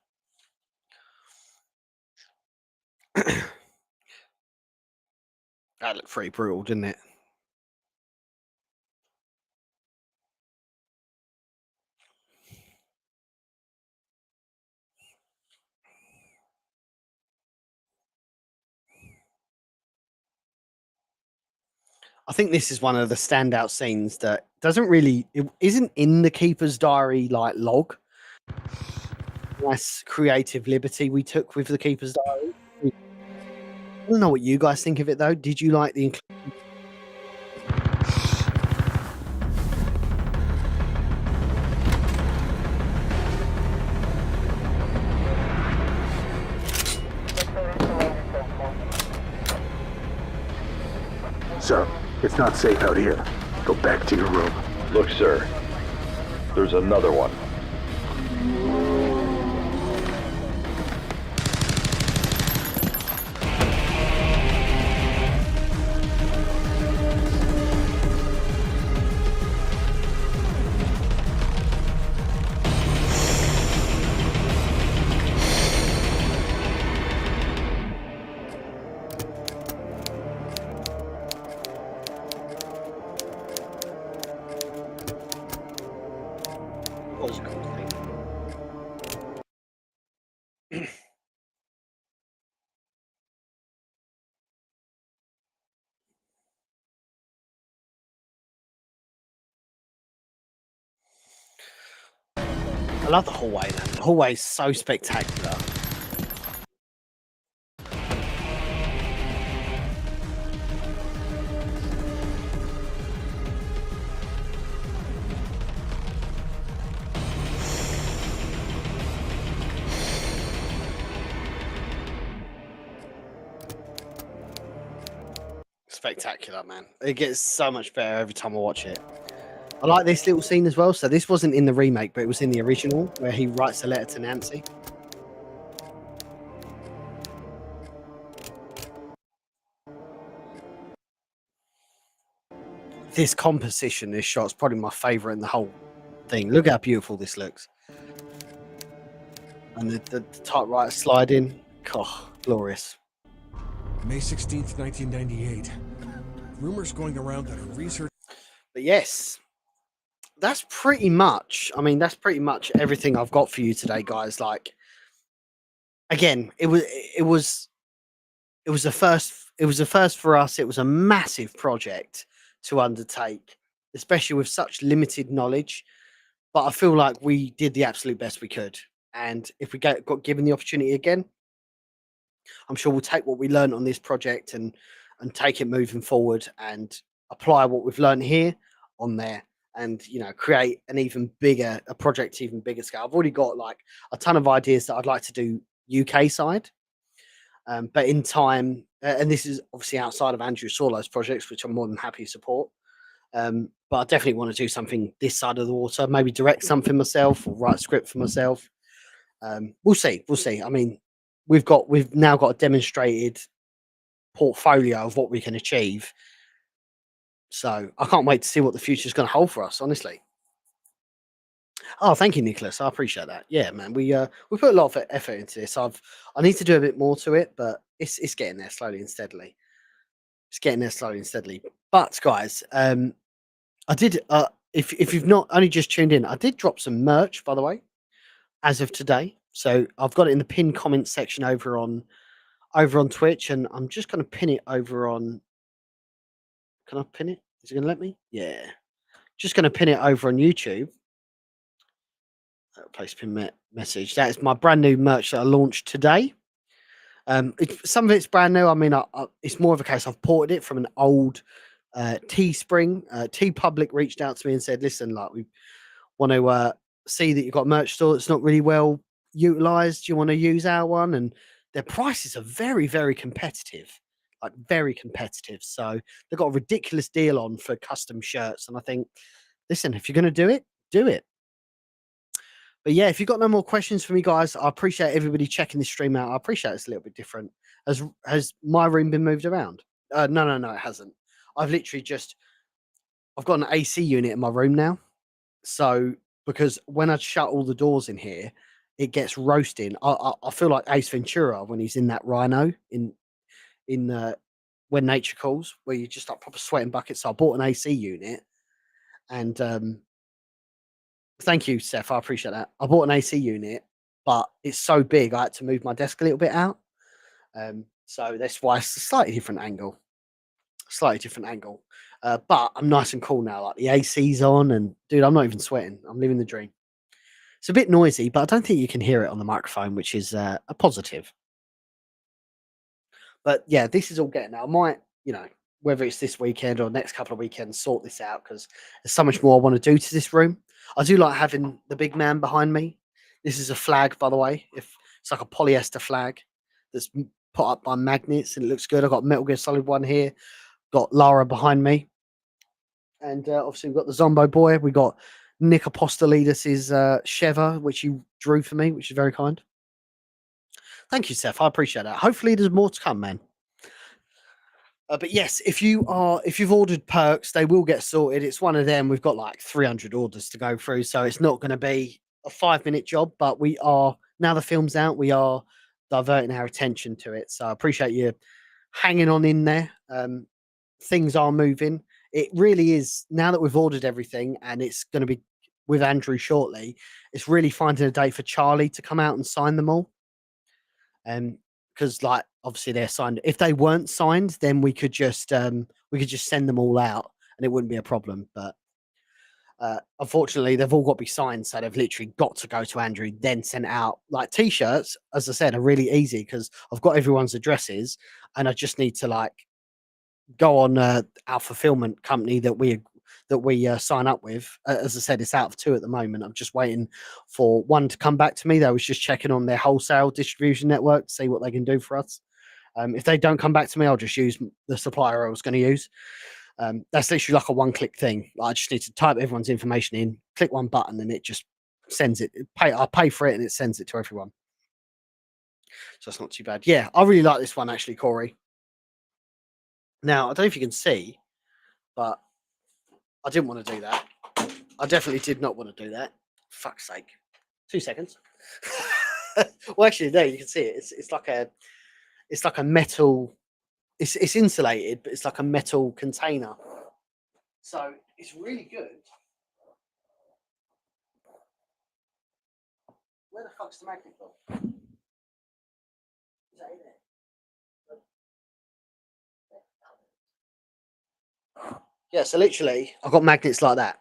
That looked pretty brutal, didn't it? I think this is one of the standout scenes that it isn't in the Keeper's Diary like log. Nice creative liberty we took with the Keeper's Diary. I don't know what you guys think of it though. Did you like the Sir, it's not safe out here. Go back to your room. Look, sir. There's another one. was a cool thing? I love the hallway, man. The hallway is so spectacular. Spectacular, man. It gets so much better every time I watch it. I like this little scene as well. So this wasn't in the remake, but it was in the original where he writes a letter to Nancy. This composition, this shot's probably my favorite in the whole thing. Look how beautiful this looks. And the typewriter sliding. Oh, glorious. May 16th, 1998. Rumors going around that a research. But yes, that's pretty much everything I've got for you today, guys. Like, again, it was a first for us. It was a massive project to undertake, especially with such limited knowledge. But I feel like we did the absolute best we could. And if we got given the opportunity again, I'm sure we'll take what we learned on this project and take it moving forward and apply what we've learned here on there. and create a project even bigger scale. I've already got like a ton of ideas that I'd like to do UK side, but in time, and this is obviously outside of Andrew Sorlow's projects, which I'm more than happy to support. But I definitely want to do something this side of the water, maybe direct something myself or write a script for myself. We'll see. I mean, we've now got a demonstrated portfolio of what we can achieve. So I can't wait to see what the future is going to hold for us, honestly. Oh, thank you, Nicholas. I appreciate that. Yeah, man. We put a lot of effort into this. I need to do a bit more to it, but it's getting there slowly and steadily. But guys, I did if you've not only just tuned in, I did drop some merch, by the way, as of today. So I've got it in the pinned comment section over on Twitch, and I'm just going to pin it over on. Can I pin it? Is it going to let me? Yeah. Just going to pin it over on YouTube. Place pin message. That is my brand new merch that I launched today. Some of it's brand new. I mean, it's more of a case I've ported it from an old Teespring. T Public reached out to me and said, "Listen, like we want to see that you've got a merch store that's not really well utilized. Do you want to use our one?" And their prices are very, very competitive, like very competitive. So they've got a ridiculous deal on for custom shirts. And I think, listen, if you're going to do it, do it. But yeah, if you've got no more questions for me, guys, I appreciate everybody checking this stream out. I appreciate it's a little bit different. Has my room been moved around? No, it hasn't. I've got an AC unit in my room now. So because when I shut all the doors in here, it gets roasting. I feel like Ace Ventura when he's in that rhino in When Nature Calls, where you just like proper sweating buckets. So I bought an AC unit, and thank you, Seth. I appreciate that. I bought an AC unit, but it's so big I had to move my desk a little bit out. So that's why it's a slightly different angle. But I'm nice and cool now. Like the AC's on, and dude, I'm not even sweating. I'm living the dream. It's a bit noisy, but I don't think you can hear it on the microphone, which is a positive. But yeah, this is all getting out. I might, whether it's this weekend or next couple of weekends, sort this out because there's so much more I want to do to this room. I do like having the big man behind me. This is a flag, by the way. If it's like a polyester flag that's put up by magnets and it looks good. I've got Metal Gear Solid 1 here. Got Lara behind me. And obviously we've got the Zombo boy. We got Nick Apostolidis' Sheva, which you drew for me, which is very kind. Thank you, Seth. I appreciate that. Hopefully there's more to come, man. But yes, if you've ordered perks, they will get sorted. It's one of them. We've got like 300 orders to go through, so it's not going to be a 5-minute job. But we are, now the film's out, we are diverting our attention to it. So I appreciate you hanging on in there. Things are moving. It really is, now that we've ordered everything and it's going to be with Andrew shortly, it's really finding a date for Charlie to come out and sign them all. Because like obviously they're signed. If they weren't signed, then we could just send them all out and it wouldn't be a problem. But unfortunately, they've all got to be signed, so they've literally got to go to Andrew, then sent out. Like t-shirts, as I said, are really easy because I've got everyone's addresses, and I just need to like go on our fulfillment company that we sign up with. As I said, it's out of 2 at the moment. I'm just waiting for one to come back to me. They was just checking on their wholesale distribution network to see what they can do for us. If they don't come back to me, I'll just use the supplier I was going to use. That's literally like a one-click thing. Like, I just need to type everyone's information in, click one button, and it just sends it. I pay for it, and it sends it to everyone. So it's not too bad. Yeah, I really like this one actually, Corey. Now, I don't know if you can see, but I didn't want to do that. I definitely did not want to do that. Fuck's sake. 2 seconds. Well, actually, there you can see it. It's like a metal. It's insulated, but it's like a metal container. So it's really good. Where the fuck's the magnet gone? Is that in there? Yeah, so literally, I've got magnets like that.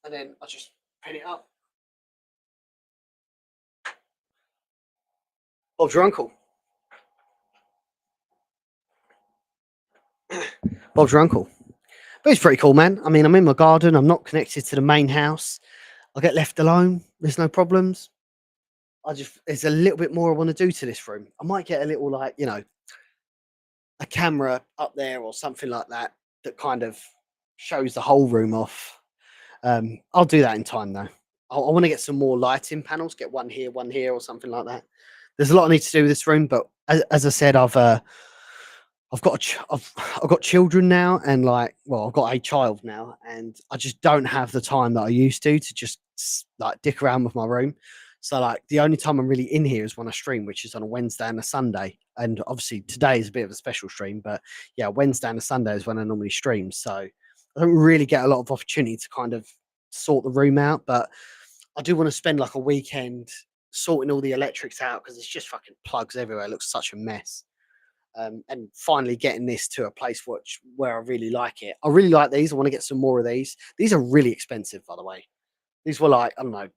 And then I just pin it up. Bob's your uncle. Bob's your uncle. But it's pretty cool, man. I mean, I'm in my garden. I'm not connected to the main house. I get left alone. There's no problems. There's a little bit more I want to do to this room. I might get a little, like, a camera up there or something like that that kind of shows the whole room off. I'll do that in time, though. I want to get some more lighting panels, get one here, or something like that. There's a lot I need to do with this room, but as I said, I've got children now, and I've got a child now, and I just don't have the time that I used to just like dick around with my room. So like the only time I'm really in here is when I stream, which is on a Wednesday and a Sunday. And obviously today is a bit of a special stream, but yeah, Wednesday and a Sunday is when I normally stream. So I don't really get a lot of opportunity to kind of sort the room out, but I do want to spend like a weekend sorting all the electrics out because it's just fucking plugs everywhere. It looks such a mess. And finally getting this to a place where I really like it. I really like these. I want to get some more of these. These are really expensive, by the way. These were like, I don't know,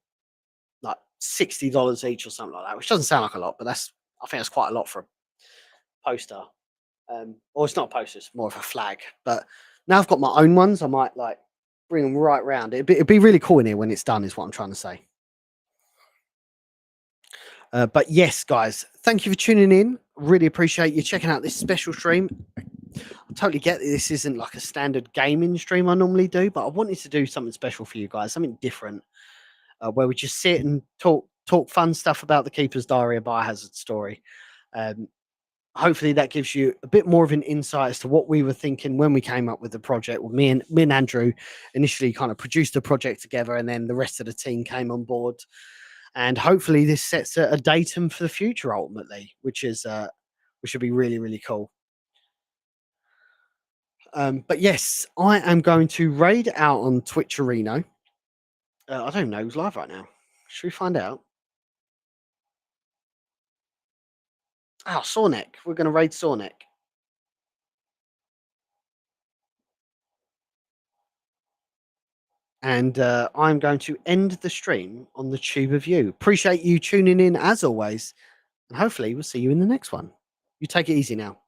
like $60 each or something like that, which doesn't sound like a lot, but I think that's quite a lot for a poster. Or it's not a poster, it's more of a flag. But now I've got my own ones, I might like bring them right round. It'd be really cool in here when it's done, is what I'm trying to say. But yes, guys, thank you for tuning in. Really appreciate you checking out this special stream. I totally get that this isn't like a standard gaming stream I normally do, but I wanted to do something special for you guys, something different, where we just sit and talk fun stuff about the Keeper's Diary, a Biohazard Story. Hopefully that gives you a bit more of an insight as to what we were thinking when we came up with the project. Well, me and Andrew initially kind of produced the project together, and then the rest of the team came on board. And hopefully this sets a datum for the future ultimately, which would be really, really cool. But yes, I am going to raid out on Twitch Arena. I don't know who's live right now. Should we find out? Oh, Sornek. We're going to raid Sornek. And I'm going to end the stream on the tube of you. Appreciate you tuning in as always. And hopefully we'll see you in the next one. You take it easy now.